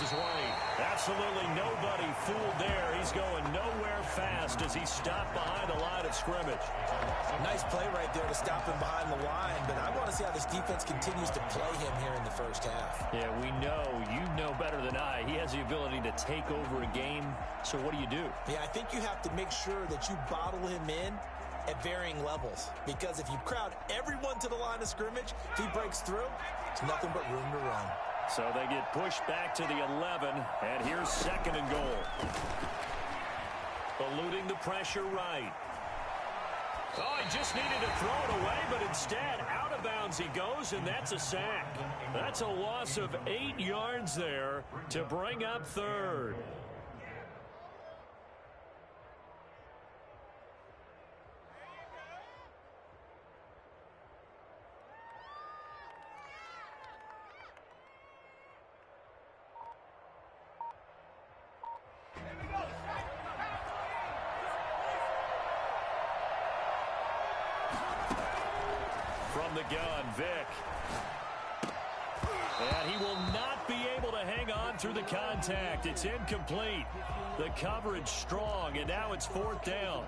passes right. Absolutely nobody fooled there. He's going nowhere fast as he stopped behind the line of scrimmage. Nice play right there to stop him behind the line, but I want to see how this defense continues to play him here in the first half. Yeah, we know. You know better than I. He has the ability to take over a game, so what do you do? Yeah, I think you have to make sure that you bottle him in at varying levels, because if you crowd everyone to the line of scrimmage, if he breaks through, it's nothing but room to run. So they get pushed back to the 11, and here's 2nd and goal. Eluding the pressure right. Oh, he just needed to throw it away, but instead, out of bounds he goes, and that's a sack. That's a loss of 8 yards there to bring up 3rd. From the gun, Vick. And he will not be able to hang on through the contact. It's incomplete. The coverage strong, and now it's 4th down.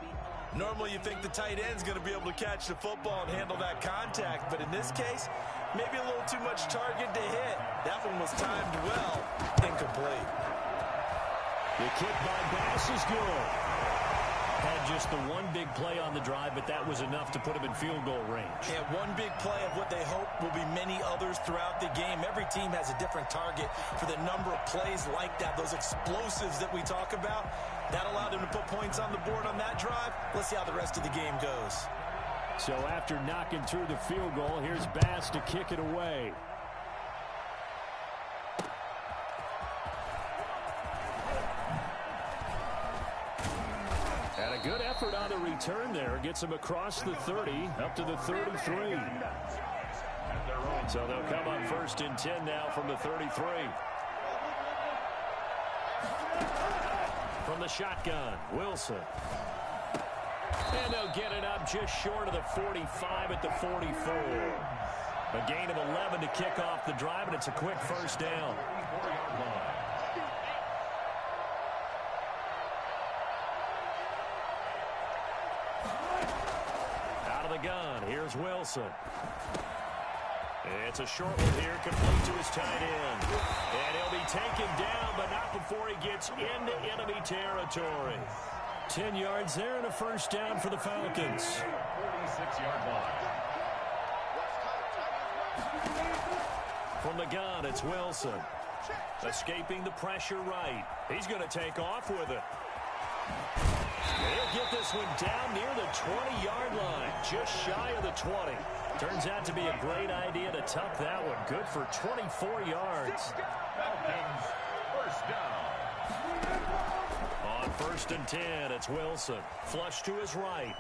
Normally you think the tight end's going to be able to catch the football and handle that contact, but in this case, maybe a little too much target to hit. That one was timed well. Incomplete. The kick by Bass is good. Had just the one big play on the drive, but that was enough to put him in field goal range. Yeah, one big play of what they hope will be many others throughout the game. Every team has a different target for the number of plays like that, those explosives that we talk about. That allowed them to put points on the board on that drive. Let's see how the rest of the game goes. So after knocking through the field goal, here's Bass to kick it away. And a good effort on the return there. Gets him across the 30, up to the 33. So they'll come up 1st and 10 now from the 33. From the shotgun, Wilson. And they'll get it up just short of the 45 at the 44. A gain of 11 to kick off the drive, and it's a quick 1st down. Gun. Here's Wilson. It's a short one here, complete to his tight end. And he'll be taken down, but not before he gets into enemy territory. 10 yards there and a 1st down for the Falcons. 46-yard line. From the gun, it's Wilson. Escaping the pressure right. He's going to take off with it. He'll get this one down near the 20-yard line, just shy of the 20. Turns out to be a great idea to tuck that one. Good for 24 yards. Falcons, 1st down. On 1st and 10, it's Wilson. Flush to his right.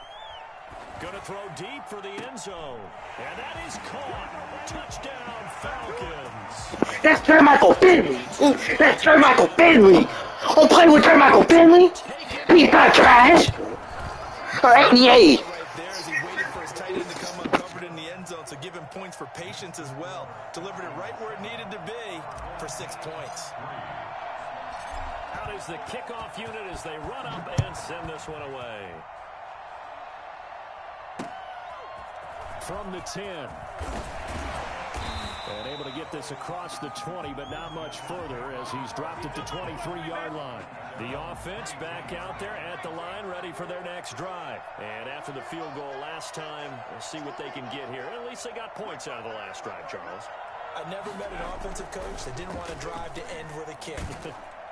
Going to throw deep for the end zone. And that is caught. Touchdown, Falcons. That's Jermichael Finley. That's Jermichael Finley. I'll play with Jermichael Finley. He's not trash. 88. Right there as he waited for his tight end to come uncovered in the end zone, so give him points for patience as well. Delivered it right where it needed to be for 6 points. Out is the kickoff unit as they run up and send this one away. From the 10. And able to get this across the 20, but not much further as he's dropped it to 23-yard line. The offense back out there at the line, ready for their next drive. And after the field goal last time, we'll see what they can get here. At least they got points out of the last drive, Charles. I never met an offensive coach that didn't want to drive to end with a kick.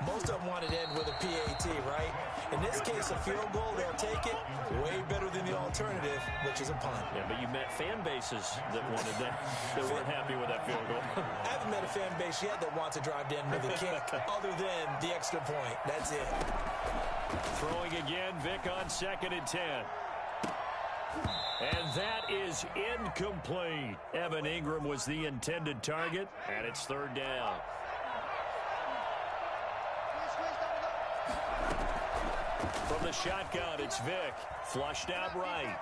Most of them wanted to end with a PAT, right? In this case, a field goal, they'll take it. Way better than the alternative, which is a punt. Yeah, but you met fan bases that wanted that weren't happy with that field goal. I haven't met a fan base yet that wants to drive to end with a kick, other than the extra point. That's it. Throwing again, Vick on 2nd and 10. And that is incomplete. Evan Ingram was the intended target, and it's 3rd down. From the shotgun, it's Vick. Flushed out right.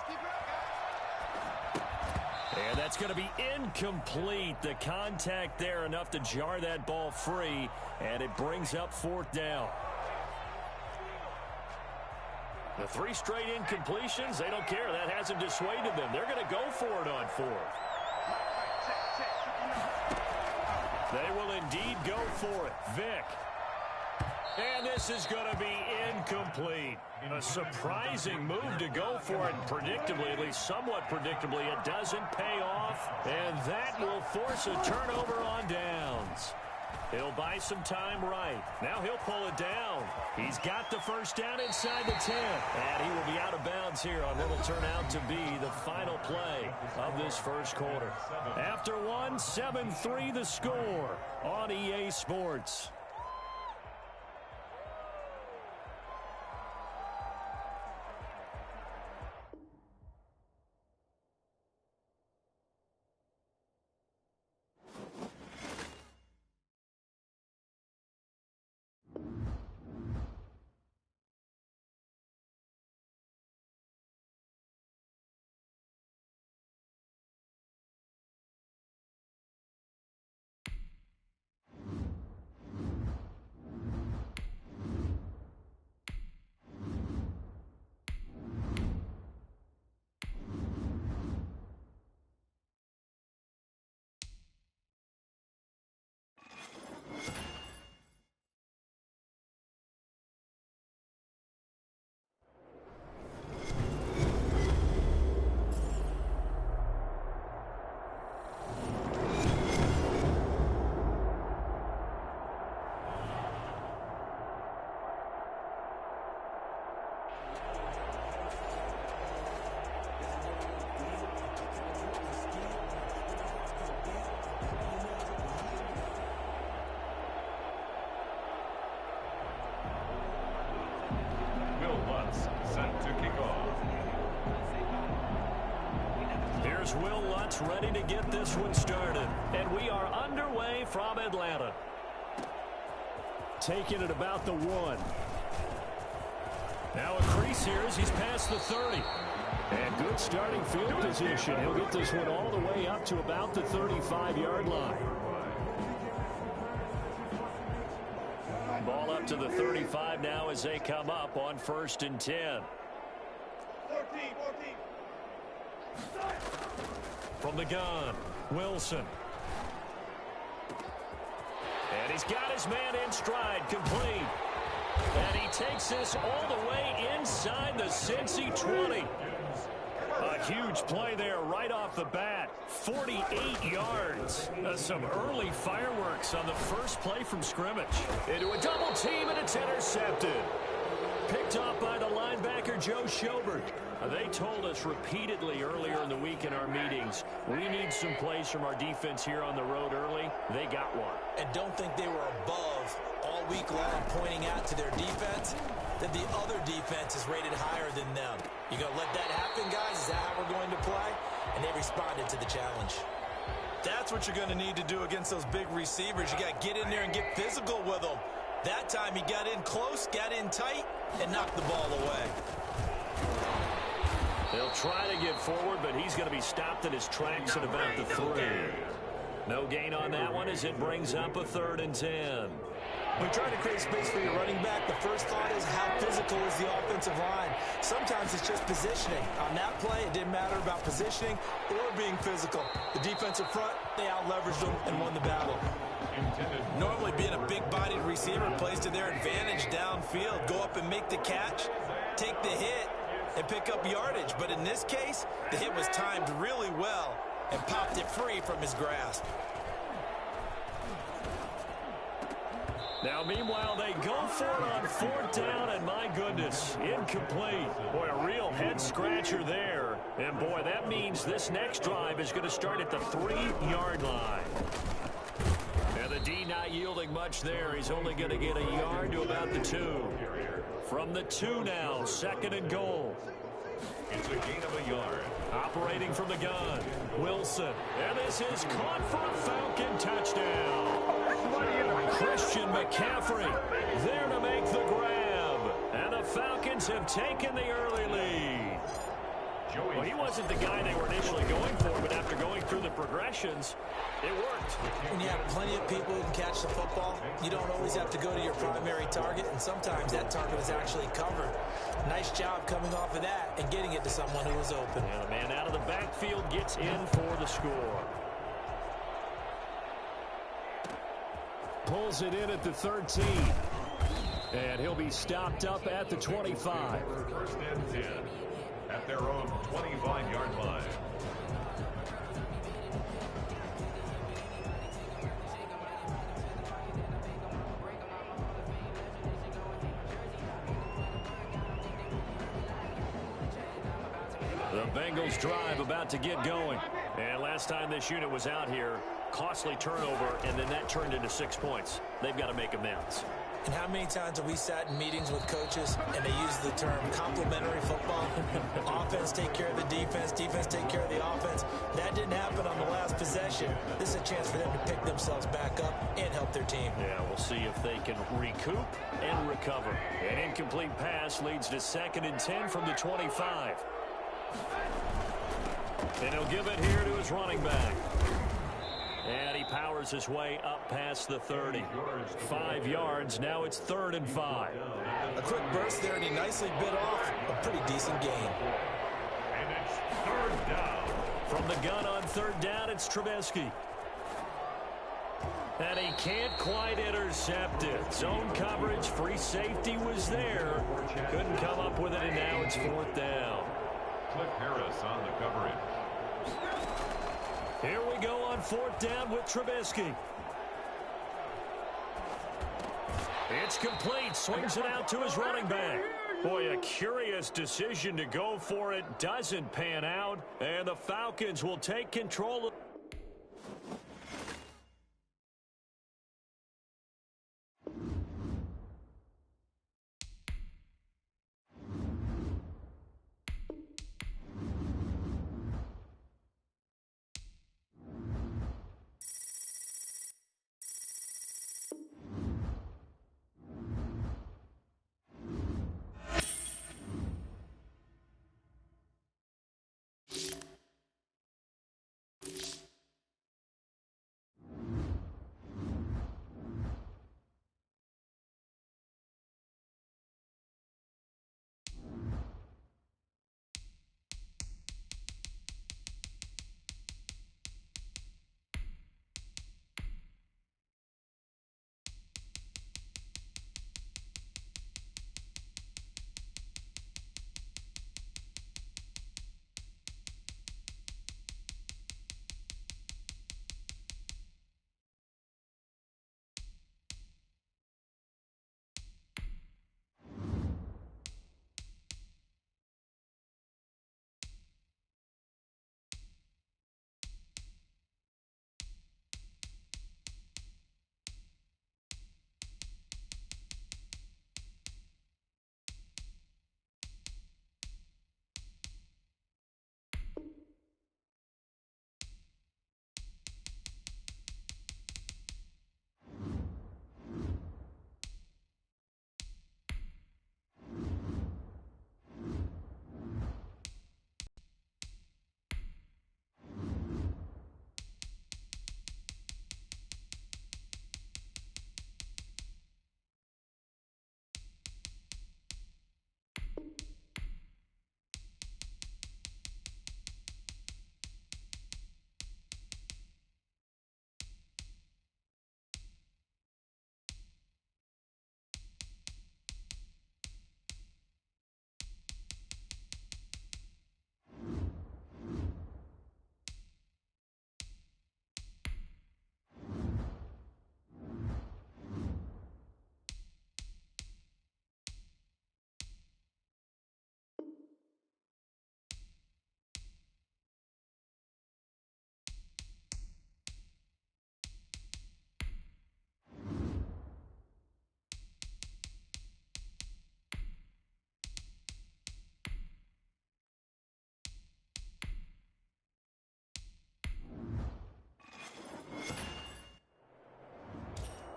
And that's going to be incomplete. The contact there enough to jar that ball free, and it brings up 4th down. The 3 straight incompletions, they don't care. That hasn't dissuaded them. They're going to go for it on 4th. They will indeed go for it. Vick. And this is going to be incomplete. A surprising move to go for it. Predictably, at least somewhat predictably, it doesn't pay off. And that will force a turnover on downs. He'll buy some time right. Now he'll pull it down. He's got the first down inside the 10. And he will be out of bounds here on what will turn out to be the final play of this first quarter. After one, 7-3 the score on EA Sports. Will Lutz ready to get this one started. And we are underway from Atlanta. Taking it about the 1. Now a crease here as he's past the 30. And good starting field position. He'll get this one all the way up to about the 35-yard line. Ball up to the 35 now as they come up on 1st and 10. 14. From the gun, Wilson. And he's got his man in stride, complete. And he takes this all the way inside the Cincy 20. A huge play there right off the bat. 48 yards. Some early fireworks on the first play from scrimmage. Into a double team, and it's intercepted. Picked off by the linebacker, Joe Schobert. They told us repeatedly earlier in the week in our meetings, we need some plays from our defense here on the road early. They got one. And don't think they were above all week long, pointing out to their defense that the other defense is rated higher than them. You going to let that happen, guys? Is that how we're going to play? And they responded to the challenge. That's what you're going to need to do against those big receivers. You got to get in there and get physical with them. That time he got in close, got in tight, and knocked the ball away. They'll try to get forward, but he's going to be stopped in his tracks at about the 3. No gain on that one as it brings up a 3rd and 10. When trying to create space for your running back, the first thought is how physical is the offensive line. Sometimes it's just positioning. On that play, it didn't matter about positioning or being physical. The defensive front, they out-leveraged them and won the battle. Normally being a big-bodied receiver plays to their advantage downfield. Go up and make the catch, take the hit, and pick up yardage. But in this case, the hit was timed really well and popped it free from his grasp. Now, meanwhile, they go for it on 4th down, and my goodness, incomplete. Boy, a real head-scratcher there. And, boy, that means this next drive is going to start at the 3-yard line. And the D not yielding much there. He's only going to get a yard to about the 2. From the 2 now, 2nd and goal. It's a gain of a yard. Operating from the gun, Wilson. And this is caught for a Falcon touchdown. Christian McCaffrey there to make the grab. And the Falcons have taken the early lead. Well, he wasn't the guy they were initially going for, but after going through the progressions, it worked. When you have plenty of people who can catch the football, you don't always have to go to your primary target, and sometimes that target is actually covered. Nice job coming off of that and getting it to someone who was open. And the man out of the backfield gets in for the score. Pulls it in at the 13. And he'll be stopped up at the 25. First and 10 at their own 25-yard line. The Bengals drive about to get going. And last time this unit was out here, costly turnover, and then that turned into 6 points. They've got to make amends. And how many times have we sat in meetings with coaches and they use the term complementary football? Offense take care of the defense, defense take care of the offense. That didn't happen on the last possession. This is a chance for them to pick themselves back up and help their team. Yeah, we'll see if they can recoup and recover. An incomplete pass leads to 2nd and 10 from the 25. And he'll give it here to his running back. And he powers his way up past the 30. 5 yards. Now it's 3rd and 5. A quick burst there, and he nicely bit off a pretty decent gain. And it's 3rd down. From the gun on 3rd down, it's Trubisky. And he can't quite intercept it. Zone coverage, free safety was there. Couldn't come up with it, and now it's 4th down. Cliff Harris on the coverage. Here we go on 4th down with Trubisky. It's complete. Swings it out to his running back. Boy, a curious decision to go for it. Doesn't pan out. And the Falcons will take control of...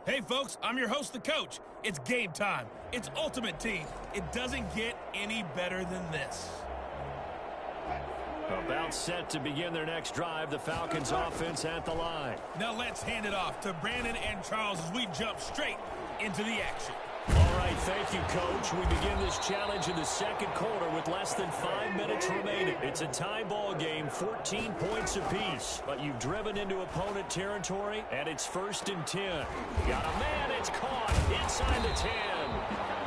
Hey, folks, I'm your host, the coach. It's game time. It's Ultimate Team. It doesn't get any better than this. About set to begin their next drive, the Falcons offense at the line. Now let's hand it off to Brandon and Charles as we jump straight into the action. All right, thank you, Coach. We begin this challenge in the second quarter with less than 5 minutes remaining. It's a tie ball game, 14 points apiece. But you've driven into opponent territory, and it's 1st and 10. Got a man, it's caught inside the 10.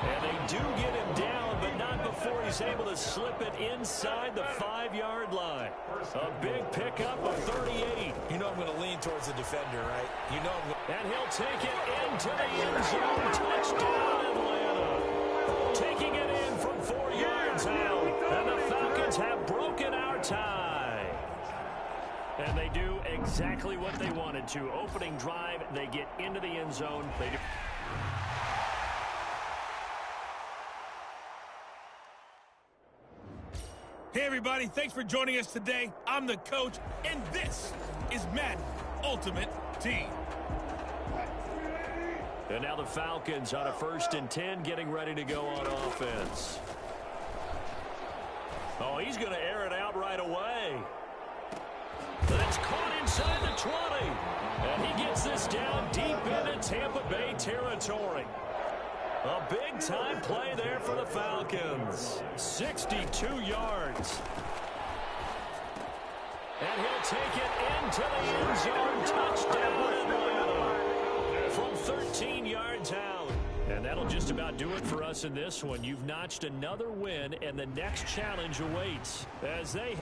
And they do get him down, but not before he's able to slip it inside the 5-yard line. A big pickup of 38. You know I'm going to lean towards the defender, right? You know I'm going And he'll take it into the end zone. Touchdown, Atlanta. Taking it in from 4 yards out. And the Falcons have broken our tie. And they do exactly what they wanted to. Opening drive, they get into the end zone. They do. Hey, everybody. Thanks for joining us today. I'm the coach, and this is Madden Ultimate Team. And now the Falcons on a 1st and 10 getting ready to go on offense. Oh, he's going to air it out right away. That's caught inside the 20. And he gets this down deep into Tampa Bay territory. A big-time play there for the Falcons. 62 yards. And he'll take it into the end zone. Touchdown, Atlanta. From 13 yards out. And that'll just about do it for us in this one. You've notched another win, and the next challenge awaits as they...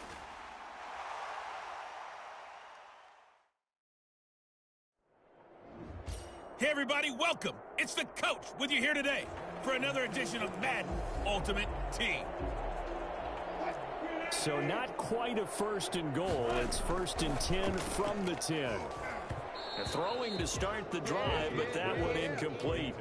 Hey, everybody, welcome. It's the coach with you here today for another edition of Madden Ultimate Team. So not quite a 1st and goal. It's 1st and 10 from the 10. Throwing to start the drive, but that one incomplete.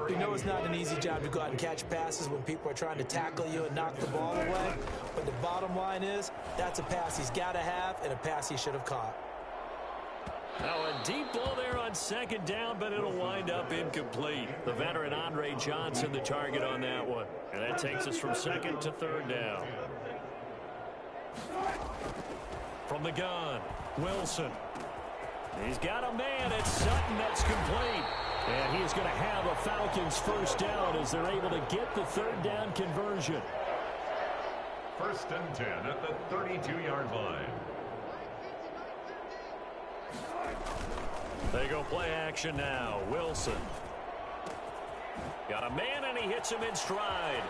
You know it's not an easy job to go out and catch passes when people are trying to tackle you and knock the ball away. But the bottom line is, that's a pass he's got to have and a pass he should have caught. Now a deep ball there on 2nd down, but it'll wind up incomplete. The veteran Andre Johnson, the target on that one. And that takes us from 2nd to 3rd down. From the gun, Wilson. He's got a man at Sutton that's complete. And he's going to have a Falcons 1st down as they're able to get the 3rd down conversion. 1st and 10 at the 32-yard line. They go play action now. Wilson. Got a man, and he hits him in stride.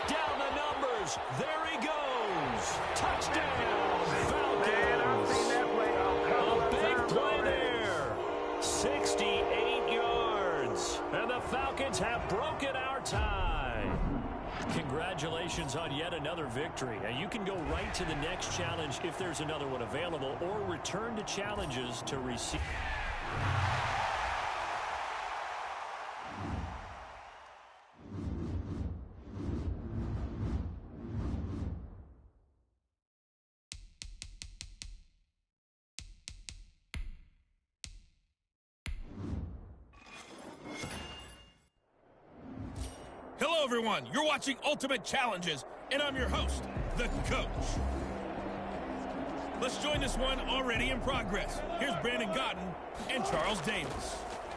Down the numbers. There he goes. Touchdown, Falcons. A big play there. 68 yards. And the Falcons have broken our tie. Congratulations on yet another victory. And you can go right to the next challenge if there's another one available, or return to challenges to receive. Hello, everyone. You're watching Ultimate Challenges, and I'm your host, the coach. Let's join this one already in progress. Here's Brandon Godden and Charles Davis.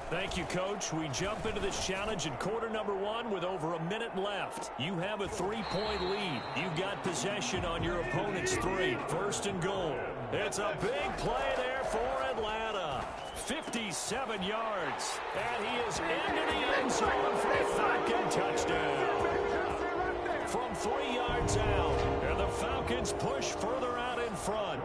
Thank you, Coach. We jump into this challenge in quarter number 1 with over a minute left. You have a 3-point lead. You've got possession on your opponent's 3. 1st and goal. It's a big play there for Atlanta. 57 yards. And he is into the end zone for a Falcon touchdown. From 3 yards out. And the Falcons push further out in front.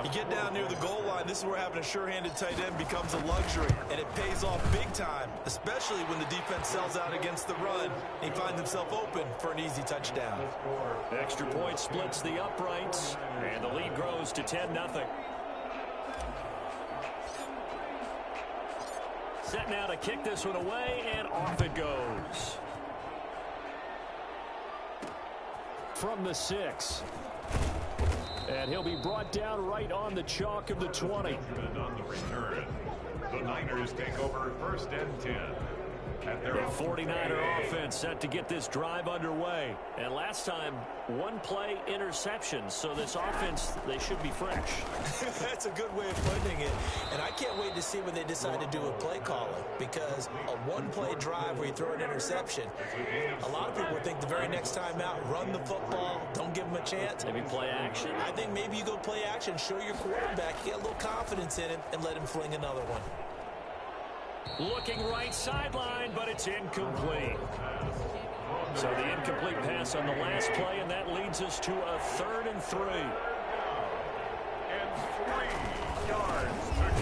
You get down near the goal line, this is where having a sure-handed tight end becomes a luxury, and it pays off big time, especially when the defense sells out against the run, and he finds himself open for an easy touchdown. Extra point splits the uprights, and the lead grows to 10-0. Set now to kick this one away, and off it goes. From the 6. And he'll be brought down right on the chalk of the 20. On the return, the Niners take over 1st and 10. The 49er offense set to get this drive underway. And last time, one play interception. So this offense, they should be fresh. That's a good way of putting it. And I can't wait to see when they decide to do a play calling. Because a one-play drive where you throw an interception, a lot of people would think the very next time out, run the football, don't give them a chance. Maybe play action. I think maybe you go play action, show your quarterback, get a little confidence in him, and let him fling another one. Looking right sideline, but it's incomplete. So the incomplete pass on the last play, and that leads us to a 3rd and 3. And 3 yards.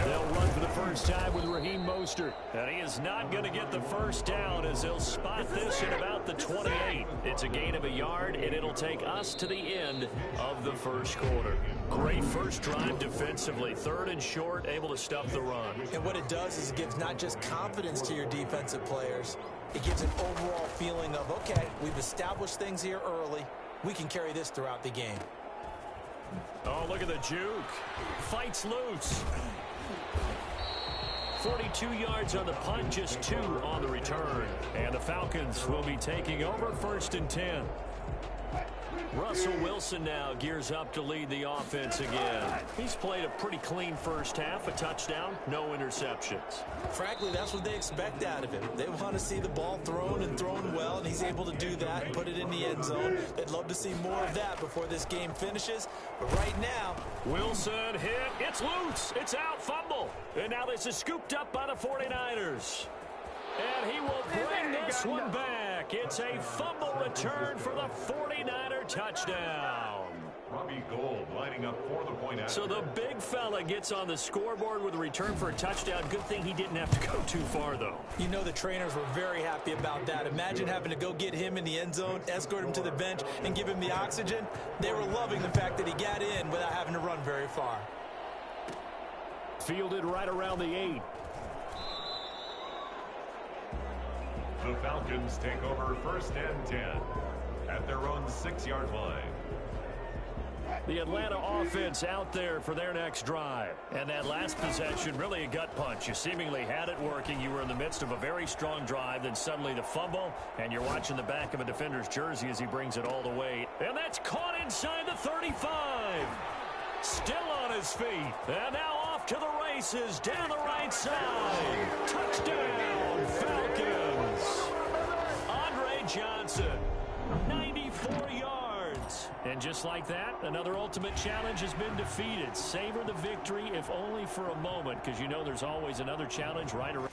They'll run for the first time with Raheem Mostert. And he is not going to get the first down as they'll spot this at about the 28. It's a gain of a yard, and it'll take us to the end of the first quarter. Great first drive defensively. 3rd and short, able to stuff the run. And what it does is it gives not just confidence to your defensive players, it gives an overall feeling of, okay, we've established things here early. We can carry this throughout the game. Oh, look at the juke. Fights loose. 42 yards on the punt, just 2 on the return. And the Falcons will be taking over 1st and 10. Russell Wilson now gears up to lead the offense again. He's played a pretty clean first half, a touchdown, no interceptions. Frankly, that's what they expect out of him. They want to see the ball thrown and thrown well, and he's able to do that and put it in the end zone. They'd love to see more of that before this game finishes. But right now, Wilson hit. It's loose. It's out. Fumble. And now this is scooped up by the 49ers. And he will bring this one back. It's a fumble return for the 49er touchdown. Robbie Gould lining up for the point after. So the big fella gets on the scoreboard with a return for a touchdown. Good thing he didn't have to go too far, though. You know the trainers were very happy about that. Imagine having to go get him in the end zone, escort him to the bench, and give him the oxygen. They were loving the fact that he got in without having to run very far. Fielded right around the 8. The Falcons take over 1st and 10 at their own 6-yard line. The Atlanta offense out there for their next drive. And that last possession, really a gut punch. You seemingly had it working. You were in the midst of a very strong drive. Then suddenly the fumble, and you're watching the back of a defender's jersey as he brings it all the way. And that's caught inside the 35. Still on his feet. And now off to the races down the right side. Touchdown, Falcons. Andre Johnson, 94 yards. And just like that, another ultimate challenge has been defeated. Savor the victory, if only for a moment, because you know there's always another challenge right around.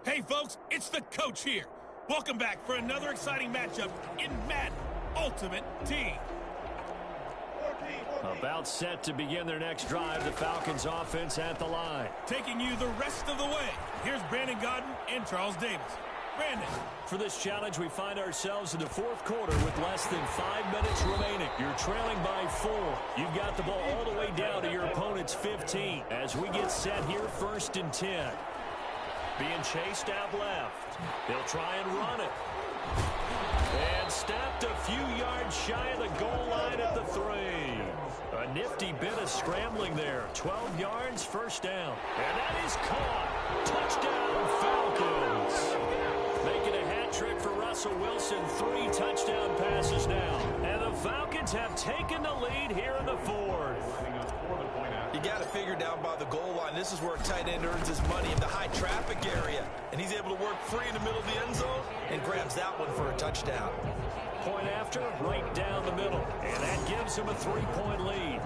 Hey, folks, it's the coach here. Welcome back for another exciting matchup in Madden Ultimate Team. About set to begin their next drive, the Falcons offense at the line. Taking you the rest of the way, here's Brandon Godden and Charles Davis. Brandon. For this challenge, we find ourselves in the 4th quarter with less than 5 minutes remaining. You're trailing by 4. You've got the ball all the way down to your opponent's 15. As we get set here, 1st and 10. Being chased out left. They'll try and run it. And stopped a few yards shy of the goal line at the 3. A nifty bit of scrambling there. 12 yards, 1st down. And that is caught. Touchdown, Falcons. Making a hat trick for Russell Wilson. 3 touchdown passes now. And the Falcons have taken the lead here in the 4th. You got to figure down by the goal line. This is where a tight end earns his money in the high traffic area. And he's able to work free in the middle of the end zone and grabs that one for a touchdown. Point after, right down the middle. And that gives him a 3-point lead.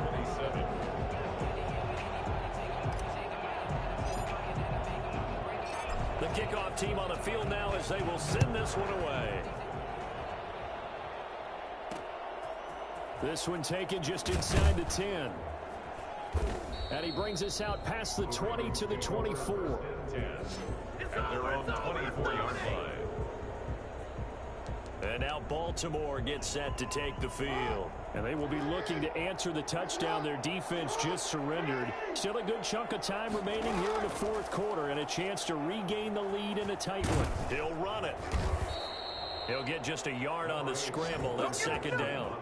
The kickoff team on the field now as they will send this one away. This one taken just inside the 10. And he brings us out past the 20 to the 24. At their own 24-yard line. And now Baltimore gets set to take the field. And they will be looking to answer the touchdown their defense just surrendered. Still a good chunk of time remaining here in the 4th quarter and a chance to regain the lead in a tight one. He'll run it. He'll get just a yard on the scramble and 2nd down.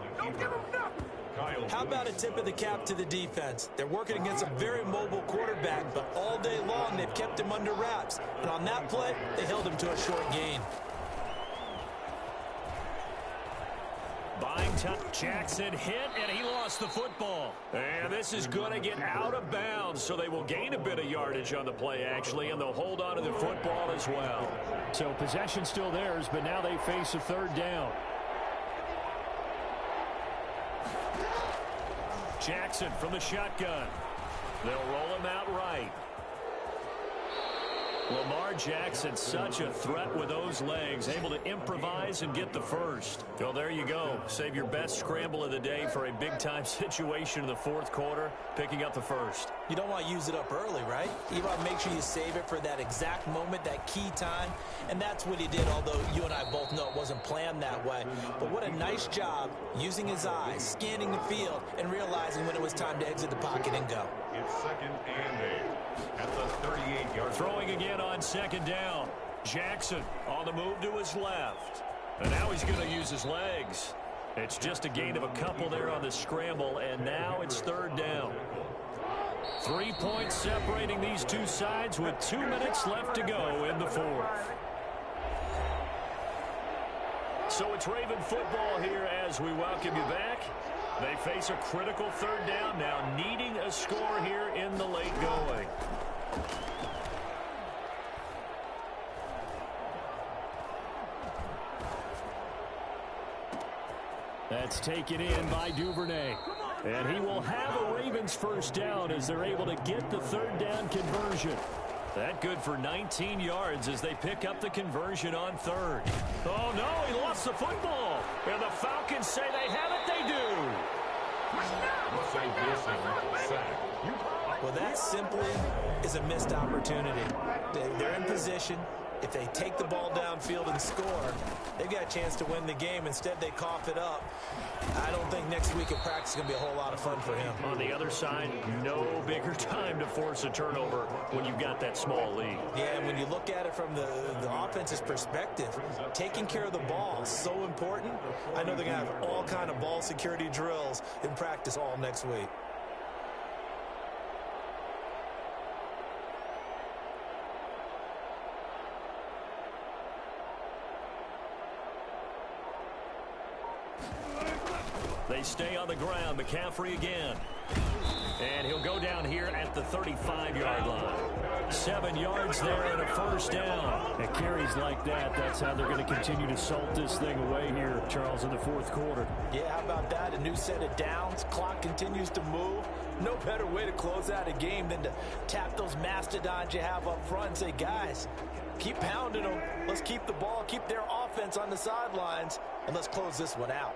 How about a tip of the cap to the defense? They're working against a very mobile quarterback, but all day long they've kept him under wraps. And on that play, they held him to a short gain. Buying time. Jackson hit, and he lost the football. And this is going to get out of bounds, so they will gain a bit of yardage on the play, actually, and they'll hold on to the football as well. So possession still theirs, but now they face a third down. Jackson from the shotgun. They'll roll him out right. Lamar Jackson, such a threat with those legs, able to improvise and get the first. Well, there you go. Save your best scramble of the day for a big-time situation in the fourth quarter, picking up the first. You don't want to use it up early, right? You want to make sure you save it for that exact moment, that key time, and that's what he did, although you and I both know it wasn't planned that way. But what a nice job using his eyes, scanning the field, and realizing when it was time to exit the pocket and go. It's 2nd and 8 at the 38-yard. Throwing again on 2nd down. Jackson on the move to his left. And now he's going to use his legs. It's just a gain of a couple there on the scramble, and now it's 3rd down. 3 points separating these two sides with 2 minutes left to go in the fourth. So it's Raven football here as we welcome you back. They face a critical 3rd down now, needing a score here in the late going. That's taken in by Duvernay. And he will have a Ravens first down as they're able to get the 3rd down conversion. That good for 19 yards as they pick up the conversion on 3rd. Oh, no, he lost the football. And the Falcons say they have it. They do. Well, that simply is a missed opportunity. They're in position. If they take the ball downfield and score, they've got a chance to win the game. Instead, they cough it up. I don't think next week at practice is going to be a whole lot of fun for him. On the other side, no bigger time to force a turnover when you've got that small lead. Yeah, and when you look at it from the offense's perspective, taking care of the ball is so important. I know they're going to have all kind of ball security drills in practice all next week. They stay on the ground. McCaffrey again. And he'll go down here at the 35-yard line. 7 yards there and a first down. At carries like that, that's how they're going to continue to salt this thing away here, Charles, in the fourth quarter. Yeah, how about that? A new set of downs. Clock continues to move. No better way to close out a game than to tap those mastodons you have up front and say, guys, keep pounding them. Let's keep the ball, keep their offense on the sidelines, and let's close this one out.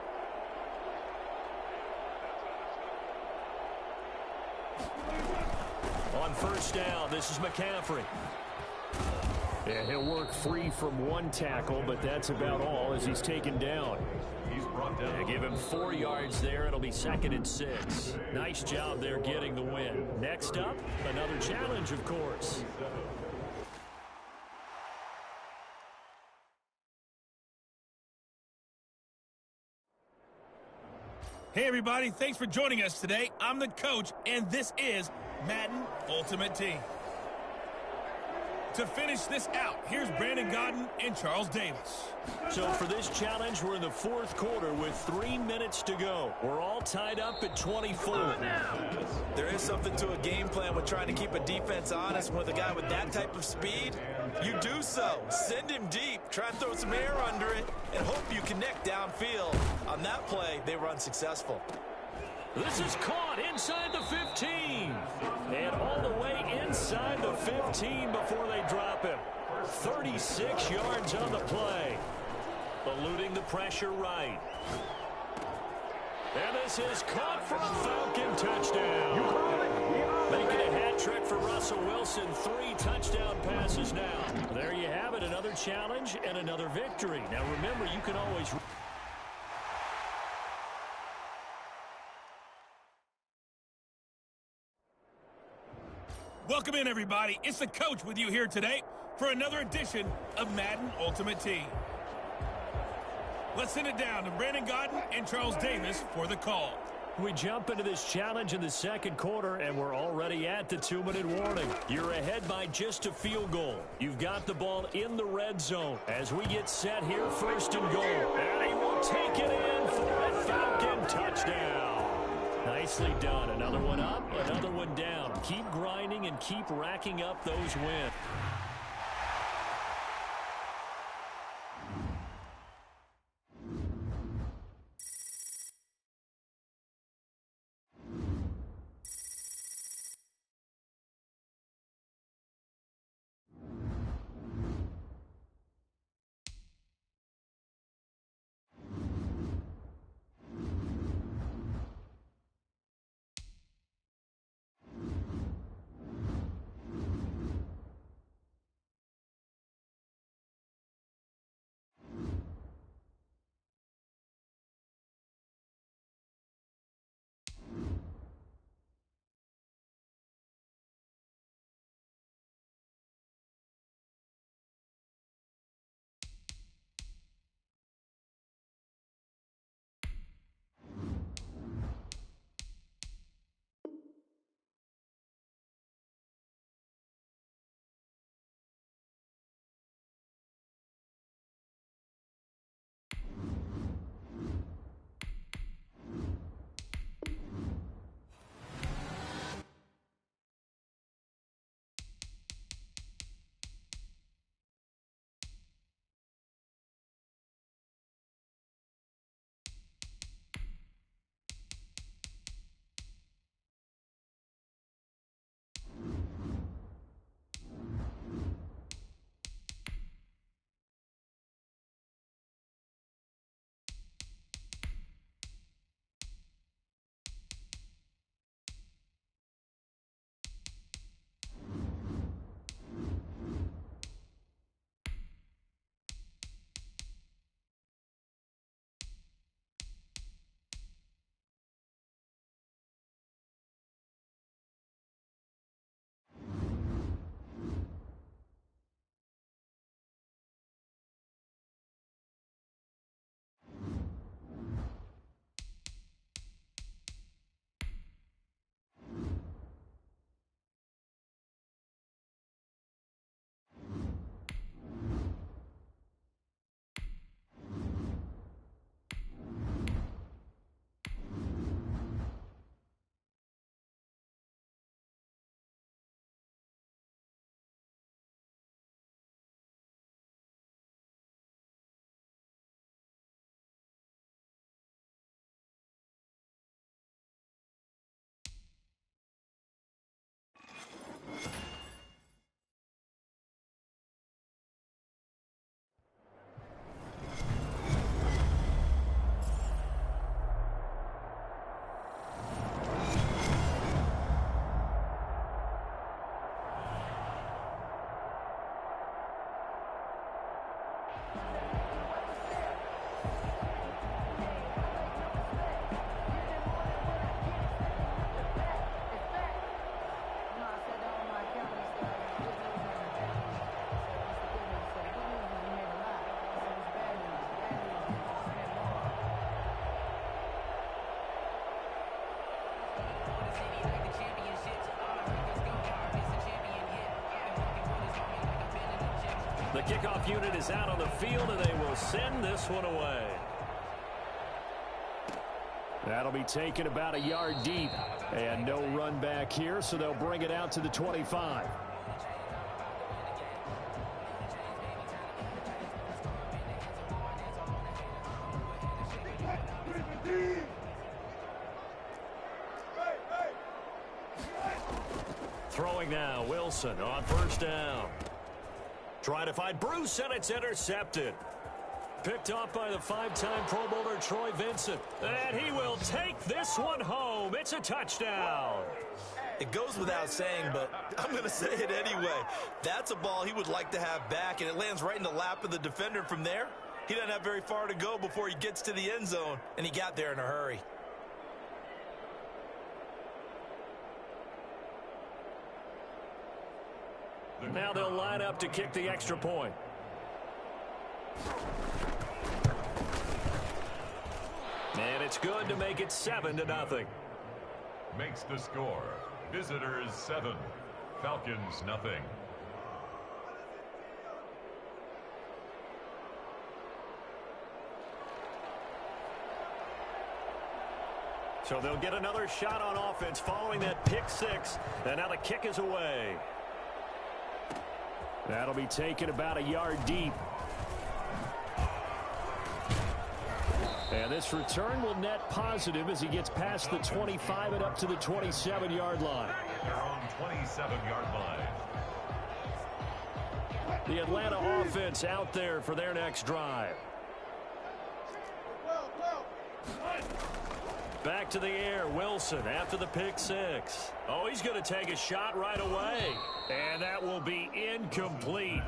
On first down, this is McCaffrey. And he'll work free from one tackle, but that's about all as he's taken down. He's brought down. They give him 4 yards there. It'll be 2nd and 6. Nice job there getting the win. Next up, another challenge, of course. Hey, everybody. Thanks for joining us today. I'm the coach, and this is Madden Ultimate Team. To finish this out, here's Brandon Godden and Charles Davis. So for this challenge, we're in the fourth quarter with 3 minutes to go. We're all tied up at 24. There is something to a game plan with trying to keep a defense honest with a guy with that type of speed. You do so. Send him deep. Try and throw some air under it and hope you connect downfield. On that play, they were unsuccessful. This is caught inside the 15. And all the way inside the 15 before they drop him. 36 yards on the play. Eluding the pressure right. And this is caught for a Falcon touchdown. Making a hat trick for Russell Wilson. 3 touchdown passes now. There you have it. Another challenge and another victory. Now remember, you can always... Welcome in, everybody. It's the coach with you here today for another edition of Madden Ultimate Team. Let's send it down to Brandon Godden and Charles Davis for the call. We jump into this challenge in the second quarter, and we're already at the 2-minute warning. You're ahead by just a field goal. You've got the ball in the red zone as we get set here, 1st and goal. And he will take it in for a Falcon touchdown. Nicely done. Another one up, another one down. Keep grinding and keep racking up those wins. The kickoff unit is out on the field, and they will send this one away. That'll be taken about a yard deep. And no run back here, so they'll bring it out to the 25. Throwing now, Wilson on 1st down. Trying to find Bruce, and it's intercepted. Picked off by the 5-time Pro Bowler Troy Vincent. And he will take this one home. It's a touchdown. It goes without saying, but I'm going to say it anyway. That's a ball he would like to have back, and it lands right in the lap of the defender from there. He doesn't have very far to go before he gets to the end zone, and he got there in a hurry. Now they'll line up to kick the extra point. And it's good to make it 7-0. Makes the score. Visitors 7, Falcons nothing. So they'll get another shot on offense following that pick six. And now the kick is away. That'll be taken about a yard deep. And this return will net positive as he gets past the 25 and up to the 27-yard line. Their own 27-yard line. The Atlanta offense out there for their next drive. Back to the air, Wilson after the pick six. Oh, he's going to take a shot right away. And that will be incomplete.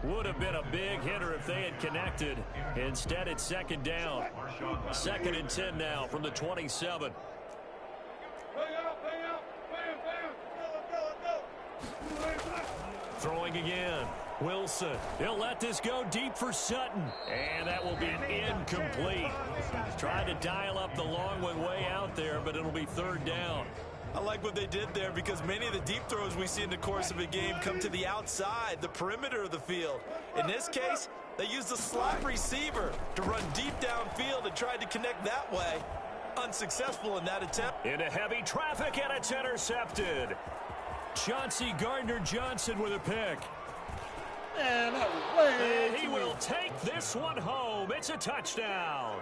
Would have been a big hitter if they had connected. Instead, it's second down. 2nd and 10 now from the 27. Throwing again. Wilson. He'll let this go deep for Sutton. And that will be incomplete. Trying to dial up the long one way out there, but it'll be 3rd down. I like what they did there because many of the deep throws we see in the course of a game come to the outside, the perimeter of the field. In this case, they used a slot receiver to run deep downfield and tried to connect that way. Unsuccessful in that attempt. Into heavy traffic, and it's intercepted. Chauncey Gardner-Johnson with a pick. Man, that was way And he will take this one home. It's a touchdown.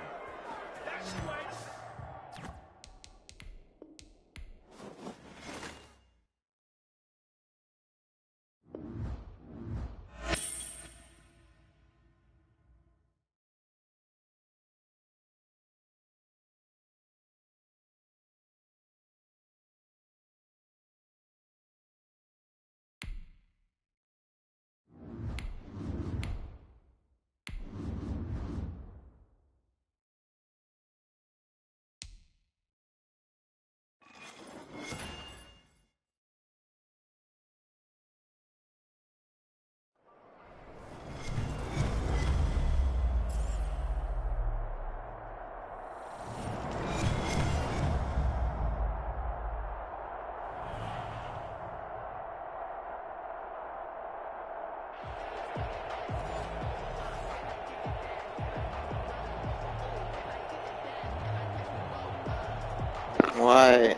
What?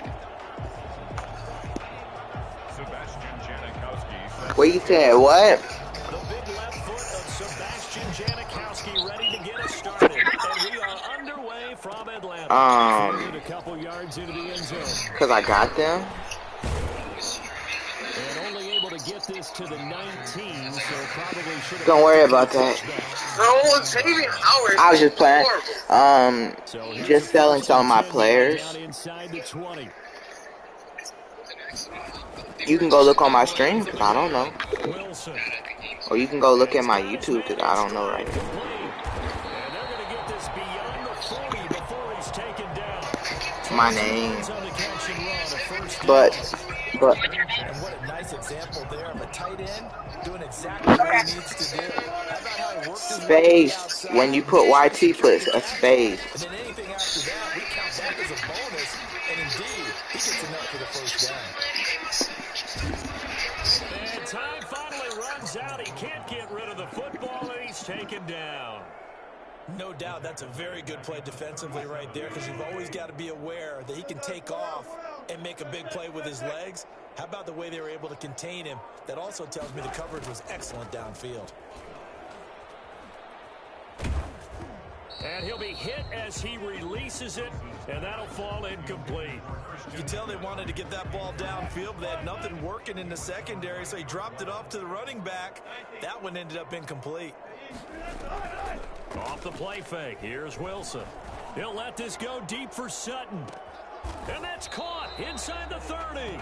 Sebastian Janikowski. What you said? What? The big left foot of Sebastian Janikowski ready to get us started. And we are underway from Atlanta. Fielded a couple yards into the end zone. Cause I got them. And only able to get this to the 19, so probably should have. Don't worry about that. Oh, Xavier Howard. I was just playing. Just selling some of my players. Inside the 20. You can go look on my stream, cause I don't know. Wilson. Or you can go look at my YouTube, cause I don't know right now. And they're going to get this beyond the 40 before he's taken down. My name. On the catch and run, a first down. But. And what a nice example there of a tight end doing exactly what he needs to do. How about how he worked his way Space. outside? When you put YT, put a space. And then anything after that, we count that as a bonus. And indeed, he gets enough for the first down. And time finally runs out. He can't get rid of the football, and he's taken down. No doubt that's a very good play defensively right there because you've always got to be aware that he can take off and make a big play with his legs. How about the way they were able to contain him? That also tells me the coverage was excellent downfield. And he'll be hit as he releases it, and that'll fall incomplete. You can tell they wanted to get that ball downfield, but they had nothing working in the secondary, so he dropped it off to the running back. That one ended up incomplete. Off the play fake, here's Wilson. He'll let this go deep for Sutton. And that's caught inside the 30.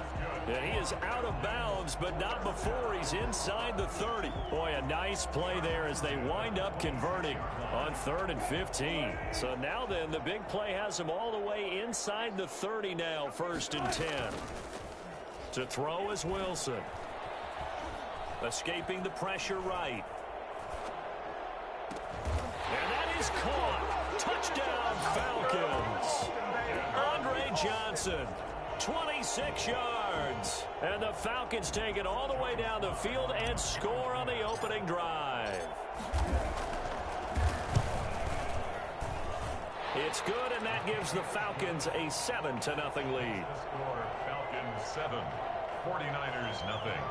And he is out of bounds, but not before he's inside the 30. Boy, a nice play there as they wind up converting on 3rd and 15. So now then, the big play has him all the way inside the 30 now, 1st and 10. To throw is Wilson. Escaping the pressure right. And that is caught. Touchdown, Falcons. Andre Johnson, 26 yards. And the Falcons take it all the way down the field and score on the opening drive. It's good, and that gives the Falcons a 7-0 lead. The score, Falcons 7, 49ers nothing.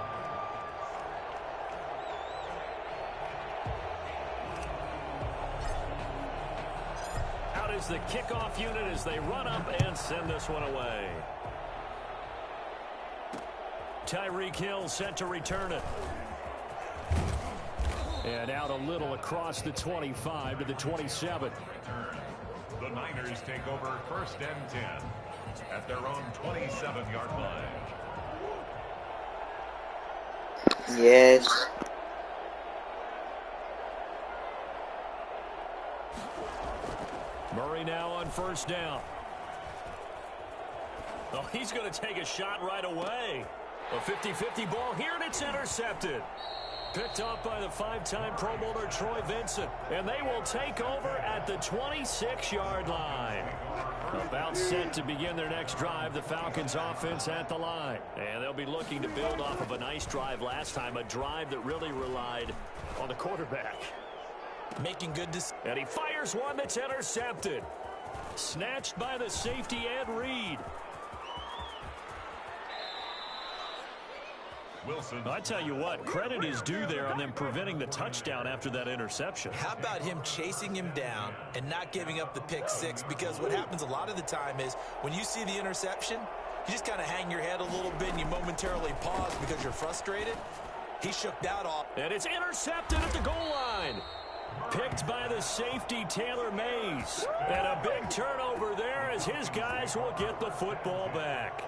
Out is the kickoff unit as they run up and send this one away. Tyreek Hill set to return it. And out a little across the 25 to the 27. The Niners take over 1st and 10 at their own 27-yard line. Yes. Murray now on 1st down. Oh, he's going to take a shot right away. A 50-50 ball here, and it's intercepted. Picked off by the 5-time Pro Bowler Troy Vincent. And they will take over at the 26-yard line. About set to begin their next drive, the Falcons offense at the line. And they'll be looking to build off of a nice drive last time, a drive that really relied on the quarterback. Making good decisions. And he fires one that's intercepted. Snatched by the safety Ed Reed. Wilson. I tell you what, credit is due there on them preventing the touchdown after that interception. How about him chasing him down and not giving up the pick six? Because what happens a lot of the time is when you see the interception, you just kind of hang your head a little bit and you momentarily pause because you're frustrated. He shook that off. And it's intercepted at the goal line. Picked by the safety, Taylor Mays. And a big turnover there as his guys will get the football back.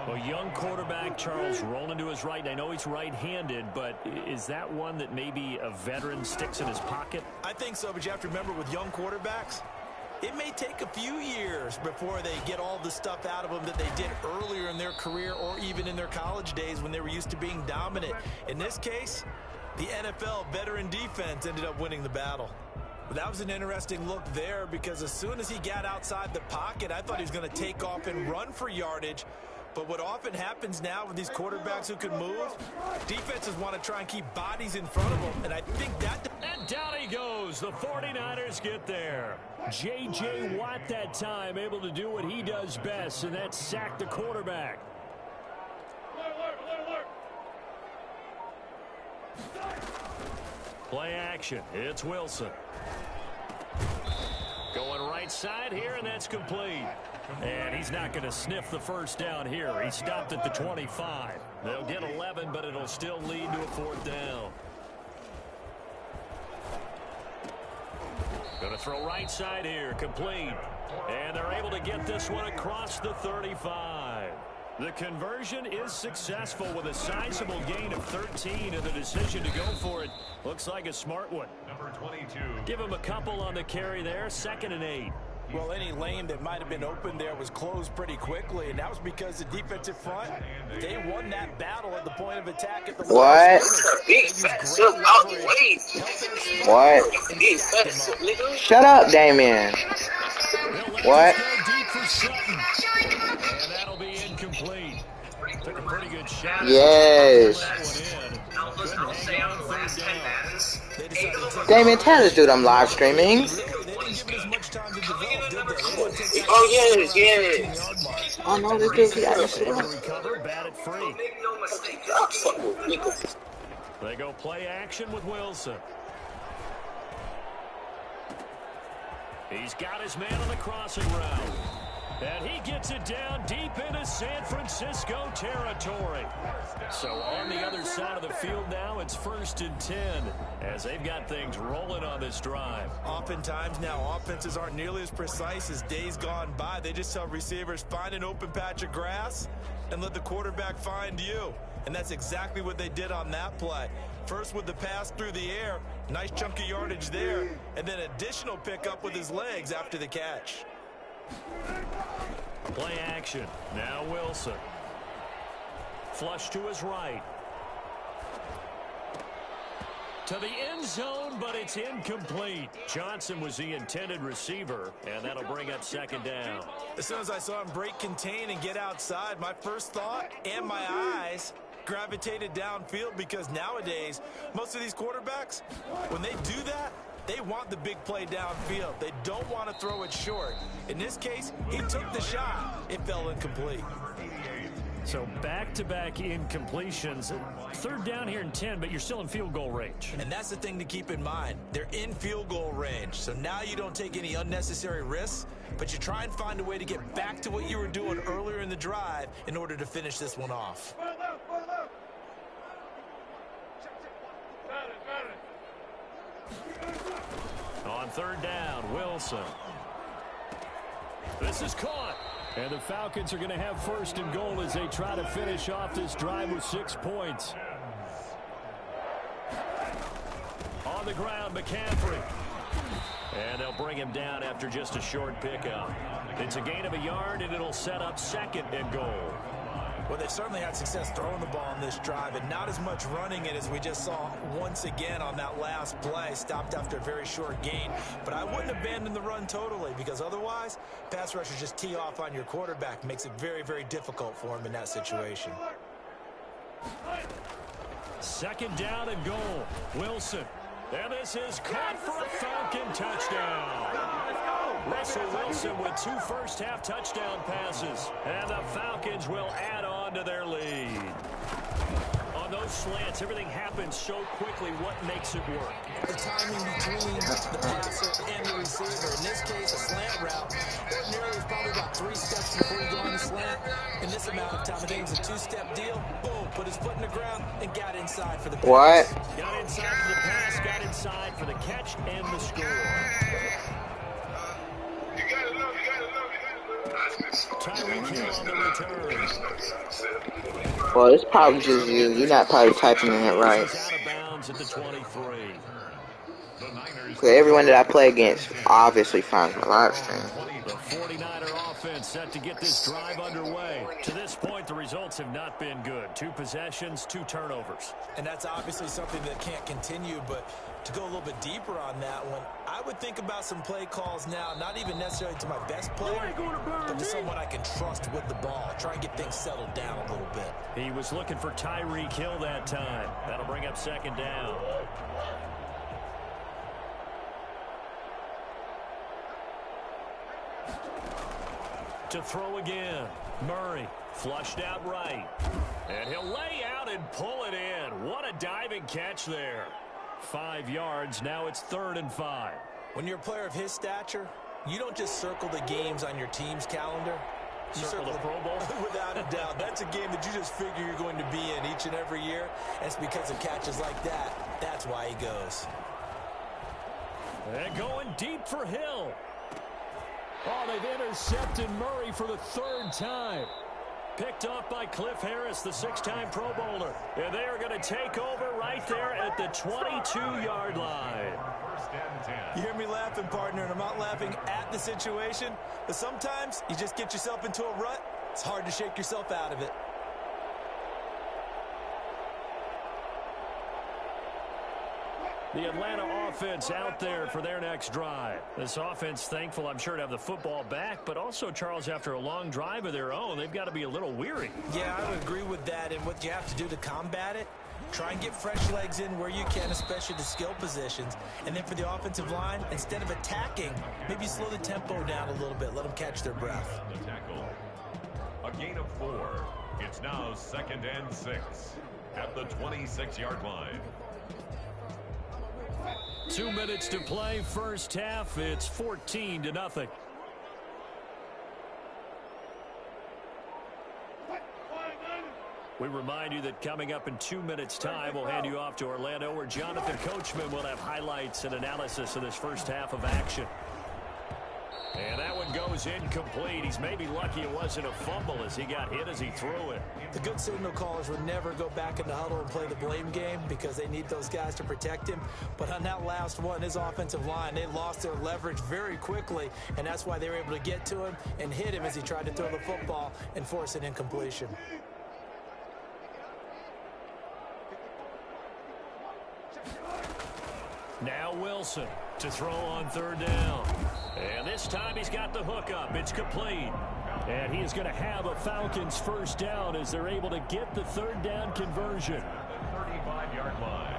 A young quarterback, Charles, rolling to his right. And I know he's right-handed, but is that one that maybe a veteran sticks in his pocket? I think so, but you have to remember with young quarterbacks, it may take a few years before they get all the stuff out of them that they did earlier in their career or even in their college days when they were used to being dominant. In this case, the NFL veteran defense ended up winning the battle. But that was an interesting look there because as soon as he got outside the pocket, I thought he was going to take off and run for yardage. But what often happens now with these quarterbacks who can move, defenses want to try and keep bodies in front of them. And I think that... And down he goes. The 49ers get there. J.J. Watt that time able to do what he does best, and that's sack the quarterback. Play action. It's Wilson. Going right side here, and that's complete. And he's not going to sniff the first down here. He stopped at the 25. They'll get 11, but it'll still lead to a 4th down. Going to throw right side here, complete. And they're able to get this one across the 35. The conversion is successful with a sizable gain of 13, and the decision to go for it looks like a smart one. Number 22. Give him a couple on the carry there, 2nd and 8. Well, any lane that might have been open there was closed pretty quickly, and that was because the defensive front, they won that battle at the point of attack at the What? Defensive out the way. What? Defensive, nigga. Shut up, Damien. What? Deep for Sutton. And that'll be incomplete. Took a pretty good shot. Yes. I'll say on the last 10 Maddens. Damien, tell this dude I'm live streaming. They didn't give it as much time to develop, did they? Oh, yes. Oh no, this dude, he got this shit on. Recover, bat it free. Make no mistake, y'all fucking with me. They go play action with Wilson. He's got his man on the crossing route. And he gets it down deep into San Francisco territory. So on the other side of the field now, it's 1st and 10 as they've got things rolling on this drive. Oftentimes now, offenses aren't nearly as precise as days gone by. They just tell receivers, find an open patch of grass and let the quarterback find you. And that's exactly what they did on that play. First with the pass through the air, nice chunk of yardage there, and then additional pickup with his legs after the catch. Play action. Now Wilson. Flush to his right. To the end zone, but it's incomplete. Johnson was the intended receiver, and that'll bring up second down. As soon as I saw him break contain and get outside, my first thought and my eyes gravitated downfield, because nowadays, most of these quarterbacks, when they do that, they want the big play downfield. They don't want to throw it short. In this case, he took the shot. It fell incomplete. So back-to-back incompletions. Third down here in 10, but you're still in field goal range. And that's the thing to keep in mind. They're in field goal range. So now you don't take any unnecessary risks, but you try and find a way to get back to what you were doing earlier in the drive in order to finish this one off. On third down, Wilson. This is caught. And the Falcons are going to have first and goal as they try to finish off this drive with 6 points. On the ground, McCaffrey. And they'll bring him down after just a short pickup. It's a gain of a yard, and it'll set up second and goal. Well, they've certainly had success throwing the ball on this drive, and not as much running it as we just saw once again on that last play. Stopped after a very short gain. But I wouldn't abandon the run totally, because otherwise, pass rushers just tee off on your quarterback. Makes it very, very difficult for him in that situation. Second down and goal. Wilson. And this is caught for a Falcon touchdown. Russell Wilson with 2 first-half touchdown passes. And the Falcons will add on to their lead. On those slants, everything happens so quickly. What makes it work? The timing between the passer and the receiver. In this case, a slant route ordinarily is probably about 3 steps before you go on the slant. In this amount of time, I think it's a 2-step deal. Boom, put his foot in the ground and got inside for the pass. What? Got inside for the pass, got inside for the catch and the score. Tyreek Hill on the return. Well, it's probably just you. You're not probably typing in it right. Out of bounds at the 23. Because everyone that I play against obviously finds my live stream. The 49er offense set to get this drive underway. To this point, the results have not been good. 2 possessions, 2 turnovers. And that's obviously something that can't continue, but to go a little bit deeper on that one, I would think about some play calls now, not even necessarily to my best player, but to someone I can trust with the ball. Try and get things settled down a little bit. He was looking for Tyreek Hill that time. That'll bring up second down. To throw again. Murray flushed out right. And he'll lay out and pull it in. What a diving catch there. 5 yards. Now it's 3rd and 5. When you're a player of his stature, you don't just circle the games on your team's calendar. You Circle the Pro Bowl? Without a doubt. That's a game that you just figure you're going to be in each and every year. And it's because of catches like that. That's why he goes. And going deep for Hill. Oh, they've intercepted Murray for the 3rd time. Picked off by Cliff Harris, the 6-time Pro Bowler. And they are going to take over right there at the 22-yard line. You hear me laughing, partner, and I'm not laughing at the situation, but sometimes you just get yourself into a rut. It's hard to shake yourself out of it. The Atlanta offense out there for their next drive. This offense thankful, I'm sure, to have the football back, but also, Charles, after a long drive of their own, they've got to be a little weary. Yeah, I would agree with that, and what you have to do to combat it, try and get fresh legs in where you can, especially the skill positions. And then for the offensive line, instead of attacking, maybe slow the tempo down a little bit. Let them catch their breath. The tackle. A gain of 4. It's now 2nd and 6 at the 26-yard line. 2 minutes to play, first half. It's 14-0. We remind you that coming up in 2 minutes' time, we'll hand you off to Orlando, where Jonathan Coachman will have highlights and analysis of this first half of action. And that one goes incomplete. He's maybe lucky it wasn't a fumble as he got hit as he threw it. The good signal callers would never go back in the huddle and play the blame game because they need those guys to protect him. But on that last one, his offensive line, they lost their leverage very quickly, and that's why they were able to get to him and hit him as he tried to throw the football and force an incompletion. Now Wilson to throw on third down. And this time he's got the hook up. It's complete. And he is going to have a Falcons first down as they're able to get the third down conversion. The 35-yard line.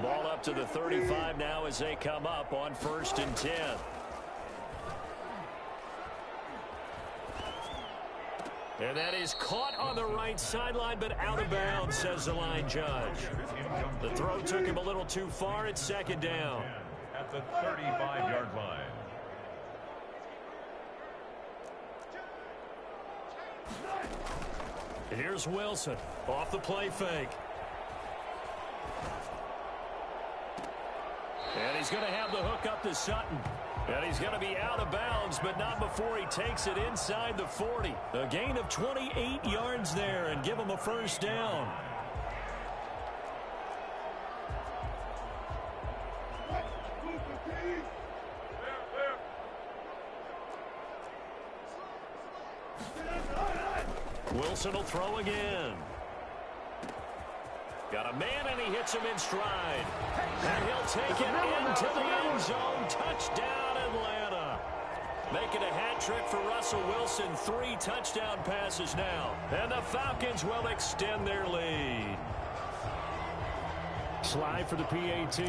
Ball up to the 35 now as they come up on 1st and 10. And that is caught on the right sideline, but out of bounds, says the line judge. The throw took him a little too far. It's 2nd down. At the 35-yard line. Here's Wilson off the play fake. And he's going to have the hook up to Sutton. And he's going to be out of bounds, but not before he takes it inside the 40. A gain of 28 yards there and give him a first down. Wilson will throw again. Got a man, and he hits him in stride. And he'll take it into the end zone. Touchdown, Atlanta. Making a hat trick for Russell Wilson. 3 touchdown passes now. And the Falcons will extend their lead. Slide for the PAT.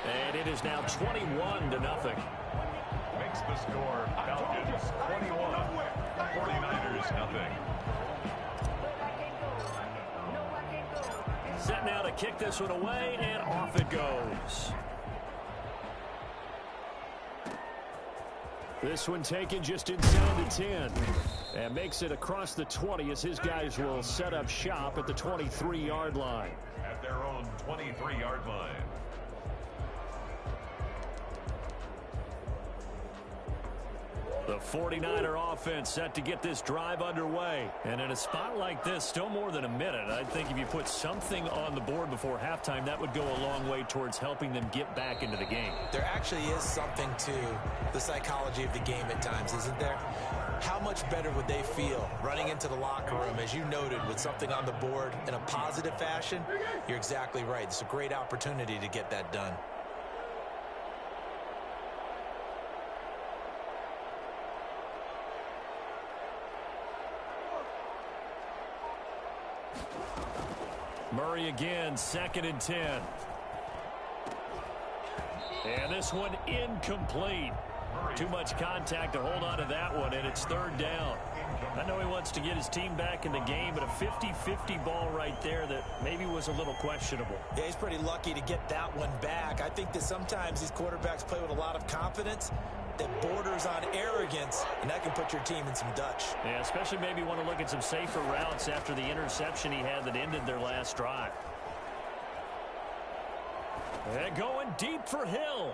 And it is now 21-0. Makes the score Falcons 21. 49ers nothing. Set now to kick this one away, and off it goes. This one taken just inside the 10. And makes it across the 20 as his guys will set up shop at the 23-yard line. At their own 23-yard line. The 49er offense set to get this drive underway. And in a spot like this, still more than a minute, I think if you put something on the board before halftime, that would go a long way towards helping them get back into the game. There actually is something to the psychology of the game at times, isn't there? How much better would they feel running into the locker room, as you noted, with something on the board in a positive fashion? You're exactly right. It's a great opportunity to get that done. Murray again, 2nd and 10. And this one incomplete. Too much contact to hold on to that one, and it's 3rd down. I know he wants to get his team back in the game, but a 50-50 ball right there that maybe was a little questionable. Yeah, he's pretty lucky to get that one back. I think that sometimes these quarterbacks play with a lot of confidence that borders on arrogance, and that can put your team in some Dutch. Yeah, especially maybe want to look at some safer routes after the interception he had that ended their last drive. And going deep for Hill.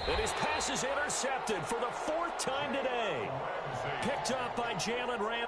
And his pass is intercepted for the 4th time today. Picked up by Jalen Ramsey.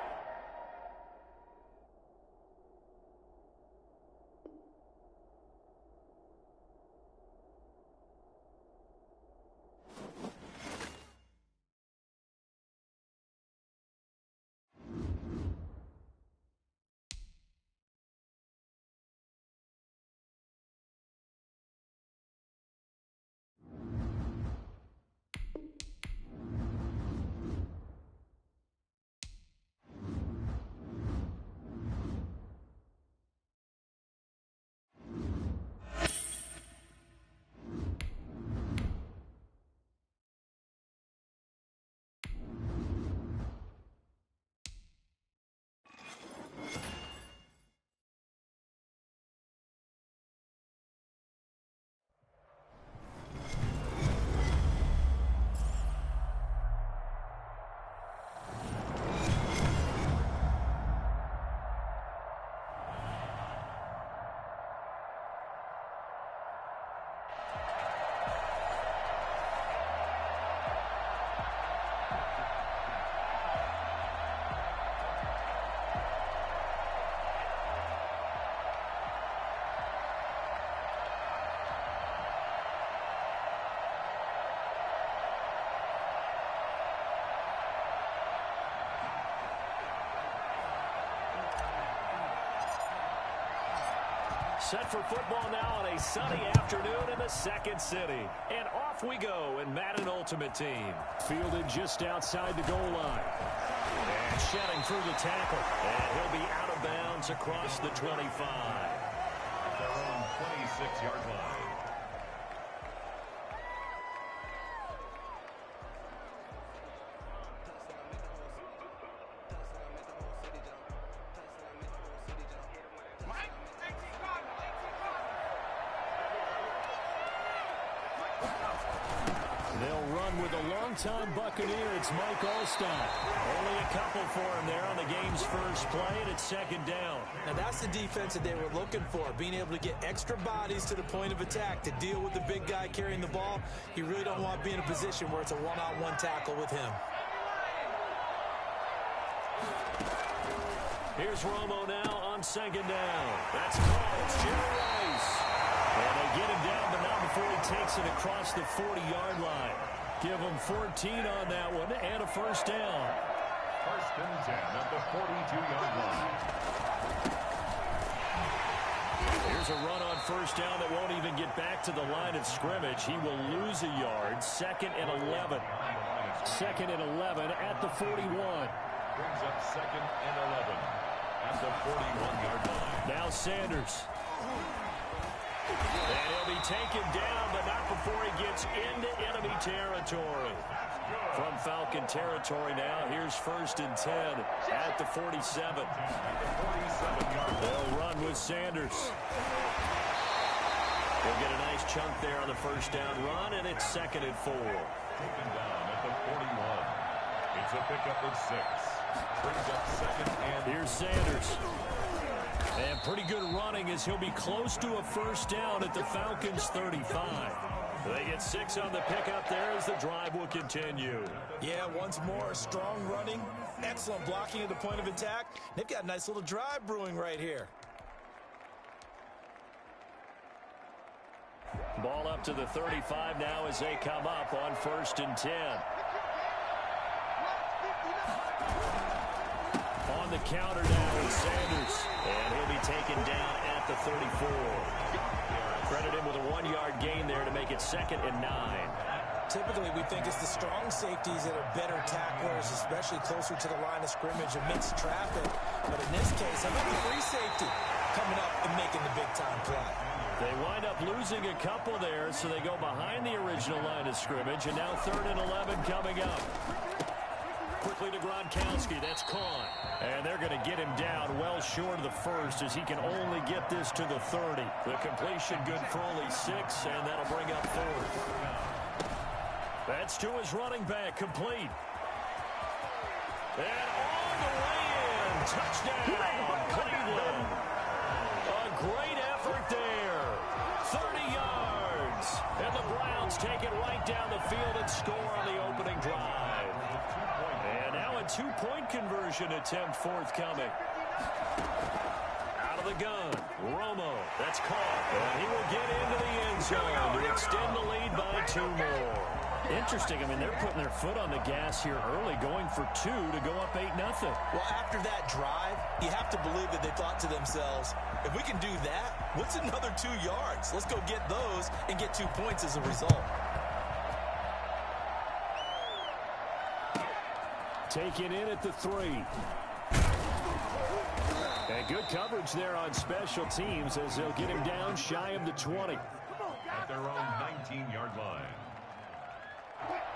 Set for football now on a sunny afternoon in the second city. And off we go in Madden Ultimate Team. Fielded just outside the goal line. And shedding through the tackle. And he'll be out of bounds across the 25. At their own 26-yard line. They'll run with a longtime Buccaneer. It's Mike Allstott. Only a couple for him there on the game's first play, and it's second down. Now that's the defense that they were looking for, being able to get extra bodies to the point of attack to deal with the big guy carrying the ball. You really don't want to be in a position where it's a one-on-one tackle with him. Here's Romo now on second down. That's called. It's Jerry Rice. And they get him down, but not before he takes it across the 40-yard line. Give him 14 on that one and a first down. First and 10 at the 42-yard line. Here's a run on first down that won't even get back to the line of scrimmage. He will lose a yard. Second and 11. Second and 11 at the 41. Brings up second and 11 at the 41-yard line. Now Sanders. And he'll be taken down, but not before he gets into enemy territory. From Falcon territory now, here's first and 10 at the 47. They'll run with Sanders. They'll get a nice chunk there on the first down run, and it's second and 4. Taken down at the 41. It's a pickup of 6. Brings up second and... Here's Sanders. And pretty good running as he'll be close to a first down at the Falcons' 35. They get 6 on the pickup there as the drive will continue. Yeah, once more, strong running, excellent blocking at the point of attack. They've got a nice little drive brewing right here. Ball up to the 35 now as they come up on first and 10. On the counter now is Sanders. And he'll be taken down at the 34. Credit him with a 1-yard gain there to make it second and 9. Typically, we think it's the strong safeties that are better tacklers, especially closer to the line of scrimmage amidst traffic. But in this case, how about the free safety coming up and making the big-time play? They wind up losing a couple there, so they go behind the original line of scrimmage, and now third and 11 coming up. Quickly to Gronkowski. That's caught. And they're going to get him down well short of the first as he can only get this to the 30. The completion good for only 6, and that'll bring up fourth. That's to his running back, complete. And all the way in. Touchdown, Cleveland. A great effort there. 30 yards. And the Browns take it right down the field and score on the opening drive. And now a 2-point conversion attempt forthcoming. Out of the gun, Romo. That's caught. And he will get into the end zone to extend the lead by 2 more. Interesting. I mean, they're putting their foot on the gas here early, going for 2 to go up 8-0. Well, after that drive, you have to believe that they thought to themselves, if we can do that, what's another 2 yards? Let's go get those and get 2 points as a result. Taken in at the 3. And good coverage there on special teams as they'll get him down shy of the 20. At their own 19-yard line.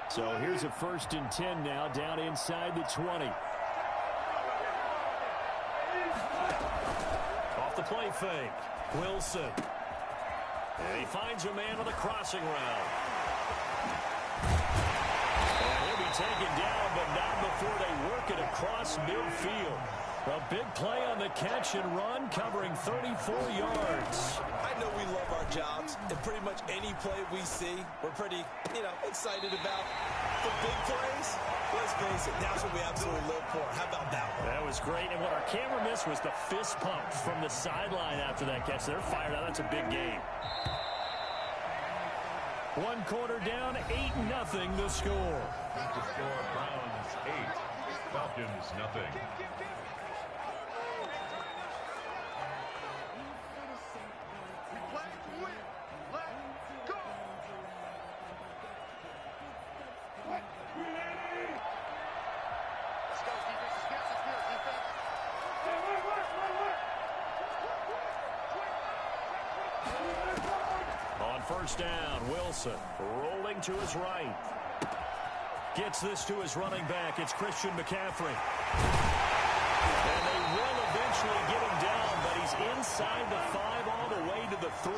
So here's a first and 10 now down inside the 20. Off the play fake. Wilson. And he finds a man with a crossing route. And he'll be taken down, but not before they work it across midfield. A big play on the catch and run, covering 34 yards. I know we love our jobs, and pretty much any play we see, we're pretty, excited about. The big plays, let's face it, that's what we absolutely live for. How about that one? That was great, and what our camera missed was the fist pump from the sideline after that catch. They're fired out. That's a big game. 1 quarter down, 8-0 the score. The score, Browns 8, Falcons 0. first down. Wilson rolling to his right. Gets this to his running back. It's Christian McCaffrey. And they will eventually get him down, but he's inside the 5 all the way to the 3.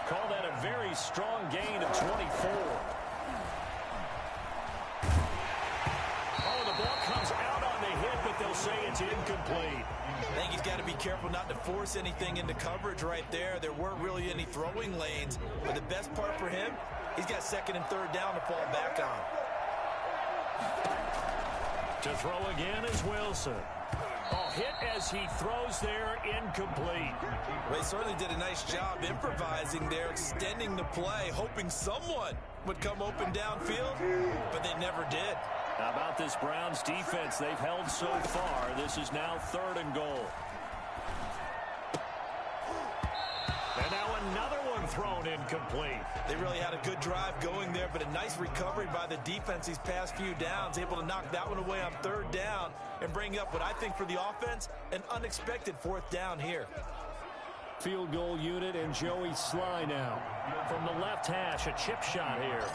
Call that a very strong gain of 24. Oh, the ball comes out on the hit, but they'll say it's incomplete. I think he's got to be careful not to force anything into coverage right there. There weren't really any throwing lanes. But the best part for him, he's got 2nd and 3rd down to fall back on. To throw again is Wilson. Oh, hit as he throws there, incomplete. Well, he certainly did a nice job improvising there, extending the play, hoping someone would come open downfield, but they never did. How about this Browns defense they've held so far? This is now 3rd and goal. And now another one thrown incomplete. They really had a good drive going there, but a nice recovery by the defense these past few downs, able to knock that one away on 3rd down and bring up what I think for the offense, an unexpected 4th down here. Field goal unit and Joey Sly now. From the left hash, a chip shot here.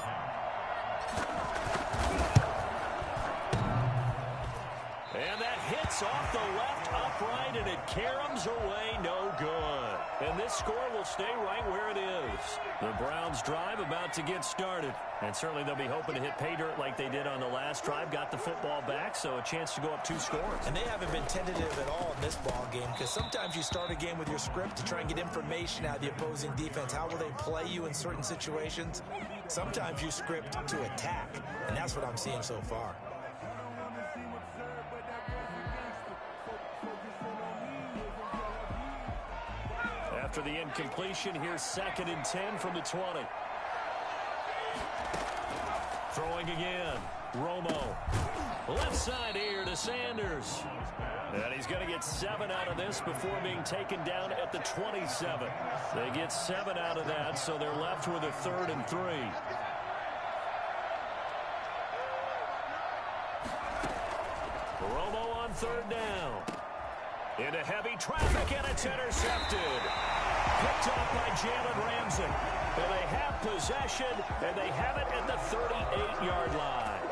And that hits off the left upright, and it caroms away, no good. And this score will stay right where it is. The Browns drive about to get started. And certainly they'll be hoping to hit pay dirt like they did on the last drive. Got the football back, so a chance to go up 2 scores. And they haven't been tentative at all in this ball game, because sometimes you start a game with your script to try and get information out of the opposing defense. How will they play you in certain situations? Sometimes you script to attack, and that's what I'm seeing so far. After the incompletion, here's 2nd and 10 from the 20. Throwing again. Romo. Left side here to Sanders. And he's going to get 7 out of this before being taken down at the 27. They get 7 out of that, so they're left with a 3rd and 3. Romo on 3rd down. Into heavy traffic, and it's intercepted. Picked off by Jalen Ramsey. And they have possession, and they have it at the 38-yard line.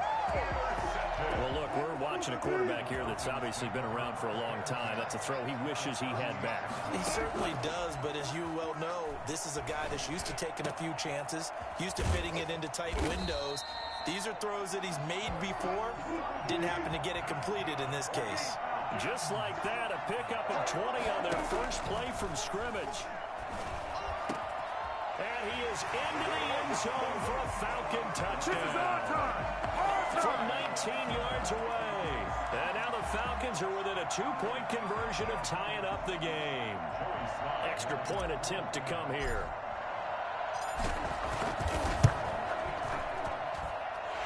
Well, look, we're watching a quarterback here that's obviously been around for a long time. That's a throw he wishes he had back. He certainly does, but as you well know, this is a guy that's used to taking a few chances, used to fitting it into tight windows. These are throws that he's made before. Didn't happen to get it completed in this case. Just like that, a pickup of 20 on their first play from scrimmage. And he is into the end zone for a Falcon touchdown. From 19 yards away. And now the Falcons are within a 2-point conversion of tying up the game. Extra point attempt to come here.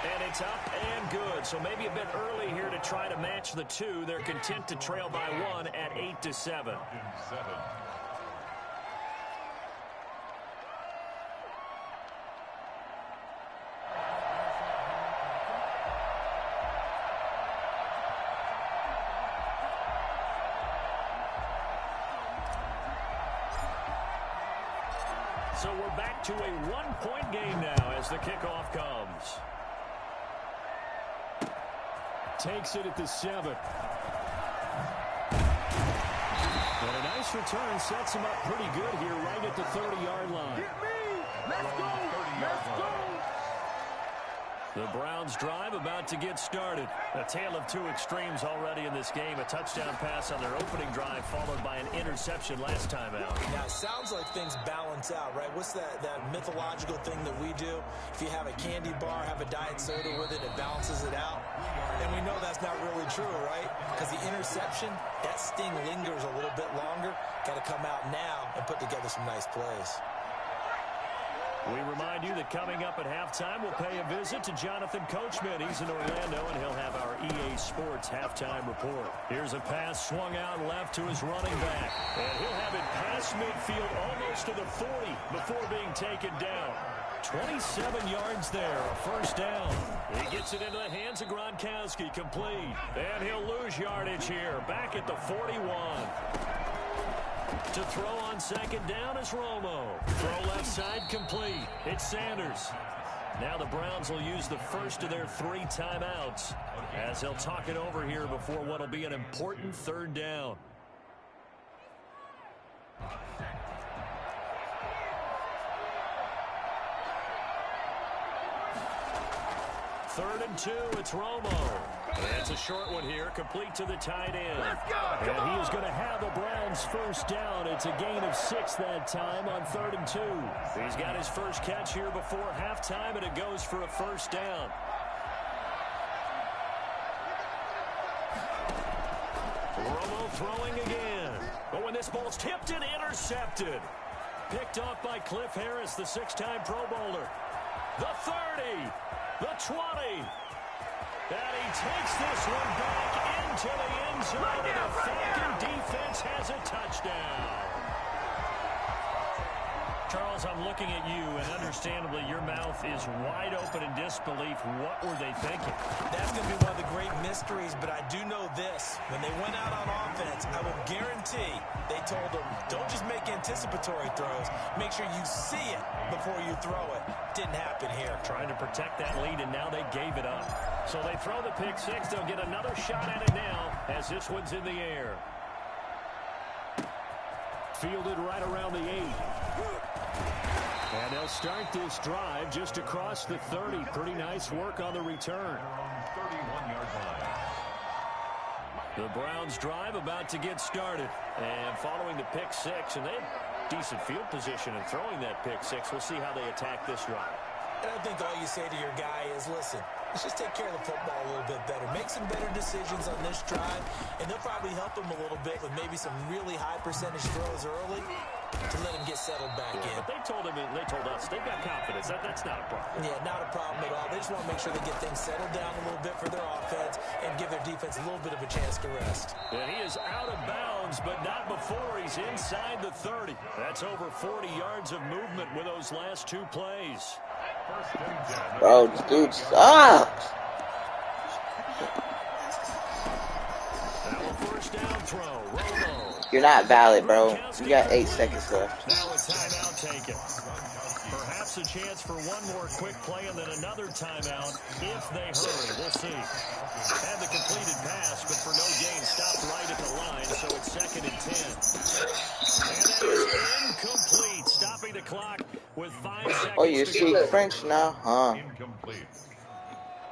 And it's up and good. So maybe a bit early here to try to match the 2. They're content to trail by 1 at 8-7. So we're back to a 1-point game now as the kickoff comes. Takes it at the 7. And a nice return sets him up pretty good here right at the 30-yard line. Get me! Let's go! Let's go! The Browns drive about to get started. A tale of 2 extremes already in this game. A touchdown pass on their opening drive followed by an interception last time out. Now, it sounds like things balance out, right? What's that mythological thing that we do? If you have a candy bar, have a diet soda with it, it balances it out. And we know that's not really true, right? Because the interception, that sting lingers a little bit longer. Got to come out now and put together some nice plays. We remind you that coming up at halftime, we'll pay a visit to Jonathan Coachman. He's in Orlando, and he'll have our EA Sports halftime report. Here's a pass swung out left to his running back. And he'll have it past midfield almost to the 40 before being taken down. 27 yards there, a first down. He gets it into the hands of Gronkowski, complete. And he'll lose yardage here, back at the 41. To throw on second down is Romo. Throw left side complete. It's Sanders. Now the Browns will use the first of their 3 timeouts as they'll talk it over here before what will be an important third down. Third and 2, it's Romo. It's a short one here, complete to the tight end. And he is going to have the Browns first down. It's a gain of 6 that time on 3rd and 2. He's got his first catch here before halftime, and it goes for a first down. Romo throwing again. Oh, and this ball's tipped and intercepted. Picked off by Cliff Harris, the 6-time Pro Bowler. The 30, the 20. And he takes this one back into the end zone, and the Falcon defense has a touchdown. Charles, I'm looking at you, and understandably, your mouth is wide open in disbelief. What were they thinking? That's going to be one of the great mysteries, but I do know this. When they went out on offense, I will guarantee they told them, don't just make anticipatory throws. Make sure you see it before you throw it. Didn't happen here. Trying to protect that lead, and now they gave it up. So they throw the pick six. They'll get another shot at it now as this one's in the air. Fielded right around the 8. And they'll start this drive just across the 30. Pretty nice work on the return. 31-yard line. The Browns drive about to get started. And following the pick six, and they have decent field position in throwing that pick six. We'll see how they attack this drive. And I think all you say to your guy is, listen, let's just take care of the football a little bit better. Make some better decisions on this drive, and they'll probably help him a little bit with maybe some really high percentage throws early to let him get settled back in. But they told him, and they told us, they've got confidence. That's not a problem. Yeah, not a problem at all. They just want to make sure they get things settled down a little bit for their offense and give their defense a little bit of a chance to rest. And he is out of bounds, but not before he's inside the 30. That's over 40 yards of movement with those last 2 plays. Bro, this dude sucks. Now a first down throw. Romo. You're not valid, bro. You got 8 seconds left. Now a timeout taken. Perhaps a chance for one more quick play and then another timeout if they hurry. We'll see. Had the completed pass, but for no gain, stopped right at the line, so it's 2nd and 10. And that is incomplete, stopping the clock with 5 seconds. Oh, you speak French now, huh? Incomplete.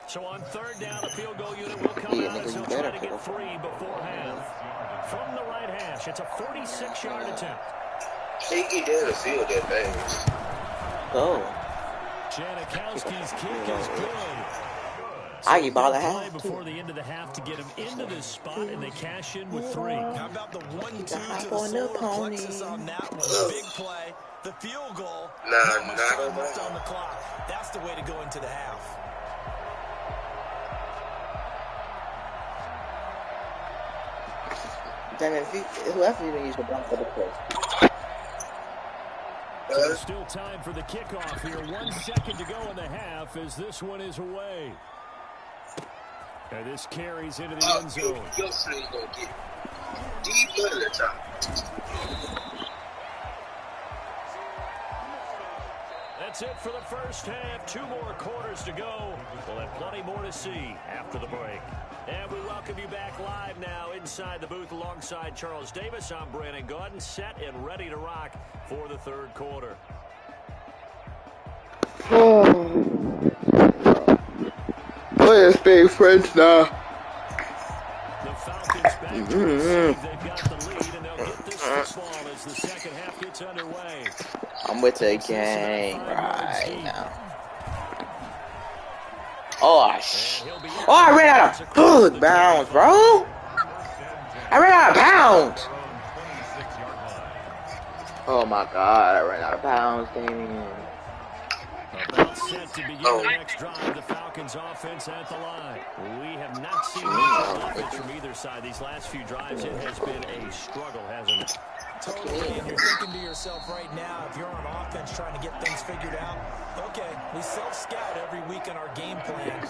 So on 3rd down, the field goal unit will come out as they'll try to get 3 before half. From the right hash, it's a 46-yard attempt. He did a field that fast. Go. Janikowski's kick is good. I get ball at Play half, before too. the end of the half to get him into this spot, and they cash in with 3. How about the 1-2 to the hop on the solar pony. plexus on that one? Big play. The field goal. Nah, Not much not time at left all. on the clock. That's the way to go into the half. Then if whoever even used the block for the play. So still time for the kickoff here. 1 second to go in the half as this one is away. And this carries into the end zone. Your friend gonna get deep under the top. That's it for the first half. 2 more quarters to go. We'll have plenty more to see after the break. And we welcome you back live now inside the booth alongside Charles Davis. I'm Brandon Gaudin, set and ready to rock for the 3rd quarter. Please speak French now. The Falcons back to receive. They've got the lead, and they'll get this football as the second half gets underway. I'm with the game right now. Oh, I ran out of good bounds, bro. I ran out of bounds. Oh my God, I ran out of bounds, Damien. About set to begin the next drive. The Falcons offense at the line. We have not seen much offense from either side. These last few drives, it has been a struggle, hasn't it? Totally, and you're thinking to yourself right now, if you're on offense trying to get things figured out, Okay, we self-scout every week in our game plan.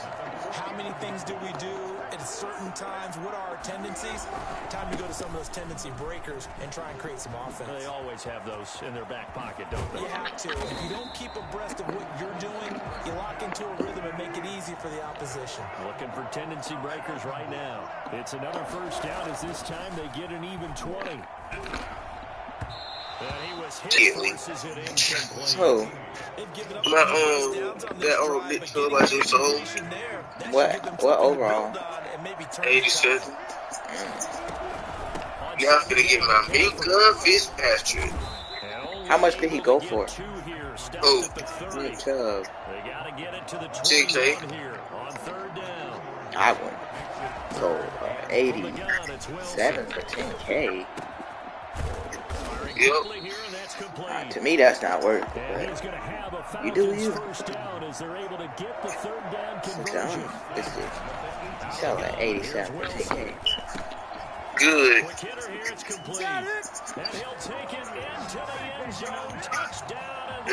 How many things do we do at certain times? What are our tendencies? Time to go to some of those tendency breakers and try and create some offense. They always have those in their back pocket, don't they? You have to. And if you don't keep abreast of what you're doing, you lock into a rhythm and make it easy for the opposition. Looking for tendency breakers right now. It's another first down as this time they get an even 20. And he was hit, forces it incomplete. So, that old bit club I just sold. What overall? 87. Y'all finna get my Minka Fitzpatrick. How much could he go for? Oh, They gotta get it to the 10K. here on third down. I would go 87 for 10K. Yep. To me, that's not worth it. But you do you. This is selling at 87 for 10K. Good. And he'll take it into the end zone. Touchdown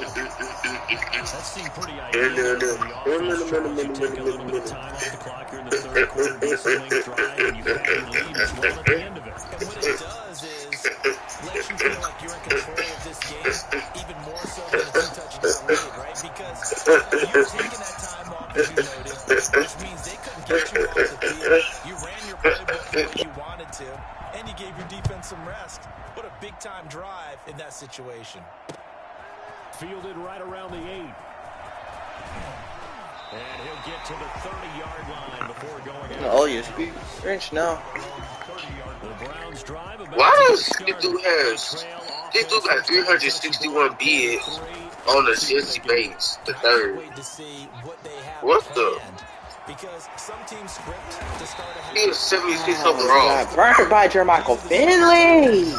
That seemed pretty ideal for the offense. You take a little bit of time off the clock here in the third quarter, get some late drive, and you have your lead as well at the end of it. And what it does is lets you feel like you're in control of this game, even more so than a two-touchdown lead, right? Because you're taking that time off, as you noted, which means they couldn't get you off the field. You ran your playbook the way you wanted to, and you gave your defense some rest. What a big-time drive in that situation. Fielded right around the 8. And he'll get to the 30-yard line before going out. Oh, you speak French now. The Browns drive about Why does this dude got 361 bids on the Jesse Bates, the third? What the? Because some teams script to start a He was 76 overall. Burned by Jermichael Finley.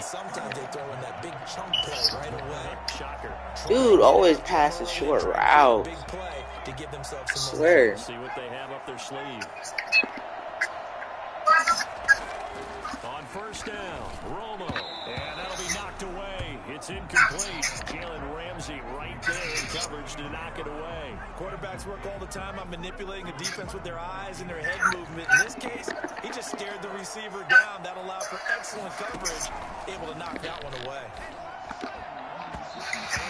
Sometimes they throw in that big chunk play right away. Shocker. Dude always passes short routes. Big play to give themselves I some swear. See what they have up their sleeve. On first down, Romo. And that'll be knocked away. It's incomplete. Jalen Ramsey right there in coverage to knock it away. Quarterbacks work all the time on manipulating a defense with their eyes and their head movement. In this case, he just stared the receiver down. That allowed for excellent coverage. Able to knock that one away.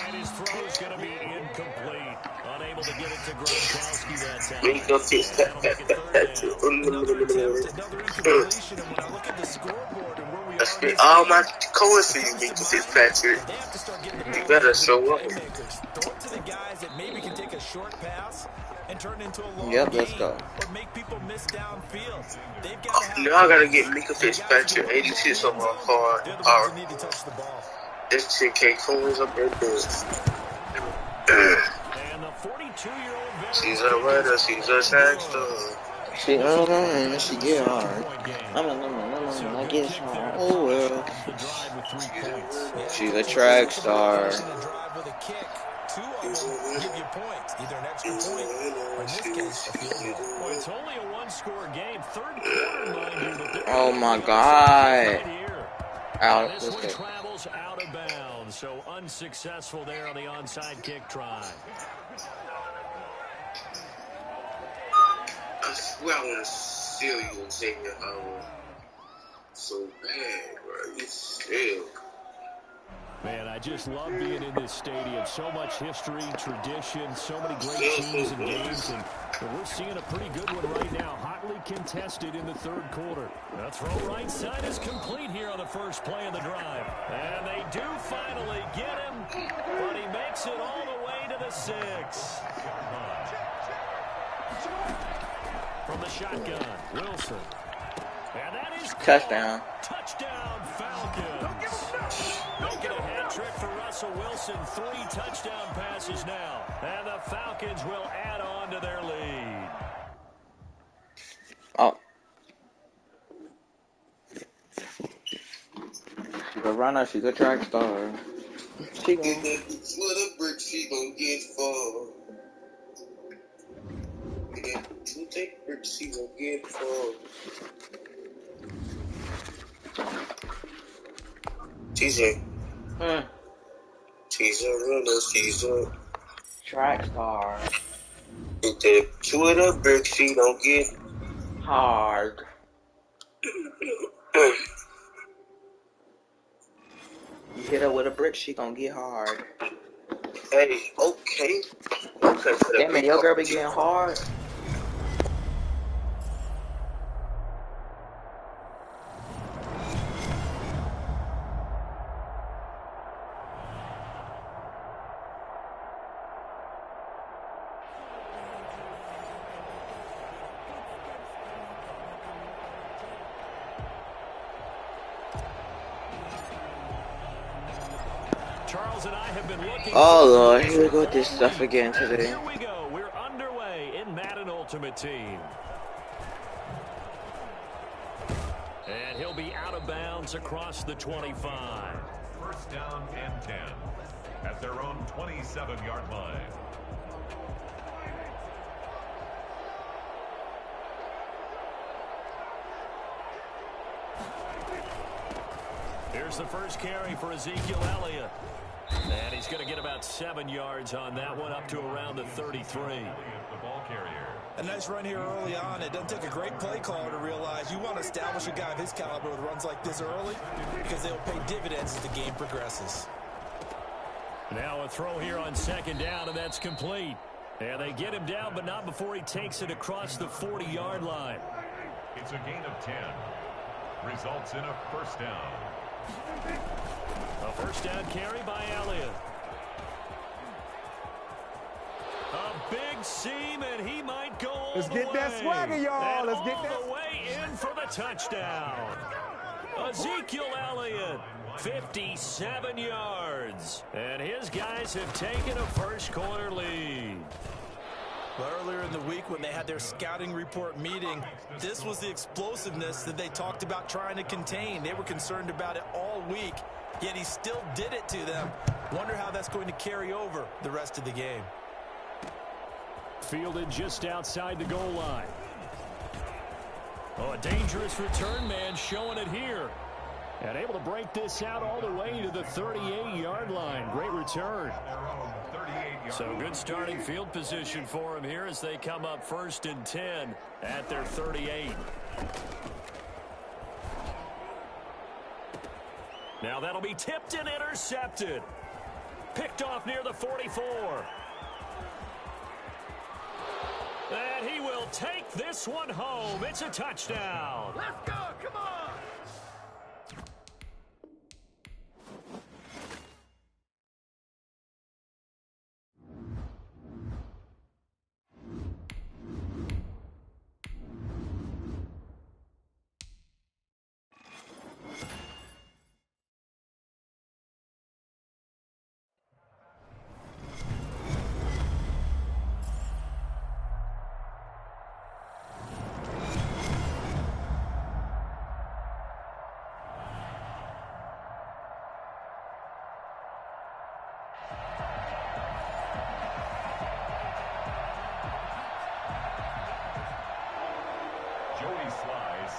And his throw is going to be incomplete. Unable to get it to Gronkowski that time. Minka Fitzpatrick. Another incompletion. And when I look at the scoreboard and where we I spent all my coins for you, Minka Fitzpatrick. they have to start getting the You better show up. playmakers. Throw it to the guys that maybe can take a short pass and turn it into a long Yep, game, let's go. or make people miss downfield. They've got to have Now I gotta get Minka Fitzpatrick 86 on my card. they're the ones that need to touch the ball. That's 10K coins up there. And the 42-year-old veteran. She's a winner, she's a sangster. She get hard. I get hard. Oh well. The drive with 3 points. She's a track star. The drive with a kick. 2 of them give you points, either an extra point or in this case a field goal. Well, it's only a one-score game. Third quarter, mind you. But Oh my God. right here. Out. This Let's one go. travels out of bounds, so unsuccessful there on the onside kick try. I swear I wanna steal you, Xavier Howard. So bad, bro. You still. Man, I just love being in this stadium. So much history, tradition, so many great teams and games, and we're seeing a pretty good one right now. Hotly contested in the third quarter. The throw right side is complete here on the first play of the drive. And they do finally get him, but he makes it all the way to the 6. From the shotgun, Wilson. And that is Touchdown. touchdown Falcons. Making a hat trick for Russell Wilson. 3 touchdown passes now. And the Falcons will add on to their lead. Oh. She's a runner. She's a track star. She Get that for the brick, she gon' get for. Get 2 take bricks, she gon' get for. Teaser. Teaser. Track star. If they chew it up, brick, she don't get hard. You hit her with a brick, she gonna get hard. Hey, okay. Damn man, your girl be getting hard. Charles and I have been looking. Oh Lord, here we go with this stuff again today. Here we go. We're underway in Madden Ultimate Team. And he'll be out of bounds across the 25. First down and 10 at their own 27-yard line. Here's the first carry for Ezekiel Elliott. And he's going to get about 7 yards on that one, up to around the 33. The ball carrier. A nice run here early on. It doesn't take a great play caller to realize you want to establish a guy of his caliber with runs like this early because they'll pay dividends as the game progresses. Now a throw here on second down, and that's complete. And they get him down, but not before he takes it across the 40-yard line. It's a gain of 10. Results in a first down. A first down carry by Elliott. A big seam, and he might go all Let's the get way. that swagger, y'all. Let's get all that. the way in for the touchdown. Ezekiel Elliott, 57 yards. And his guys have taken a first-quarter lead. Well, earlier in the week when they had their scouting report meeting, this was the explosiveness that they talked about trying to contain. They were concerned about it all week, yet he still did it to them. Wonder how that's going to carry over the rest of the game. Fielded just outside the goal line. Oh, a dangerous return man showing it here. And able to break this out all the way to the 38-yard line. Great return. So good starting field position for him here as they come up 1st and 10 at their 38. Now that'll be tipped and intercepted. Picked off near the 44. And he will take this one home. It's a touchdown. Let's go. Come on.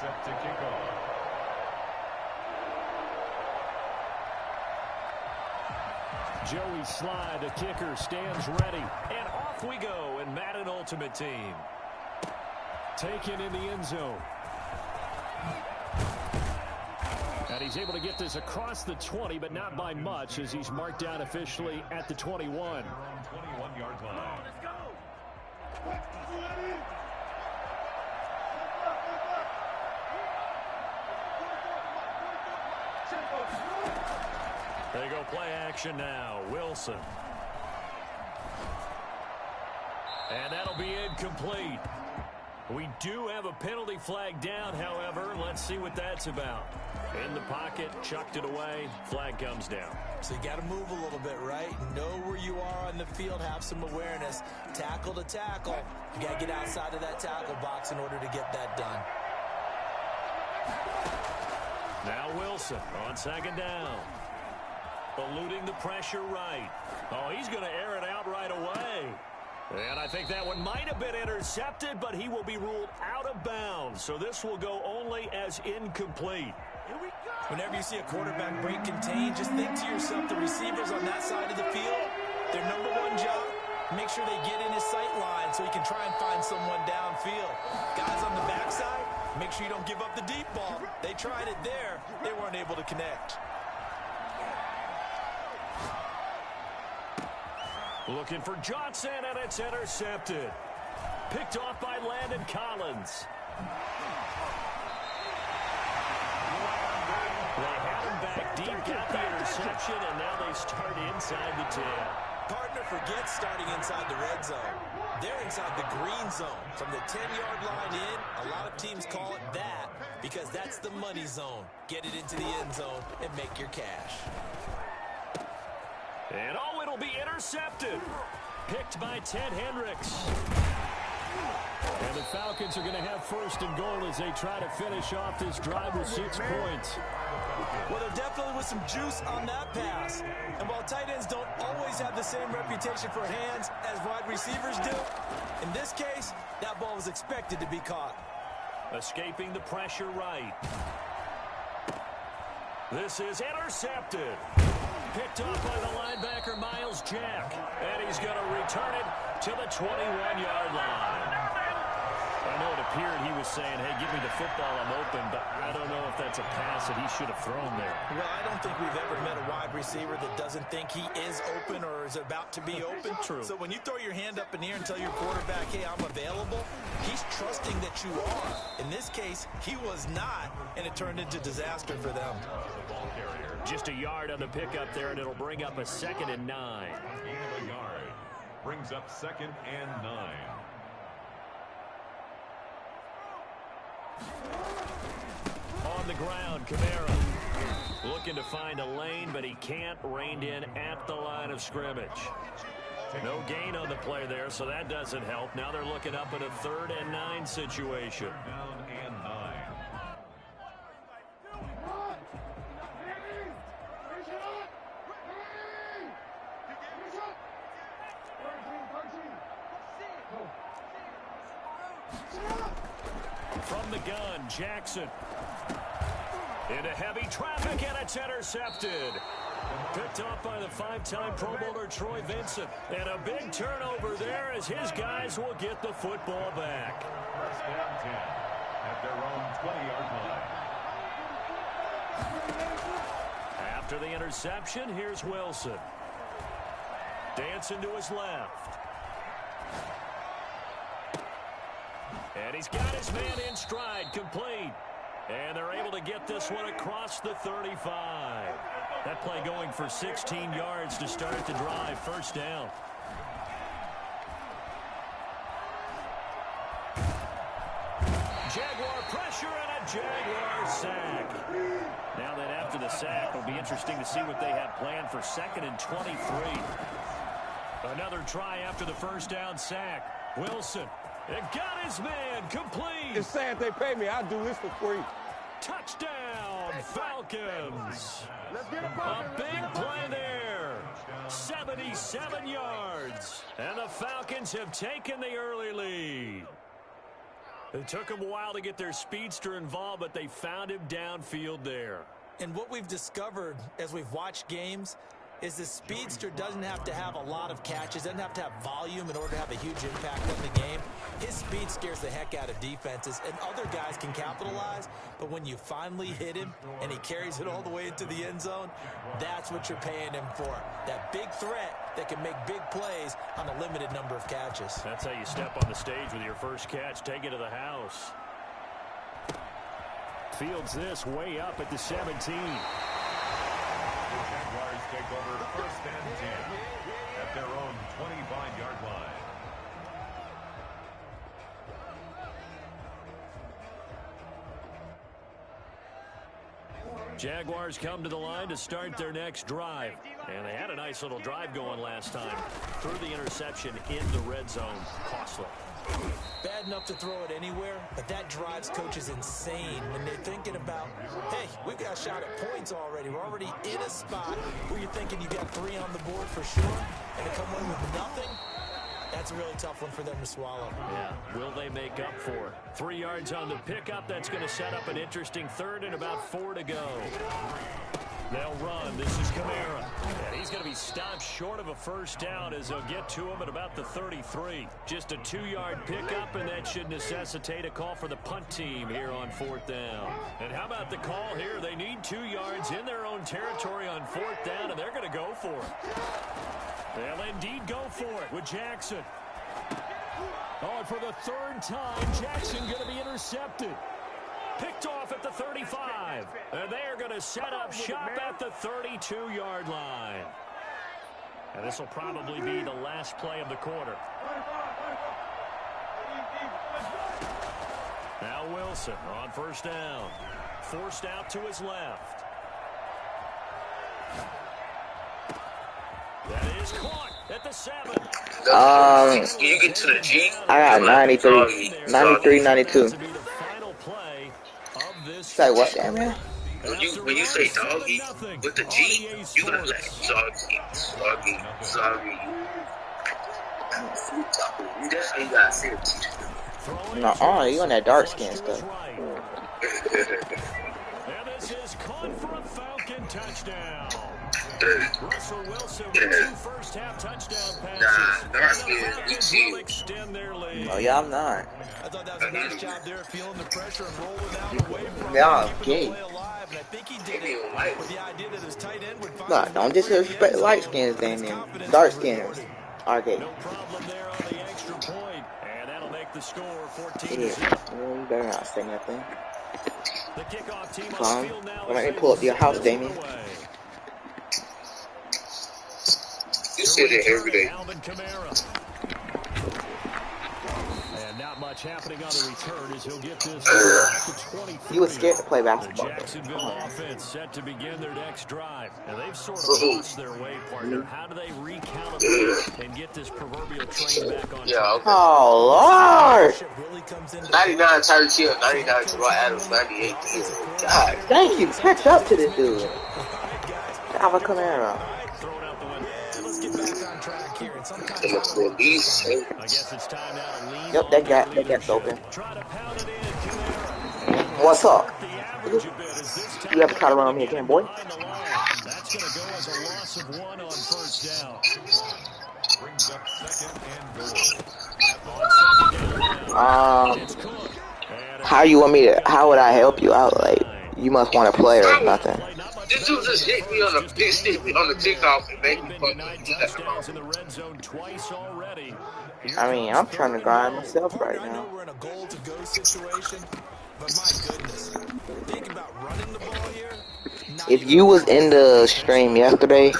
Set to kick off. Joey Sly, the kicker, stands ready. And off we go in Madden Ultimate Team. Taken in the end zone. And he's able to get this across the 20, but not by much as he's marked down officially at the 21. 21-yard line. Let's go. They go play action now. Wilson. And that'll be incomplete. We do have a penalty flag down, however. Let's see what that's about. In the pocket, chucked it away. Flag comes down. So you got to move a little bit, right? Know where you are on the field. Have some awareness. Tackle to tackle. You got to get outside of that tackle box in order to get that done. Now Wilson on second down. Eluding the pressure right. Oh, he's going to air it out right away. And I think that one might have been intercepted, but he will be ruled out of bounds. So this will go only as incomplete. Whenever you see a quarterback break contain, just think to yourself, the receivers on that side of the field, their number one job, make sure they get in his sight line so he can try and find someone downfield. Guys on the backside, make sure you don't give up the deep ball. They tried it there. They weren't able to connect. Looking for Johnson, and it's intercepted. Picked off by Landon Collins. They had him back deep, got the interception, and now they start inside the 10. Partner forgets starting inside the red zone. They're inside the green zone. From the 10-yard line in, a lot of teams call it that because that's the money zone. Get it into the end zone and make your cash. And oh, it'll be intercepted. Picked by Ted Hendricks. And the Falcons are going to have first and goal as they try to finish off this drive with 6 points. Well, there definitely was some juice on that pass. And while tight ends don't always have the same reputation for hands as wide receivers do, in this case, that ball was expected to be caught. Escaping the pressure right. This is intercepted. Picked off by the linebacker, Miles Jack. And he's going to return it to the 21-yard line. I know it appeared he was saying, hey, give me the football, I'm open, but I don't know if that's a pass that he should have thrown there. Well, I don't think we've ever met a wide receiver that doesn't think he is open or is about to be open. True. So when you throw your hand up in the air and tell your quarterback, hey, I'm available, he's trusting that you are. In this case, he was not, and it turned into disaster for them. Just a yard on the pickup there, and it'll bring up a 2nd and 9. Gain of a yard. Brings up 2nd and 9. On the ground, Kamara looking to find a lane, but he can't. Reined in at the line of scrimmage. No gain on the play there, so that doesn't help. Now they're looking up at a 3rd and 9 situation. Down and 9. From the gun, Jackson. Into heavy traffic, and it's intercepted. Picked off by the 5-time Pro Bowler Troy Vincent. And a big turnover there as his guys will get the football back. First down 10 at their own 20-yard line. After the interception, here's Wilson. Dancing to his left. And he's got his man in stride, complete. And they're able to get this one across the 35. That play going for 16 yards to start the drive. First down. Jaguar pressure and a Jaguar sack. Now that after the sack, it'll be interesting to see what they have planned for 2nd and 23. Another try after the first down sack. Wilson. It got his man complete. It's sad they pay me. I'll do this for free. Touchdown, Falcons. A big play there. 77 yards. And the Falcons have taken the early lead. It took them a while to get their speedster involved, but they found him downfield there. And what we've discovered as we've watched games is the speedster doesn't have to have a lot of catches, doesn't have to have volume in order to have a huge impact on the game. His speed scares the heck out of defenses, and other guys can capitalize, but when you finally hit him and he carries it all the way into the end zone, that's what you're paying him for. That big threat that can make big plays on a limited number of catches. That's how you step on the stage with your first catch. Take it to the house. Fields this way up at the 17. The Jaguars take over 1st and 10 at their own 25-yard line. Jaguars come to the line to start their next drive. And they had a nice little drive going last time. Threw the interception in the red zone. Costly. Bad enough to throw it anywhere, but that drives coaches insane when they're thinking about, hey, we've got a shot at points already. We're already in a spot where you're thinking you got 3 on the board for sure, and to come away with nothing, That's a really tough one for them to swallow. Yeah, will they make up for it? 3 yards on the pickup. That's going to set up an interesting third and about 4 to go. They'll run. This is Kamara. And he's going to be stopped short of a first down as they'll get to him at about the 33. Just a 2-yard pickup, and that should necessitate a call for the punt team here on 4th down. And how about the call here? They need 2 yards in their own territory on 4th down, and they're going to go for it. They'll indeed go for it with Jackson. Oh, and for the 3rd time, Jackson going to be intercepted. Picked off at the 35. And they're going to set up shop at the 32-yard line. And this will probably be the last play of the quarter. Now Wilson on 1st down. Forced out to his left. That is caught at the 7. When you get to the G, I got 93, 92. Say what, damn man? When you say doggy with the G, you gonna be like soggy. You definitely gotta say it. Nuh-uh, you on that dark skin stuff. And this is caught for a Falcon touchdown. Russell Wilson with 2 first-half touchdown passes. Dark skin, will extend their lead. Oh yeah, I'm not. I thought that was a nice job there, feeling the pressure and rolling out away from Yeah, keeping the play alive. And I think he did it with the idea that his tight end would find. Nah, don't disrespect light skins, then dark skins. Okay. No problem there on the extra point. And that'll make the score 14-0. Yeah, you better not say nothing. The kickoff team on the field now. Let me pull up your house, Damien. You say that every day. Alvin Kamara. And not much happening on the return as he'll get this to 23. You were scared to play The basketball. Jacksonville offense set to begin their next drive. And they've sort of lost their way, partner. How do they recalibrate and get this proverbial train back on track? Yeah, okay. Oh, Lord. 99 Tyreek Hill, 99 Jamal Adams, 98 God. Thank you. Catch up to this dude. Alvin Kamara. I guess it's time now to lean. Yep, that gap's open. What's up? You have to try to run on me again, boy. That's going to go as a loss of 1 on 1st down. Brings up 2nd and goal. How you want me to? How would I help you out? Like, you must want to play or nothing. This dude just hit me on the kickoff and made me fucking I mean, I'm trying to grind myself right now. We're in a goal to go situation, but my goodness, think about running the ball here. If you was in the stream yesterday,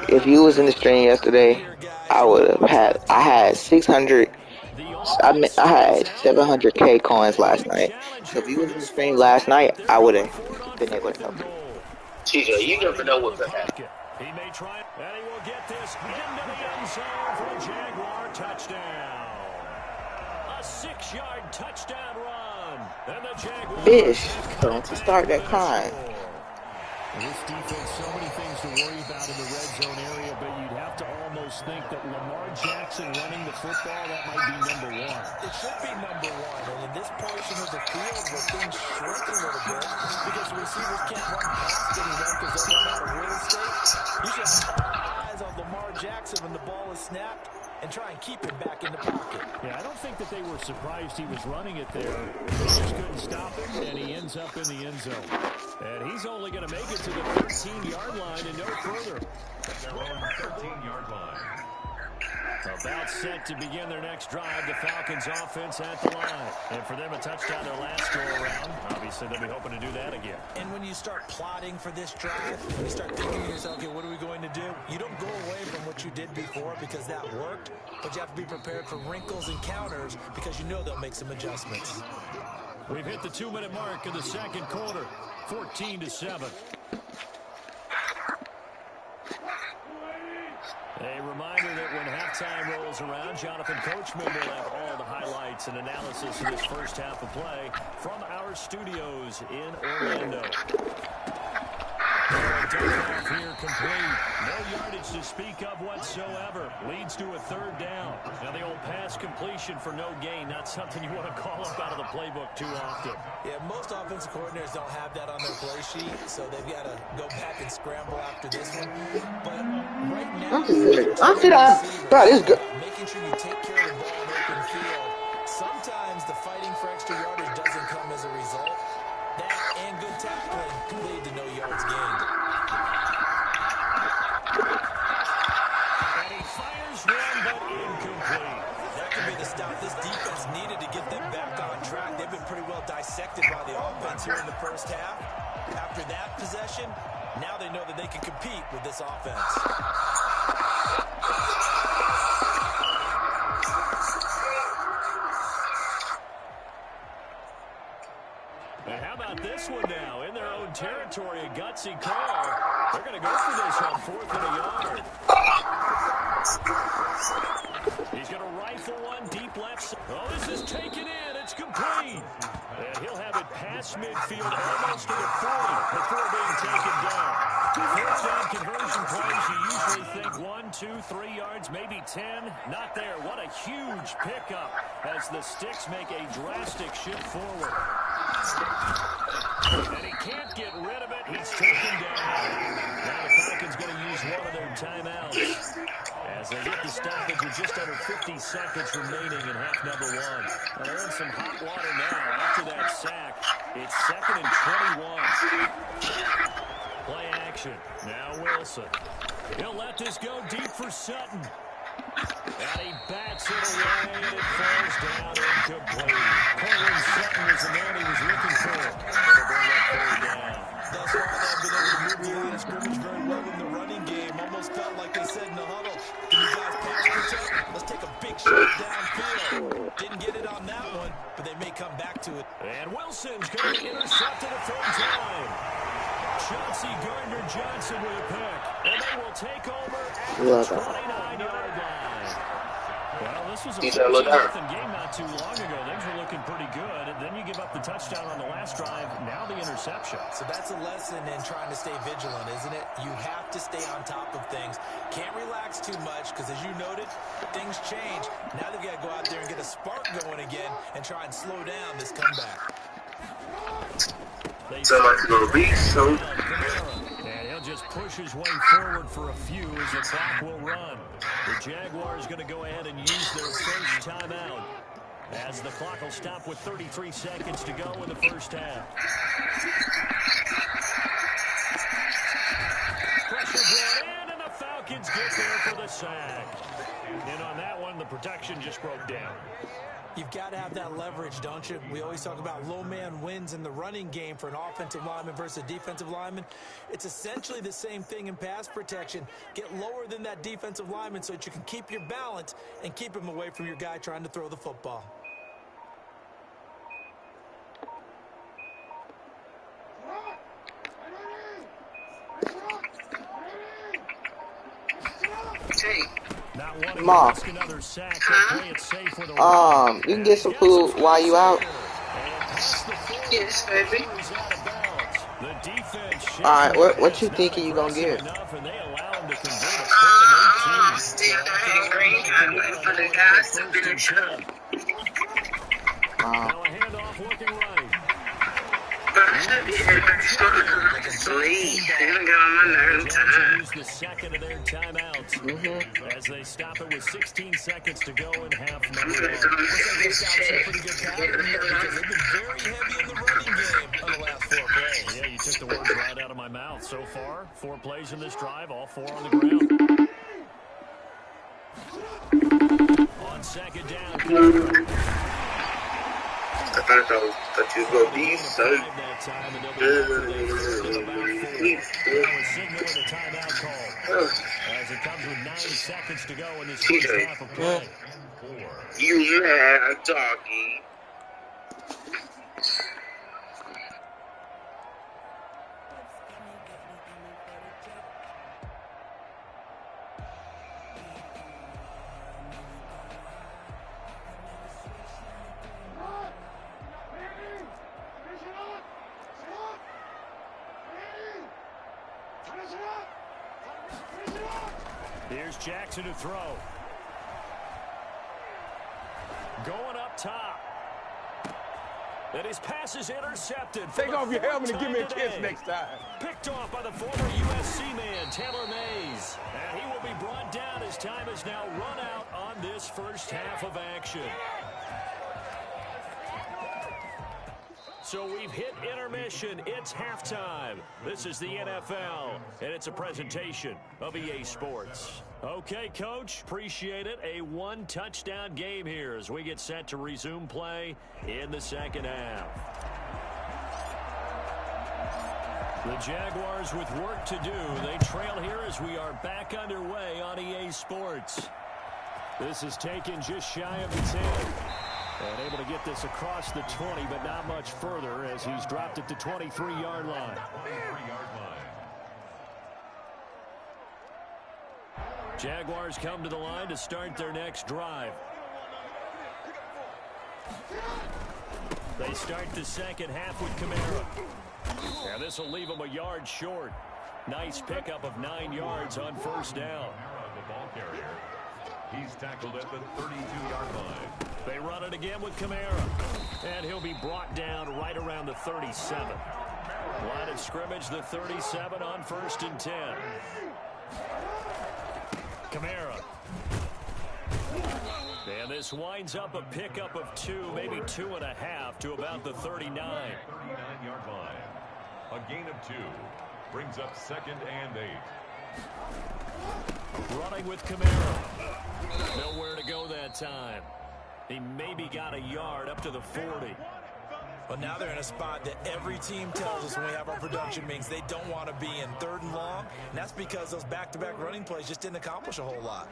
if you was in the stream yesterday, I had 600. I had 700k coins last night. So if you was in the stream last night, I would have been able to help you. TJ, you never know what could happen. He may try it, and he will get this into the end zone for a Jaguar touchdown. A 6-yard touchdown run. And the Jaguars. Fish, don't you start that crying. This defense, so many things to worry about in the red zone area, but you'd have to almost think that Lamar Jackson running the football, that might be number 1. It should be number 1, and in this portion of the field where things shrink a little bit because the receivers can't run past anyone because they run out of real estate, you should have all eyes on Lamar Jackson when the ball is snapped and try and keep him back in the pocket. Yeah, I don't think that they were surprised he was running it there. They just couldn't stop it, and he ends up in the end zone. And he's only going to make it to the 13-yard line and no further. Their own 13-yard line. About set to begin their next drive, the Falcons offense at the line. And for them, a touchdown their last go-around. Obviously, they'll be hoping to do that again. And when you start plotting for this drive, you start thinking to yourself, okay, what are we going to do? You don't go away from what you did before because that worked, but you have to be prepared for wrinkles and counters because you know they'll make some adjustments. We've hit the 2-minute mark of the second quarter, 14-7. A reminder that when halftime rolls around, Jonathan Coachman will have all the highlights and analysis of this first half of play from our studios in Orlando. Here complete. No yardage to speak of whatsoever. Leads to a third down. Now the old pass completion for no gain, not something you want to call up out of the playbook too often. Yeah, most offensive coordinators don't have that on their play sheet, so they've got to go back and scramble after this one. But right now, bro, this good. making sure you take care of the ball in open field. Sometimes the fighting for extra yardage doesn't come as a result. That and good tackling can lead to no yards gained. And he fires one, but incomplete. That could be the stop this defense needed to get them back on track. They've been pretty well dissected by the offense here in the first half. After that possession, now they know that they can compete with this offense. How about this one now? In their own territory, a gutsy call. They're going to go for this on 4th and a yard. He's going to rifle one deep left side. Oh, this is taken in. It's complete. And he'll have it past midfield almost to the 40 before being taken down. First down conversion plays, you usually think 1, 2, 3 yards, maybe 10. Not there. What a huge pickup as the Sticks make a drastic shift forward. And he can't get rid of it. He's taken down. Now the Falcons going to use one of their timeouts as they get the stoppage with just under 50 seconds remaining in half number 1. Well, they're in some hot water now after that sack. It's 2nd and 21. Play action. Now Wilson. He'll let this go deep for Sutton. And he bats it away, and it falls down incomplete. Cortland Sutton was the man he was looking for. They'll bring that third down. Thus far, they've been able to move the line of scrimmage very well in the running game. Almost felt like they said in the huddle, can you guys pass protect? Let's take a big shot downfield. Didn't get it on that one, but they may come back to it. And Wilson's going to be intercepted a third time. Chauncey Gardner-Johnson with a pick. And they will take over at the 29-yard line. Well, this was a 14-0 game not too long ago. Things were looking pretty good. And then you give up the touchdown on the last drive. Now the interception. So that's a lesson in trying to stay vigilant, isn't it? You have to stay on top of things. Can't relax too much because, as you noted, things change. Now they've got to go out there and get a spark going again and try and slow down this comeback. Somebody's going to reach, so. And he'll just push his way forward for a few as the clock will run. The Jaguars going to go ahead and use their first timeout as the clock will stop with 33 seconds to go in the first half. Pressure brought in, and the Falcons get there for the sack. And on that one, the protection just broke down. You've got to have that leverage, don't you? We always talk about low man wins in the running game for an offensive lineman versus a defensive lineman. It's essentially the same thing in pass protection. Get lower than that defensive lineman so that you can keep your balance and keep him away from your guy trying to throw the football. Mom, you can get some food while you out. Yes, baby. Alright, what you thinking you gonna get? I'm still angry. I'm waiting for the guys to finish up. Now a handoff looking right. But I should be heading back to school because I can sleep. They don't get on my nerves time. Use the second of their timeouts as they stop it with 16 seconds to go in half number 1. I'm going to go this check. They've been very heavy in the running game on the last 4 plays. Yeah, you took the words right out of my mouth. So far, 4 plays in this drive, all 4 on the ground. On second down, I thought you were going to be so as it comes with 9 seconds to go in this first half of play. You mad, doggy. Here's Jackson to throw. Going up top. And his pass is intercepted. Take off your helmet and give me a kiss next time. Picked off by the former USC man, Taylor Mays. And he will be brought down as time has now run out on this first half of action. So we've hit intermission. It's halftime. This is the NFL, and it's a presentation of EA Sports. Okay, Coach, appreciate it. A one-touchdown game here as we get set to resume play in the second half. The Jaguars with work to do. They trail here as we are back underway on EA Sports. This is taken just shy of the 10. And able to get this across the 20, but not much further as he's dropped it to 23-yard line. Jaguars come to the line to start their next drive. They start the second half with Kamara. And this will leave them a yard short. Nice pickup of 9 yards on first down. He's tackled at the 32-yard line. They run it again with Kamara. And he'll be brought down right around the 37. Line of scrimmage, the 37 on 1st and 10. Kamara. And this winds up a pickup of 2, maybe 2.5 to about the 39. 39-yard line. A gain of 2. Brings up 2nd and 8. Running with Kamara. Nowhere to go that time. He maybe got a yard up to the 40. Well, now they're in a spot that every team tells us when we have our production meetings they don't want to be in, 3rd and long. And that's because those back-to-back running plays just didn't accomplish a whole lot.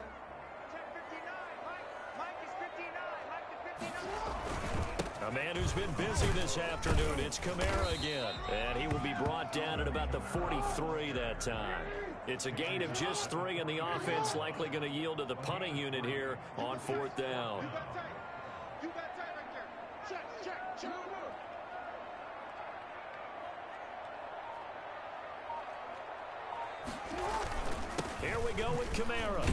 A man who's been busy this afternoon, it's Kamara again. And he will be brought down at about the 43 that time. It's a gain of just 3, and the offense likely going to yield to the punting unit here on 4th down. Here we go with Kamara.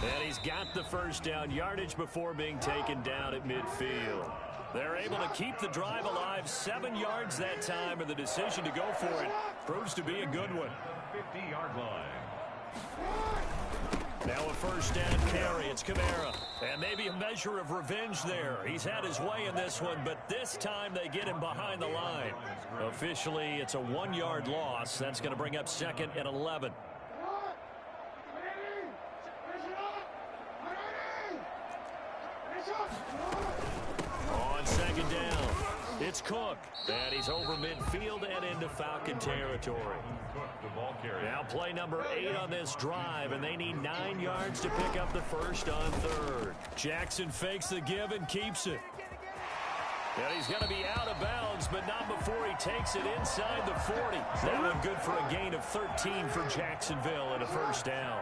And he's got the first down, yardage before being taken down at midfield. They're able to keep the drive alive, 7 yards that time, and the decision to go for it proves to be a good one. 50-yard line. Now a first down carry. It's Kamara. And maybe a measure of revenge there. He's had his way in this one, but this time they get him behind the line. Officially, it's a 1-yard loss. That's going to bring up 2nd and 11. On 2nd down, it's Cook. And he's over midfield and into Falcon territory. Now play number 8 on this drive, and they need 9 yards to pick up the first on 3rd. Jackson fakes the give and keeps it. And he's going to be out of bounds, but not before he takes it inside the 40. That one good for a gain of 13 for Jacksonville and a first down.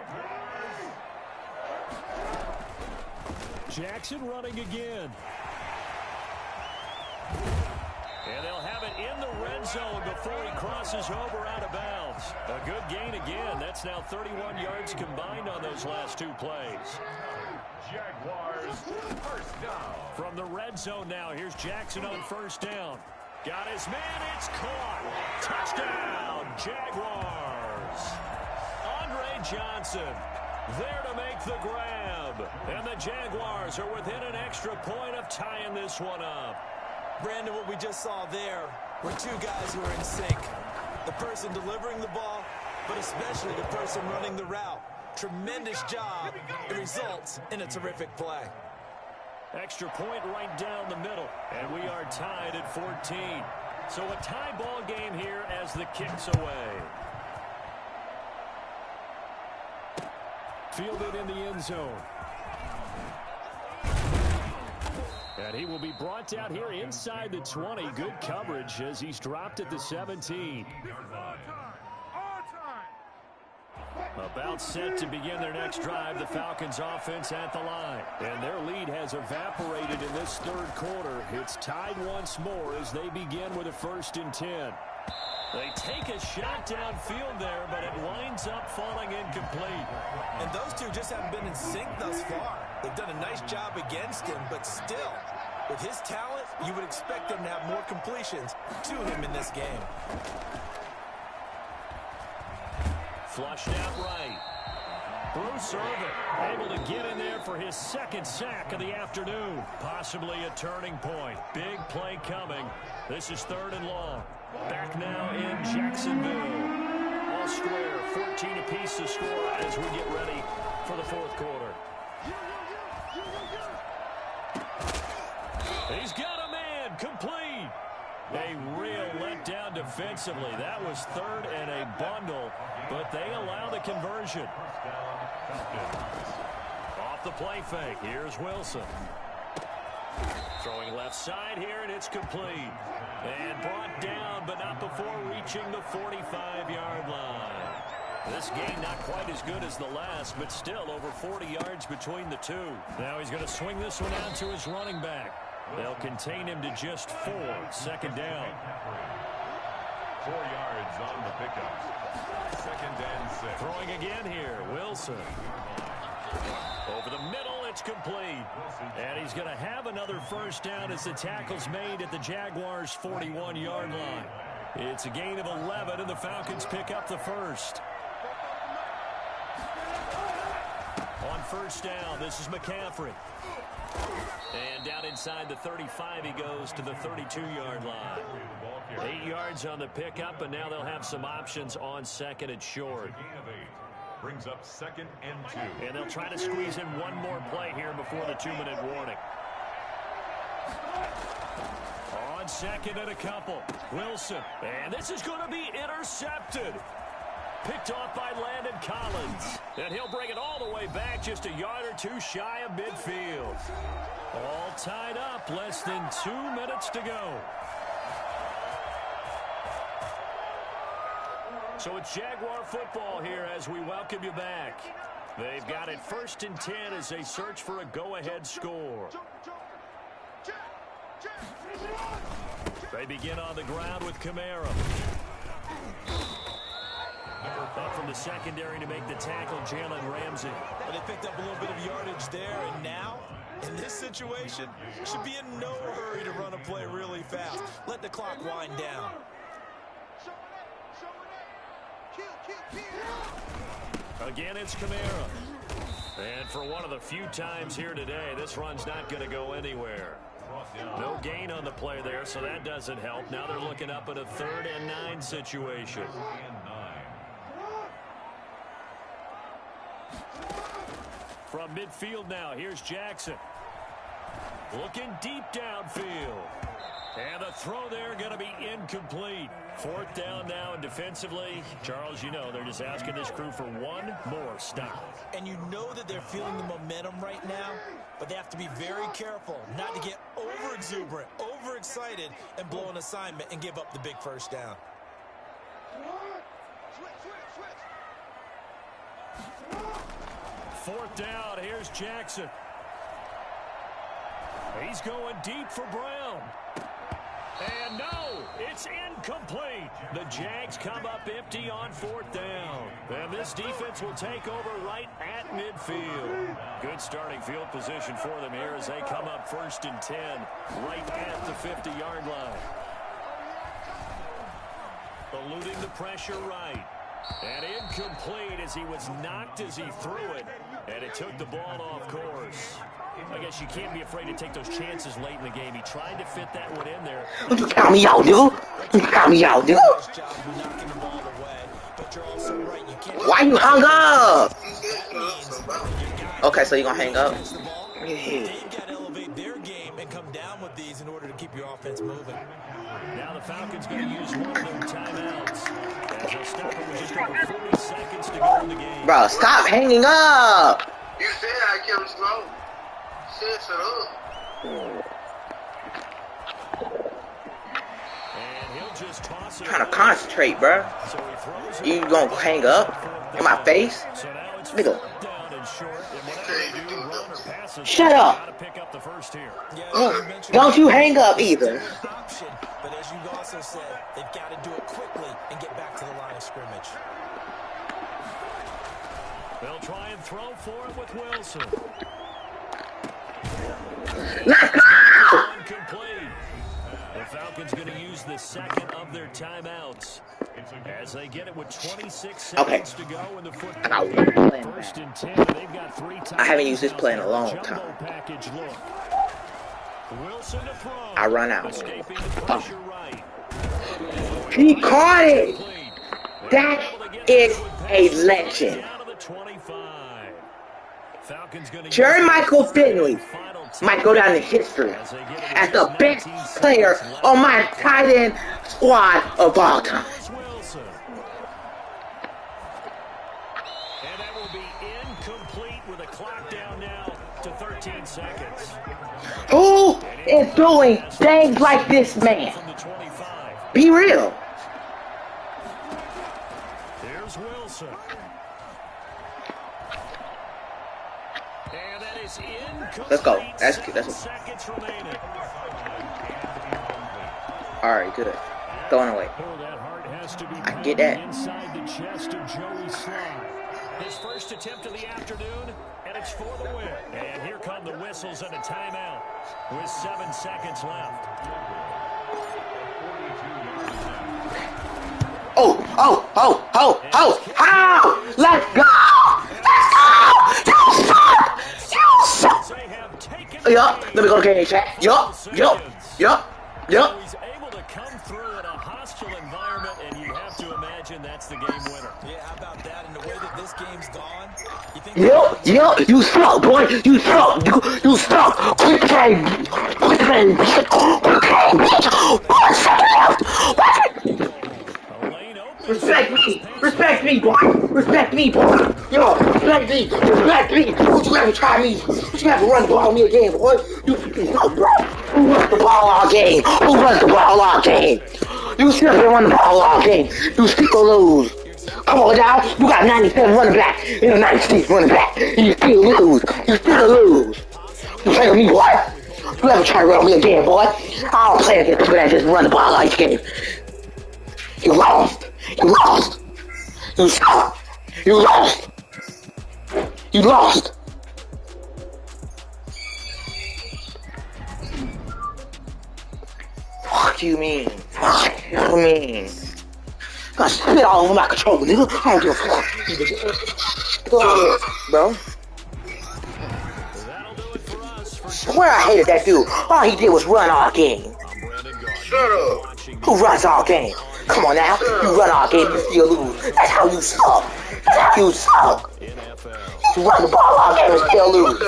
Jackson running again. And they'll have it in the red zone before he crosses over out of bounds. A good gain again. That's now 31 yards combined on those last 2 plays. Jaguars, first down. From the red zone now, here's Jackson on first down. Got his man, it's caught. Touchdown, Jaguars. Andre Johnson there to make the grab. And the Jaguars are within an extra point of tying this one up. Brandon, what we just saw there were 2 guys who are in sync. The person delivering the ball, but especially the person running the route. Tremendous job. It results in a terrific play. Extra point right down the middle. And we are tied at 14. So a tie ball game here as the kick's away. Fielded in the end zone. And he will be brought down here inside the 20. Good coverage as he's dropped at the 17. About set to begin their next drive, the Falcons offense at the line. And their lead has evaporated in this 3rd quarter. It's tied once more as they begin with a 1st and 10. They take a shot downfield there, but it winds up falling incomplete. And those two just haven't been in sync thus far. They've done a nice job against him, but still, with his talent, you would expect him to have more completions to him in this game. Flushed out right. Bruce Irvin able to get in there for his second sack of the afternoon. Possibly a turning point. Big play coming. This is 3rd and long. Back now in Jacksonville. All square, 14 apiece to score as we get ready for the 4th quarter. He's got a man, complete. A real letdown defensively. That was 3rd and a bundle, but they allow the conversion. Off the play fake, here's Wilson. Throwing left side here, and it's complete. And brought down, but not before reaching the 45-yard line. This game not quite as good as the last, but still over 40 yards between the two. Now he's going to swing this one out to his running back. They'll contain him to just 4. 2nd down. 4 yards on the pickup. 2nd and 6. Throwing again here, Wilson. Over the middle, it's complete. And he's going to have another 1st down as the tackle's made at the Jaguars' 41-yard line. It's a gain of 11, and the Falcons pick up the 1st. On 1st down, this is McCaffrey. And down inside the 35, he goes to the 32-yard line. 8 yards on the pickup, and now they'll have some options on 2nd and short. Brings up 2nd and 2. And they'll try to squeeze in one more play here before the 2-minute warning. On 2nd and a couple, Wilson. And this is going to be intercepted. Picked off by Landon Collins. And he'll bring it all the way back just a yard or 2 shy of midfield. All tied up, less than 2 minutes to go. So it's Jaguar football here as we welcome you back. They've got it 1st and 10 as they search for a go-ahead score. They begin on the ground with Kamara. Up from the secondary to make the tackle, Jalen Ramsey. Well, they picked up a little bit of yardage there, and now, in this situation, should be in no hurry to run a play really fast. Let the clock wind down. Again, it's Kamara. And for one of the few times here today, this run's not going to go anywhere. No gain on the play there, so that doesn't help. Now they're looking up at a 3rd and 9 situation. From midfield now, here's Jackson. Looking deep downfield. And the throw there going to be incomplete. 4th down now, and defensively, Charles, you know, they're just asking this crew for one more stop. And you know that they're feeling the momentum right now, but they have to be very careful not to get over-exuberant, overexcited, and blow an assignment and give up the big 1st down. Fourth down, here's Jackson. He's going deep for Brown. And no, it's incomplete. The Jags come up empty on 4th down. And this defense will take over right at midfield. Good starting field position for them here as they come up 1st and 10, right at the 50-yard line. Eluding the pressure right. And incomplete as he was knocked as he threw it. And it took the ball off course. I guess you can't be afraid to take those chances late in the game. He tried to fit that one in there. You got me out, dude. You got me out, dude. Why you hung up? Okay, so you gonna hang up? They've got to elevate their game and come down with these in order to keep your offense moving. Now the Falcons going to use one of their timeouts. As they'll stop it with just over 40 seconds to go in the game. Bro, stop hanging up. You said I kept slow. Shut up. And he'll just toss it. I'm trying to concentrate, bro. So he throws it. You gonna hang up in my face? So now it's Nigga. down and short. And whatever they do, run or pass it, Shut they've up. got to pick up the first here. Don't you hang up either. Option, but as you Greg also said they've got to do it quickly and get back to the line of scrimmage. They'll try and throw for it with Wilson. Let's go! Incomplete. The Falcons going to use the second of their timeouts as they get it with 26 seconds to go in the football game. First and 10, and they've got 3 timeouts. I haven't used this play in a long time. Package look. Wilson to throw. I run out. Escaping the pressure right. He caught it! That is a legend. Jerry Michael Finley might go down in history as the best player on my tight end squad of all time. And that will be incomplete with a clock down now to 13 seconds. Who is doing things like this, man? Be real. There's Wilson. And that is incomplete. Let's go. That's Seconds remaining. Alright, good. Throwing away. I can get that. Inside the chest of Joey Slye. His first attempt of the afternoon, and it's for the win. And here come the whistles and a timeout with 7 seconds left. Oh! How? Let's go! You suck! Yup, let me go to game chat. Yup. He's able to come through in a hostile environment, and you have to imagine that's the game winner. Yeah, how about that? And the way that this game's gone, you think... Yup, you suck, boy. You suck. You suck. Quick game. Respect me, boy. Respect me, boy. Yo, respect me. Don't you ever try me. Don't you ever run the ball on me again, boy. You fucking suck, bro. Who runs the ball all game? You still run the ball all game. You still lose. Come on now, you got 97 running back and a 96 running back. And you still lose. You play with me, boy. You ever try to run me again, boy? I don't play against people that just run the ball all game. You lost. You suck. You lost. Fuck you mean? I spit all over my controller, nigga. I don't give a fuck. Bro. Swear I hated that dude. All he did was run all game. Shut up. Who runs all game? Come on now. You run all game, you still lose. That's how you suck. You run the ball all game and still lose.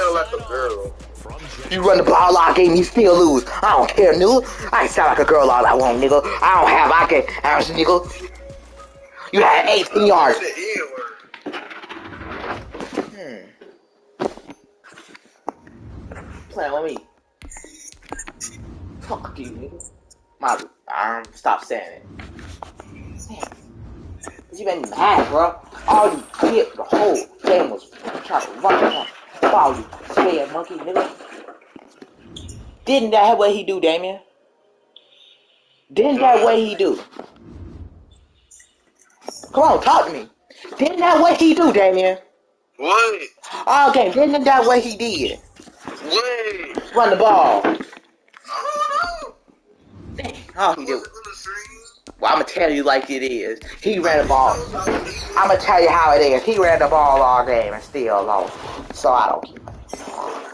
You run the ball all game, you still lose. I don't care, nigga. I ain't sound like a girl all I want, nigga. I can average, nigga. You had 18 yards. Playing with me. Fuck you, nigga. Stop saying it. You made me mad, bro. All you did the whole game was trying to run around. Ball, you scared monkey, nigga. Didn't that what he do, Damien? Didn't that what he do? Come on, talk to me. Didn't that what he do, Damien? What? All game, didn't that what he did? What? Run the ball. I don't know. All he did. Well, I'm going to tell you like it is. He ran the ball. I'm going to tell you how it is. He ran the ball all game and still lost. So I don't care.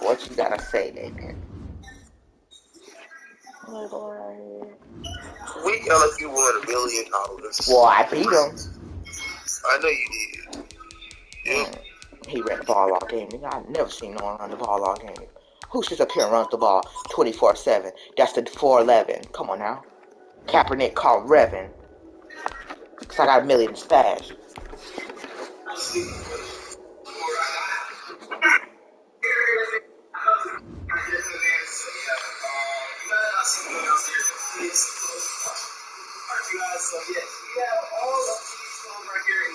What you got to say, Damien? We yell if you won $1 million. Well, I beat him. I know you did. Yeah. He ran the ball all game. I've never seen no one run the ball all game. Who sits up here and runs the ball 24/7? That's the 411. Come on now. Kaepernick called Revin. Cause I got $1 million in stash.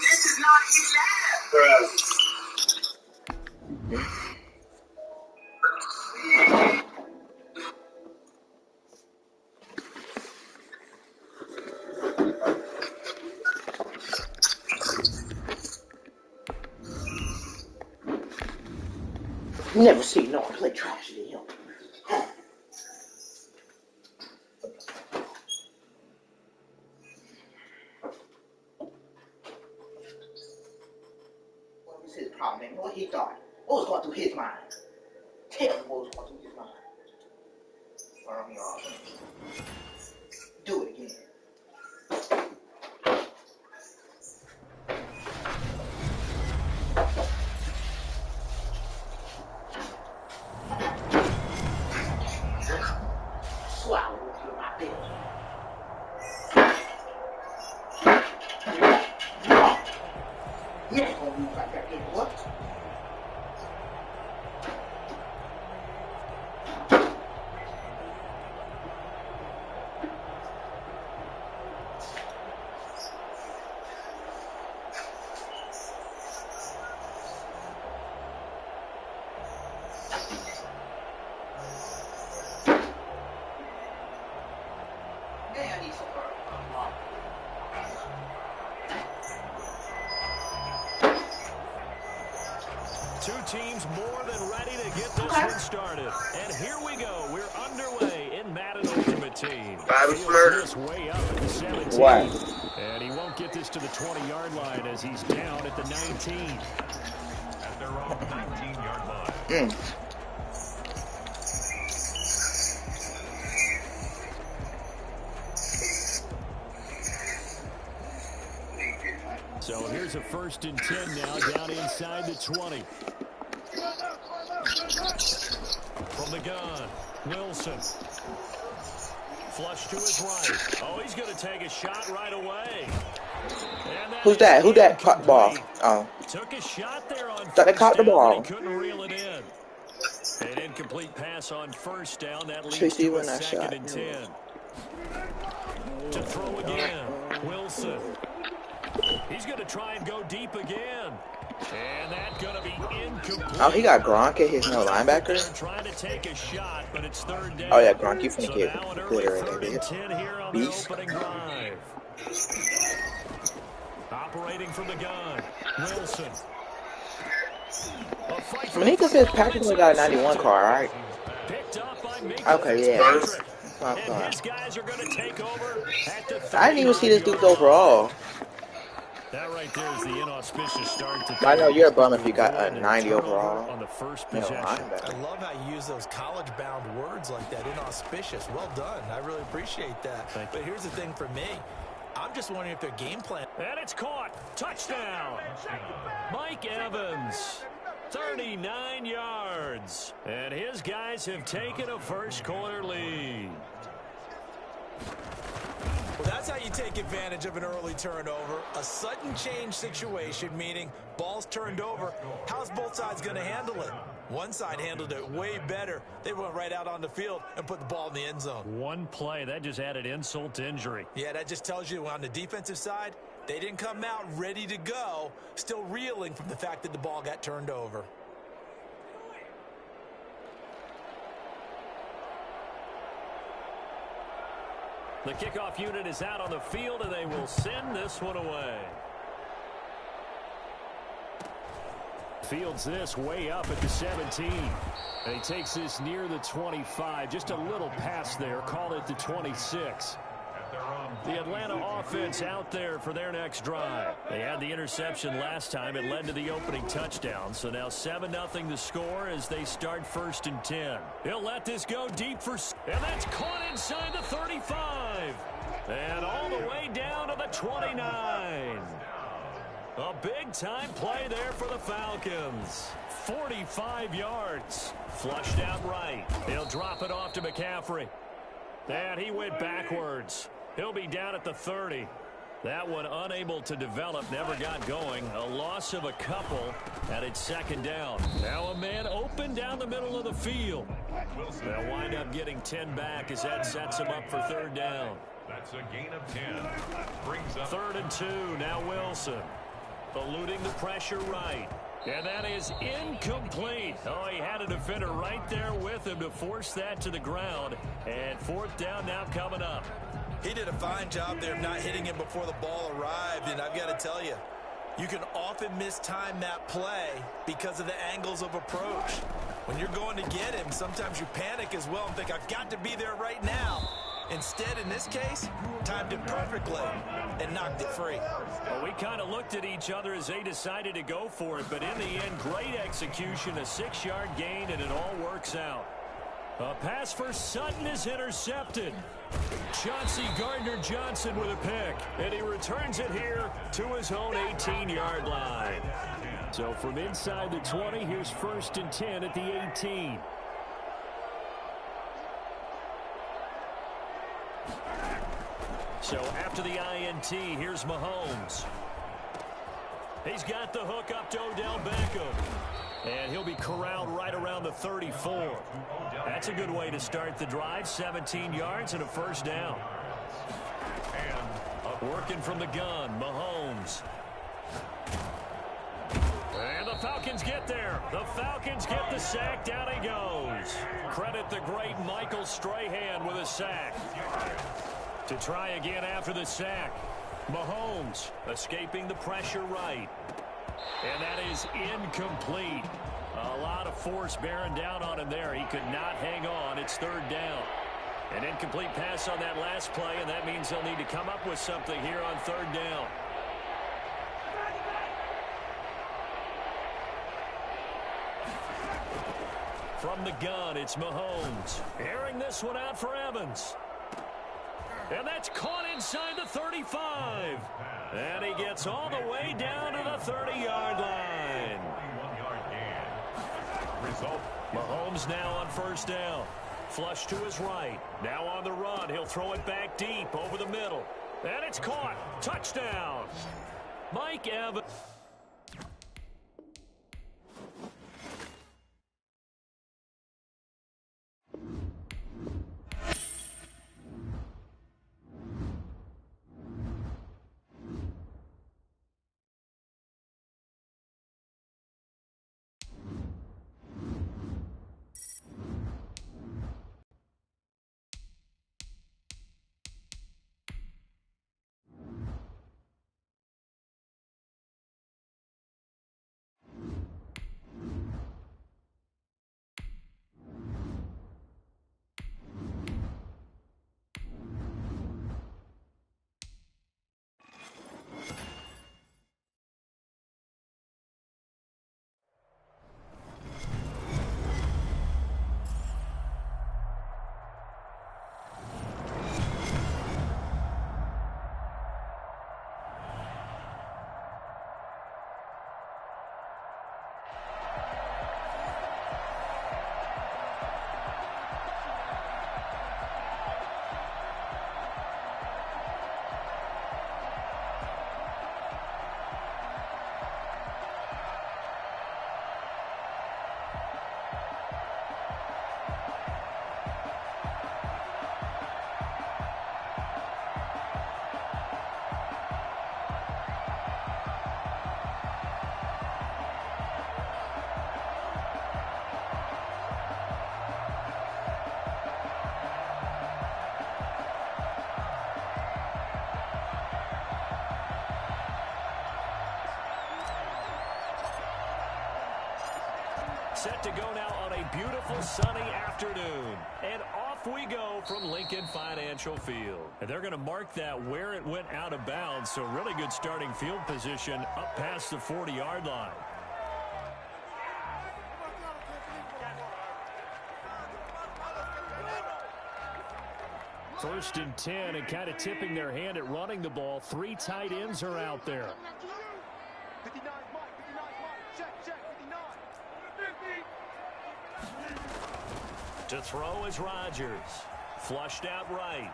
This is not even Never seen no one play trash than him. What was his problem, man? What he thought? What was going through his mind? Tell me what was going through his mind. Do it again. Swallow it through my belly. You ain't gonna move like that, nigga. What? Two teams more than ready to get this one started. And here we go. We're underway in Madden Ultimate Team. This way up at the 17. What? And he won't get this to the 20-yard line as he's down at the 19. At their own 19-yard line. So here's a 1st and 10 now, down inside the 20. From the gun, Wilson. Flush to his right. Oh, he's going to take a shot right away. Who's that? Who that caught the ball? Oh. Took a shot there on Thought they caught the ball. Couldn't reel it in. An incomplete pass on 1st down. That leads Tracy to a when I 2nd shot. and 10. To throw again, Wilson. He's going to try and go deep again. And that's going to be incomplete. Oh, he got Gronk at his no linebacker? They're trying to take a shot, but it's 3rd down. Oh, yeah, Gronk, you finna So get now an early glitter in 3rd there, and bitch. 10 here on the opening drive. Operating from the gun, Wilson. Manika says Patrick only got a 91 car, right? Okay, yeah. And his guys are going to take over at the I didn't even see this dude's overall. That right there is the inauspicious start to I know you're a bum if you got a 90 overall. on the first No, possession. I love how you use those college-bound words like that, inauspicious. Well done. I really appreciate that. But here's the thing for me. I'm just wondering if their game plan... And it's caught. Touchdown. Mike Evans. 39 yards. And his guys have taken a first-quarter lead. Well, that's how you take advantage of an early turnover. A sudden change situation, meaning ball's turned over. How's both sides going to handle it? One side handled it way better. They went right out on the field and put the ball in the end zone. One play, that just added insult to injury. Yeah, that just tells you on the defensive side, they didn't come out ready to go, still reeling from the fact that the ball got turned over. The kickoff unit is out on the field, and they will send this one away. Fields this way up at the 17. And he takes this near the 25. Just a little pass there. Call it the 26. The Atlanta offense out there for their next drive. They had the interception last time. It led to the opening touchdown. So now 7-0 the score as they start 1st and 10. He'll let this go deep for... And that's caught inside the 35. And all the way down to the 29. A big-time play there for the Falcons. 45 yards. Flushed out right. He'll drop it off to McCaffrey. And he went backwards. He'll be down at the 30. That one unable to develop, never got going. A loss of a couple, and it's 2nd down. Now a man open down the middle of the field. They'll wind up getting 10 back as that sets him up for 3rd down. That's a gain of 10. Brings up 3rd and 2, now Wilson. Eluding the pressure right. And that is incomplete. Oh, he had a defender right there with him to force that to the ground. And 4th down now coming up. He did a fine job there of not hitting him before the ball arrived, and I've got to tell you, you can often mistime that play because of the angles of approach. When you're going to get him, sometimes you panic as well and think, I've got to be there right now. Instead, in this case, timed it perfectly and knocked it free. Well, we kind of looked at each other as they decided to go for it, but in the end, great execution, a 6-yard gain, and it all works out. A pass for Sutton is intercepted. Chauncey Gardner-Johnson with a pick, and he returns it here to his own 18-yard line. So from inside the 20, here's 1st and 10 at the 18. So after the INT, here's Mahomes. He's got the hook up to Odell Beckham. And he'll be corralled right around the 34. That's a good way to start the drive. 17 yards and a 1st down. And working from the gun, Mahomes. And the Falcons get there. The Falcons get the sack. Down he goes. Credit the great Michael Strahan with a sack. To try again after the sack. Mahomes escaping the pressure right. And that is incomplete. A lot of force bearing down on him there. He could not hang on. It's 3rd down. An incomplete pass on that last play, and that means they'll need to come up with something here on 3rd down. From the gun, it's Mahomes. Airing this one out for Evans. And that's caught inside the 35. And he gets all the way down to the 30-yard line. Mahomes now on 1st down. Flush to his right. Now on the run. He'll throw it back deep over the middle. And it's caught. Touchdown. Mike Evans. Set to go now on a beautiful sunny afternoon. And off we go from Lincoln Financial Field. And they're going to mark that where it went out of bounds. So really good starting field position up past the 40-yard line. First and 10, and kind of tipping their hand at running the ball. 3 tight ends are out there. To throw is Rodgers. Flushed out right.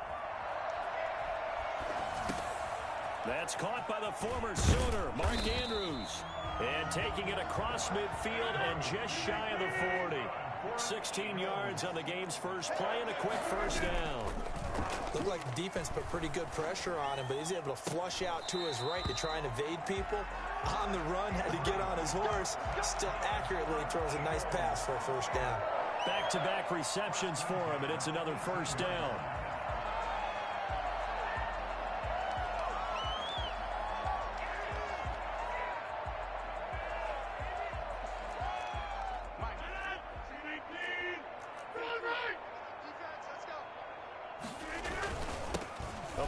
That's caught by the former Sooner, Mark Andrews. And taking it across midfield and just shy of the 40. 16 yards on the game's first play and a quick 1st down. Looked like the defense put pretty good pressure on him, but he's able to flush out to his right to try and evade people. On the run, had to get on his horse. Still accurately throws a nice pass for a 1st down. Back-to-back receptions for him, and it's another 1st down.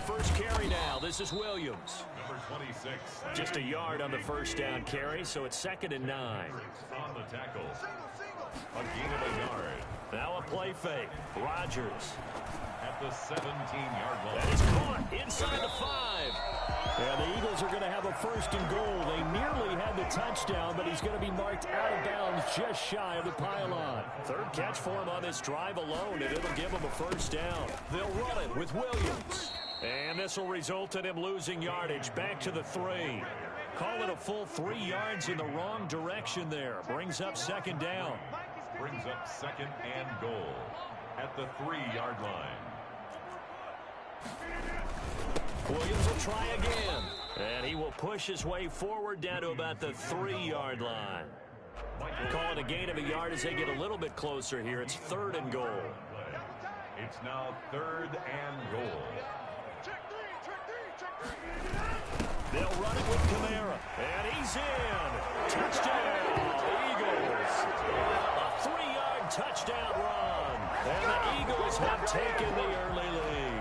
first carry now. This is Williams. Number 26. Just a yard on the first down carry, so it's 2nd and 9. On the tackle. A gain of a yard. Now a play fake. Rodgers. At the 17-yard line. That is caught inside the 5. And the Eagles are going to have a 1st and goal. They nearly had the touchdown, but he's going to be marked out of bounds just shy of the pylon. 3rd catch for him on this drive alone, and it'll give him a 1st down. They'll run it with Williams. And this will result in him losing yardage back to the 3. Call it a full 3 yards in the wrong direction there. Brings up 2nd down. Brings up 2nd and goal at the 3-yard line. Williams will try again. And he will push his way forward down to about the 3-yard line. Call it a gain of a yard as they get a little bit closer here. It's 3rd and goal. It's now 3rd and goal. They'll run it with Kamara. And he's in. Touchdown, Eagles. A 3-yard touchdown run. And the Eagles have taken the early lead.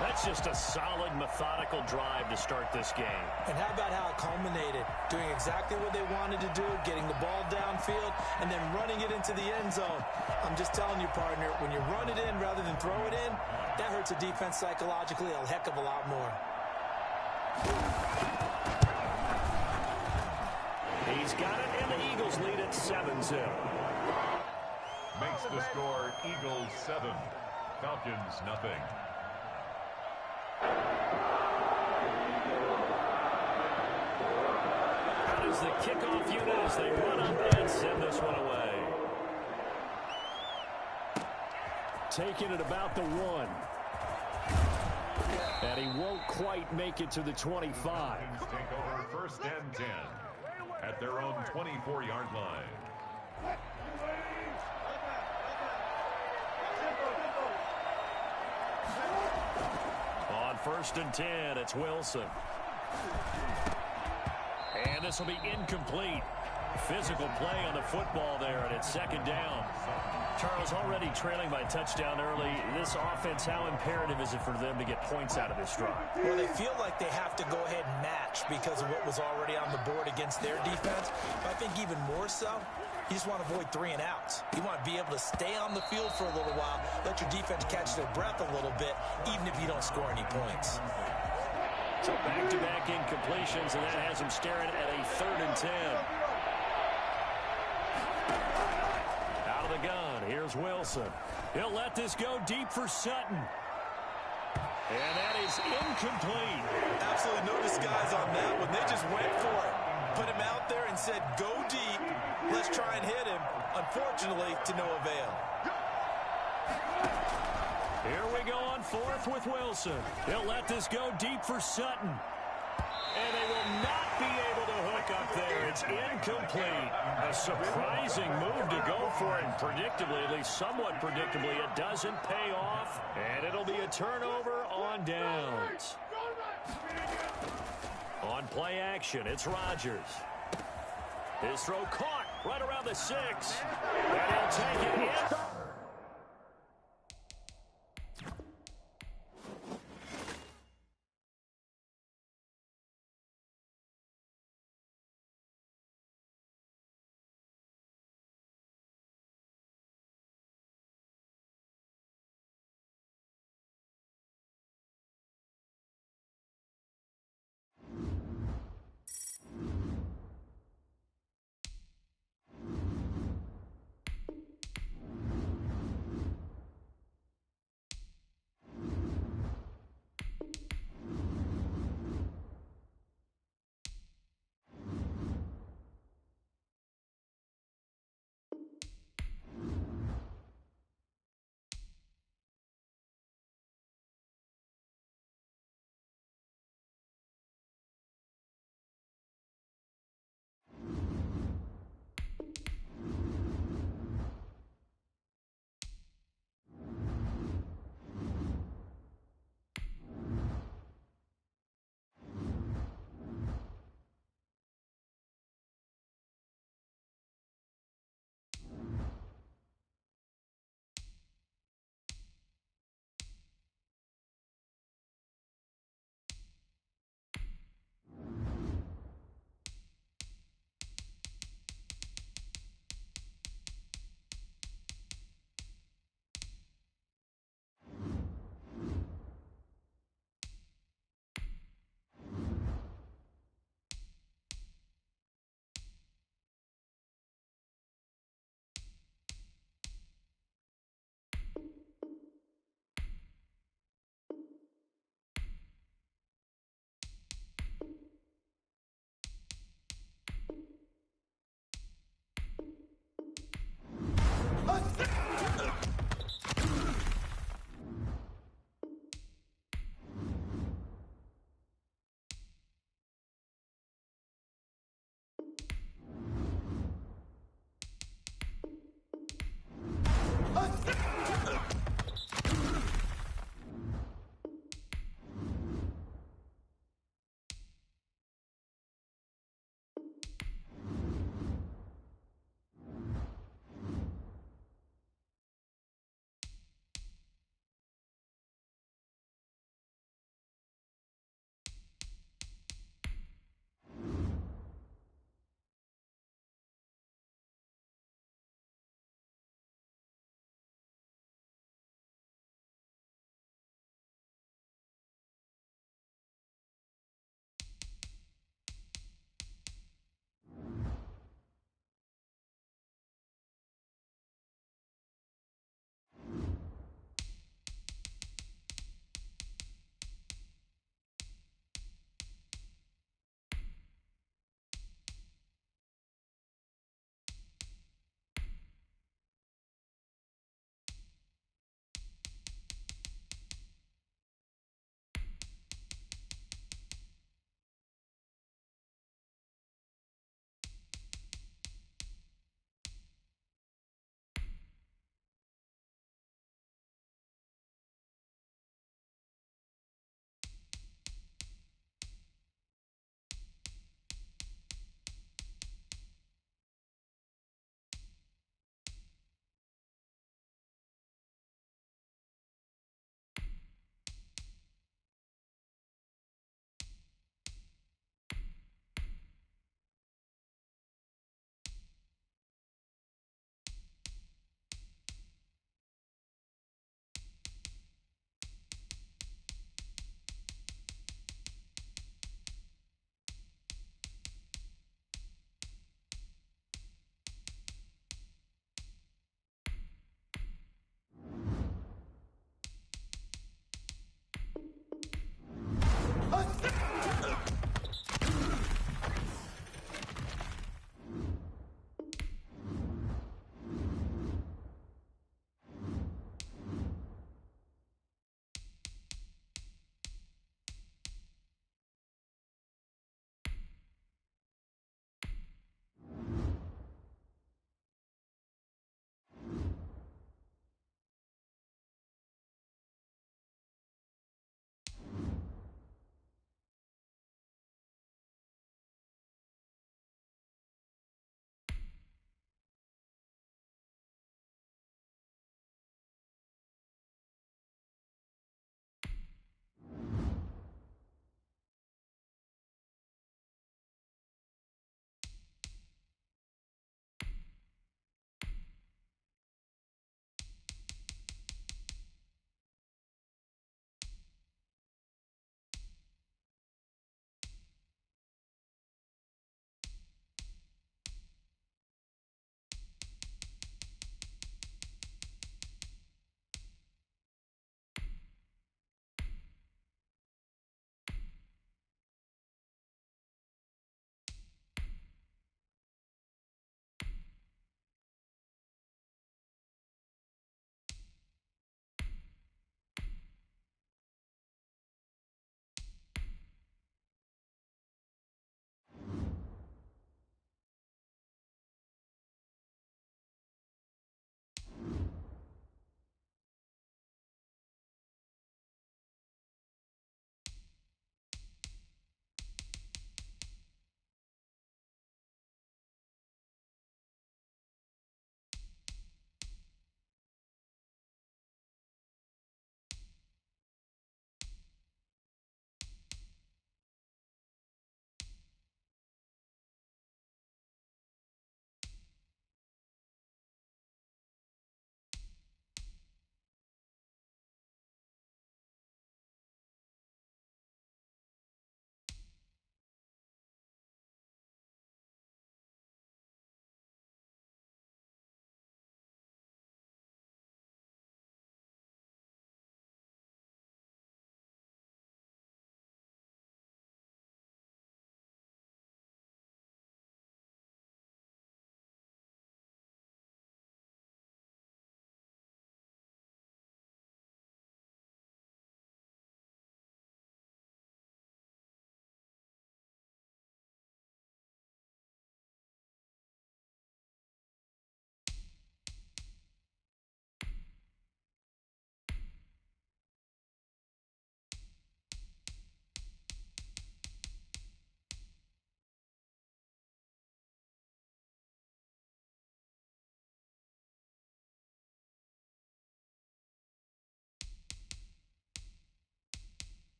That's just a solid, methodical drive to start this game. And how about how it culminated? Doing exactly what they wanted to do, getting the ball downfield, and then running it into the end zone. I'm just telling you, partner, when you run it in rather than throw it in, that hurts a defense psychologically a heck of a lot more. He's got it, and the Eagles lead at 7-0. Makes the score Eagles 7, Falcons nothing. That is the kickoff unit as they run up and send this one away. Taking it about the 1. And he won't quite make it to the 25. Take over 1st and 10 at their own 24-yard line. On 1st and 10, it's Wilson. And this will be incomplete. Physical play on the football there, and it's 2nd down. Charles, already trailing by touchdown early. This offense, how imperative is it for them to get points out of this drive? Well, they feel like they have to go ahead and match because of what was already on the board against their defense. But I think even more so, you just want to avoid 3 and outs. You want to be able to stay on the field for a little while, let your defense catch their breath a little bit, even if you don't score any points. So back-to-back incompletions, and that has him staring at a 3rd and 10. Out of the gun, here's Wilson. He'll let this go deep for Sutton. And that is incomplete. Absolutely no disguise on that one. They just went for it. Put him out there and said, go deep. Let's try and hit him. Unfortunately, to no avail. Here we go on 4th with Wilson. He'll let this go deep for Sutton. And they will not be able to hook up there. It's incomplete. A surprising move to go for it. And predictably, at least somewhat predictably, it doesn't pay off. And it'll be a turnover on downs. On play action, it's Rodgers. His throw caught right around the 6. And he'll take it in.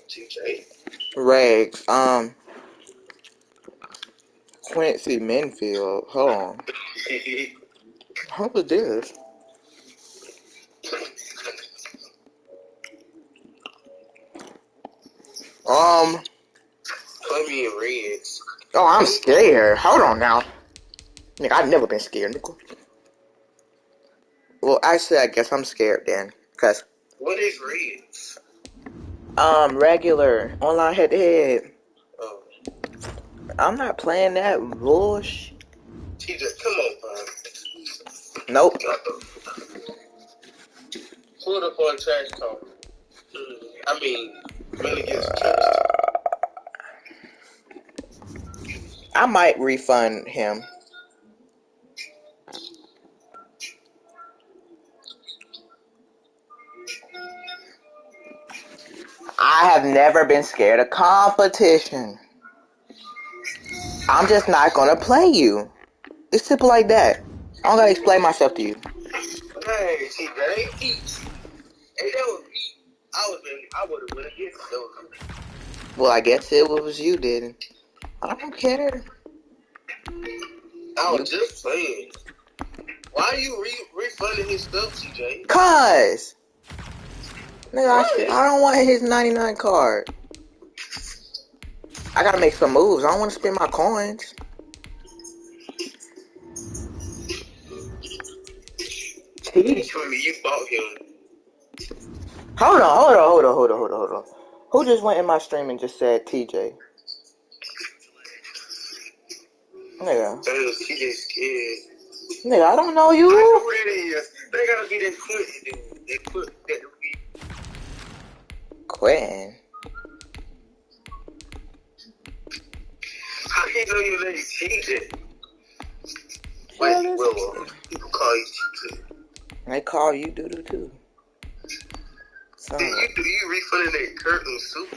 TJ. Regs. Quincy Minfield. Hold on. Who was this? Put me in Reds. Oh, I'm scared. Hold on now. Nigga, I've never been scared, nigga. Well, actually, I guess I'm scared then. Cause, What is Reds? regular. Online head-to-head. Oh. I'm not playing that bullshit. TJ, come on, bro. Nope. Pull it up on trash talk. I mean, really gets trash talk. I might refund him. I have never been scared of competition. I'm just not gonna play you. It's simple like that. I don't gotta explain myself to you. Hey, TJ, hey, that was me. I would have went against those. Well, I guess it was you, didn't. I don't care. I was just playing. Why are you refunding his stuff, TJ? Cause, nigga, I don't want his 99 card. I gotta make some moves. I don't want to spend my coins. You told me you bought him. Hold on. Who just went in my stream and just said TJ? Nigga. TJ scared. Nigga, I don't know you. I know who that is. They gotta be that Quentin dude. They put that week. Quentin. How can you know your name TJ? Wait, well, people call you TJ. They call you Doodoo too. So, Do you refunding that curtain soup?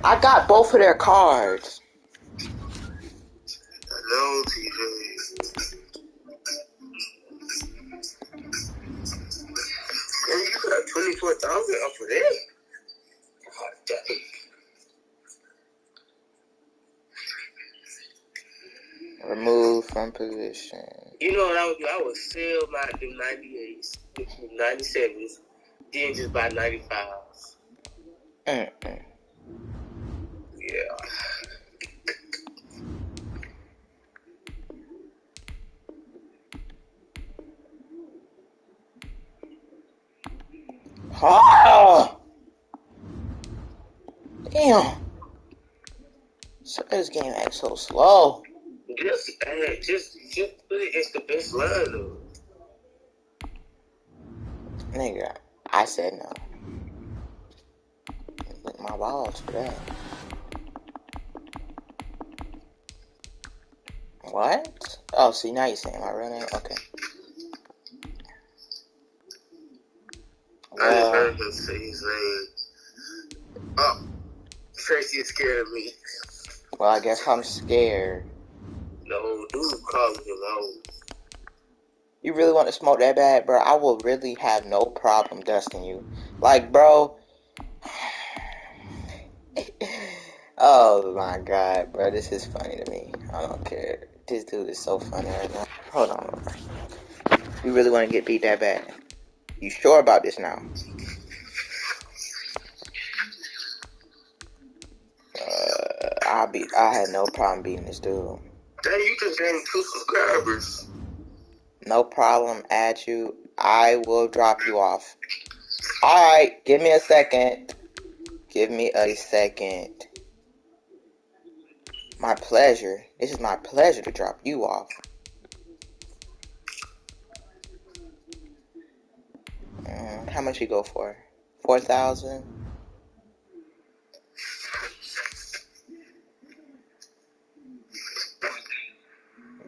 I got both of their cards. I know, TJ. And you got 24,000 off of that? God dang. Remove from position. You know what I would do? I would sell my 98s, 97s, then just buy 95s. Yeah. Oh! Damn. So this game acts so slow. Just put it. It's the best line though. Nigga, I said no. Lick my balls for that. What? Oh, see, now you're saying my real name? Okay. I just heard him say his name. Oh, Tracy is scared of me. Well, I guess I'm scared. No, dude calling him out. You really want to smoke that bad, bro? I will really have no problem dusting you. Like, bro. Oh my god, bro. This is funny to me. I don't care. This dude is so funny right now. Hold on. You really want to get beat that bad? You sure about this now? I had no problem beating this dude. Dang, you just gained 2 subscribers. No problem at you. I will drop you off. Alright, give me a second. Give me a second. My pleasure. This is my pleasure to drop you off. How much you go for? 4,000?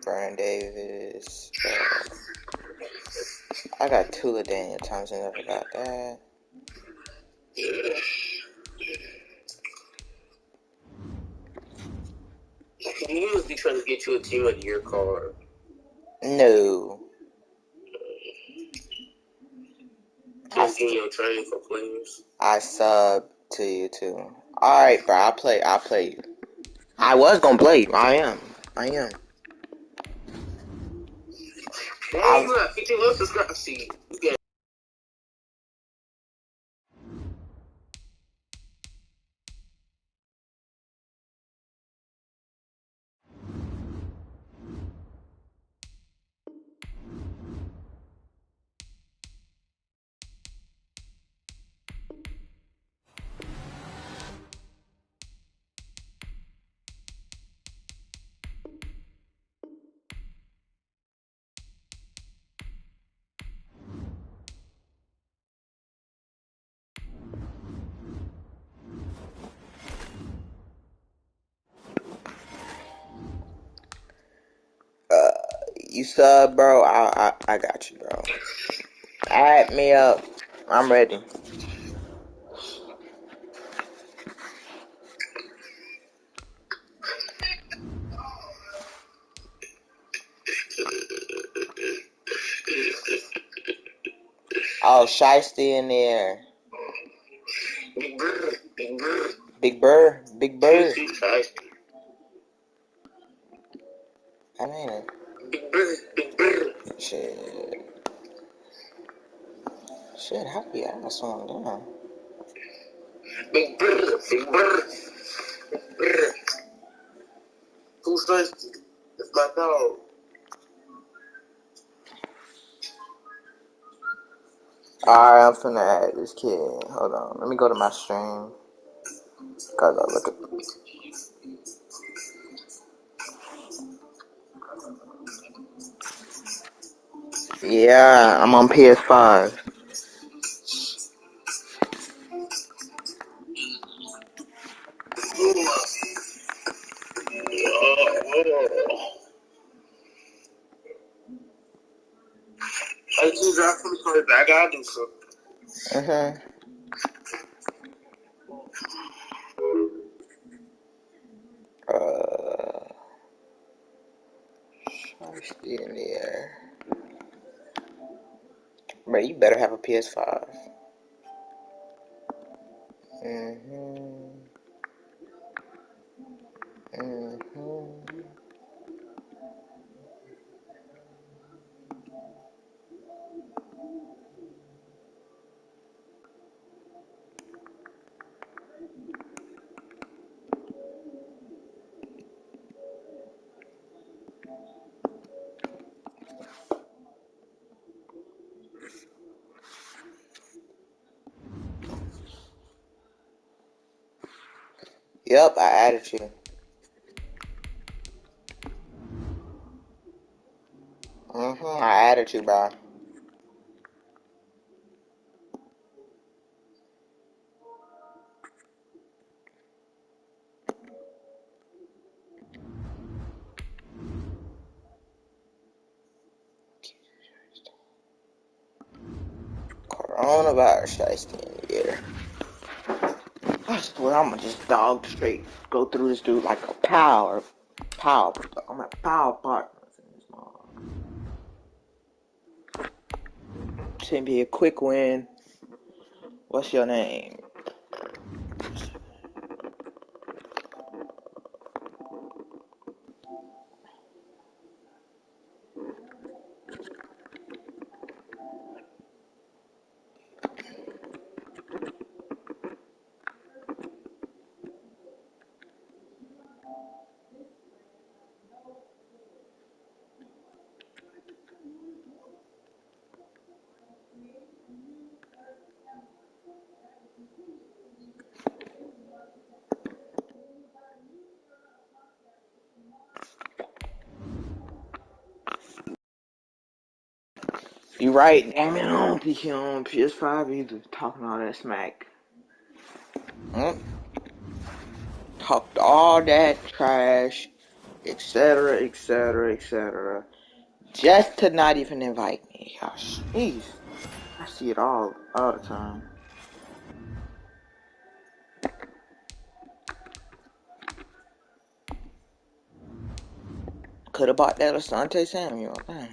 Brian Davis. I got Tula Daniel Thompson. I forgot that. He must be trying to get you a team of the year card. No. Just getting your training for players. I sub To you too. Alright, bro, I'll play you. I was gonna play you. I am. Hey, you got 15 left to scrap. See, you get. You sub, bro. I got you, bro. Add me up. I'm ready. Oh, Shiesty in there. Big Bird. Big Bird. Big Bird. I mean it. Big Bird. Shit. How do you add song down? Big Bird. Who's thirsty? It's my dog. Alright, I'm finna add this kid. Hold on. Let me go to my stream. Gotta look at. Yeah, I'm on PS5. I just dropped from the car back. I gotta do something. Shiesty in there. Bro, you better have a PS5. Yep, I added you. I added you, bro. Coronavirus Shiesty in here. I swear I'm gonna just dog straight go through this dude like a power. I'm a power partners in this mom. Should be a quick win. What's your name? You right, damn it, I don't be on PS5 either, talking all that smack. Talked all that trash, etc., just to not even invite me. Gosh, jeez. I see it all the time. Could have bought that Asante Samuel. Dang.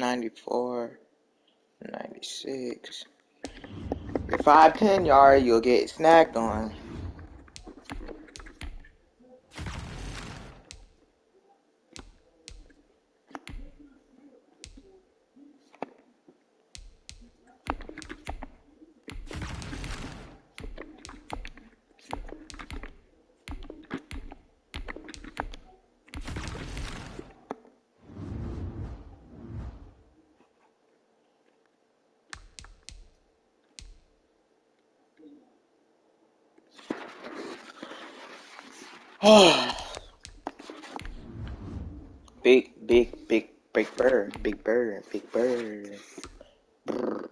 94, 96. Your 5-10 yard, you'll get snacked on. Big bird, big bird, big bird. Brr.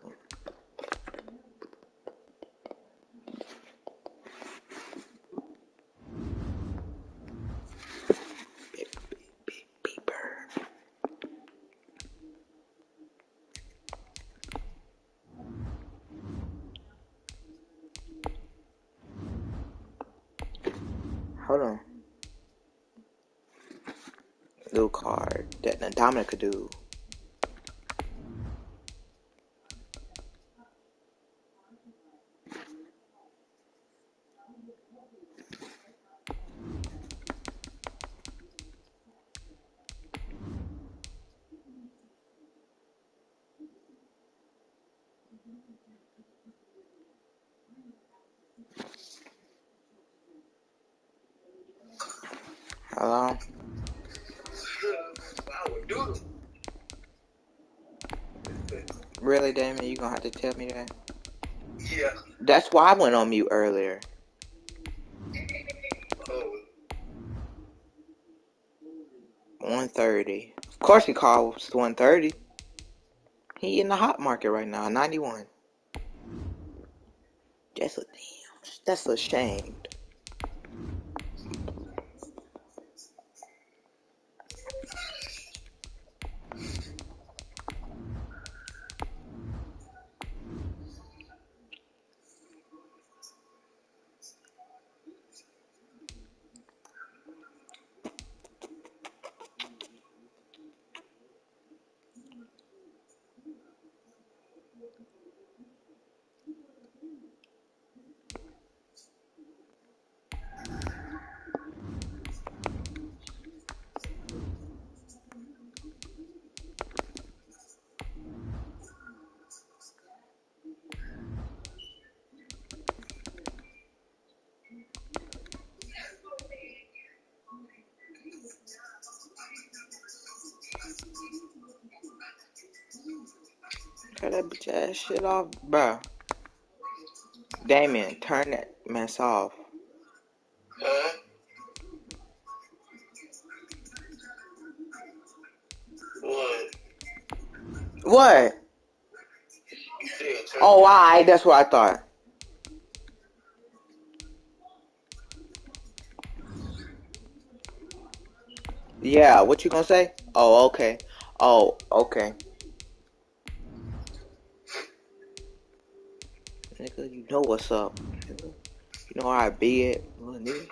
Big bird. Hold on. Little card that Dominic could do. Hello? Really, Damon? You gonna have to tell me that? Yeah. That's why I went on mute earlier. Oh. 130. Of course he calls 130. He in the hot market right now, 91. That's a shame. Cut that bitch ass shit off, bruh. Damien, turn that mess off. Huh? What? What? Oh, alright, that's what I thought. Yeah, what you gonna say? Oh, okay. Oh, okay. Nigga, you know what's up. Nigga. You know how I be it, little nigga.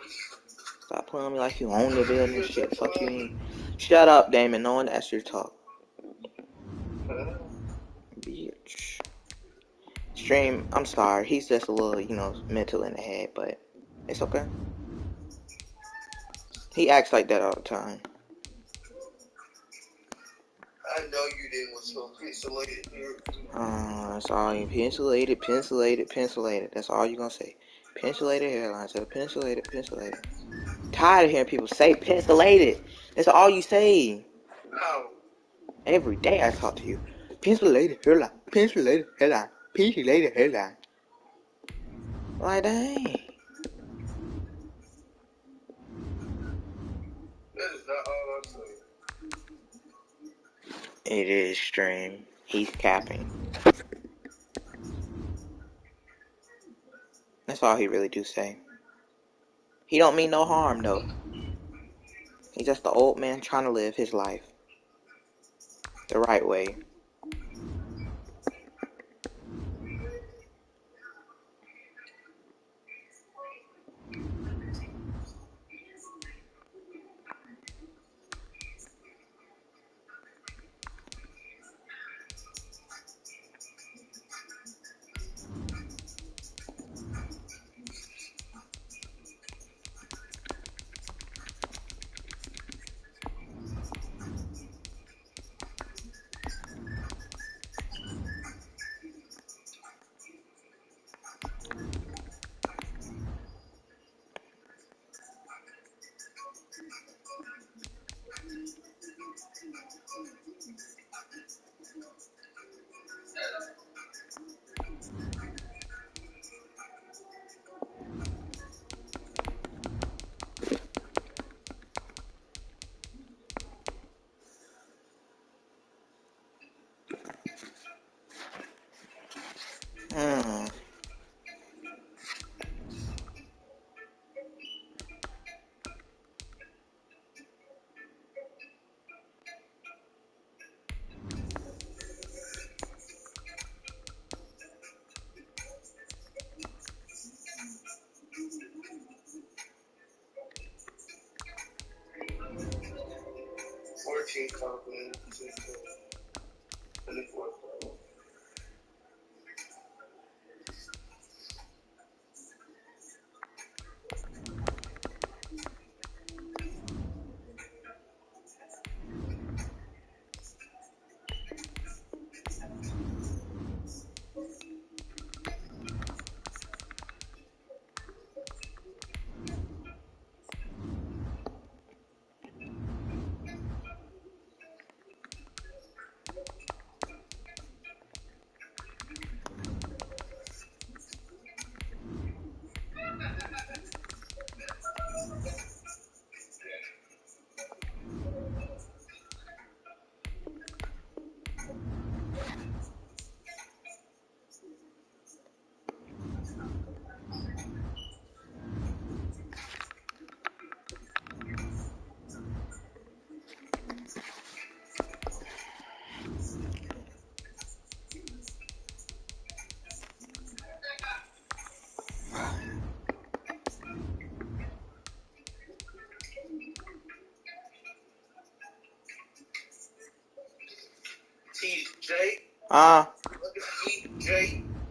Stop playing me like you own the building and shit. Fuck you mean. Shut up, Damon. No one asked your talk. Bitch. Stream, I'm sorry. He's just a little, mental in the head, but it's okay. He acts like that all the time. I know you didn't was so pixelated here. That's all you pencilated. That's all you gonna say. Pencilated hairline. Instead of pencilated. Tired of hearing people say pencilated. That's all you say. How? Every day I talk to you. Pencilated hairline. Pencilated hairline. Pencilated hairline. Like, dang. That is not all I'm saying. It is stream. He's capping. That's all he really do say. He don't mean no harm though. He's just the old man trying to live his life the right way.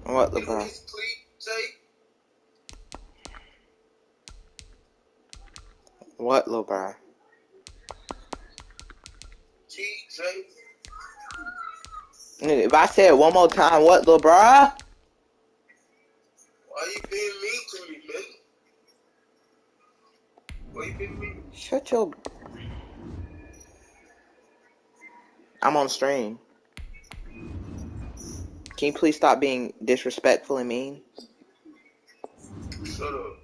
What, LeBron? What, LeBron? If I say it one more time, what, LeBron? Why you being mean to me, man? Why you being mean? Shut your... I'm on stream. Can you please stop being disrespectful and mean? Shut up.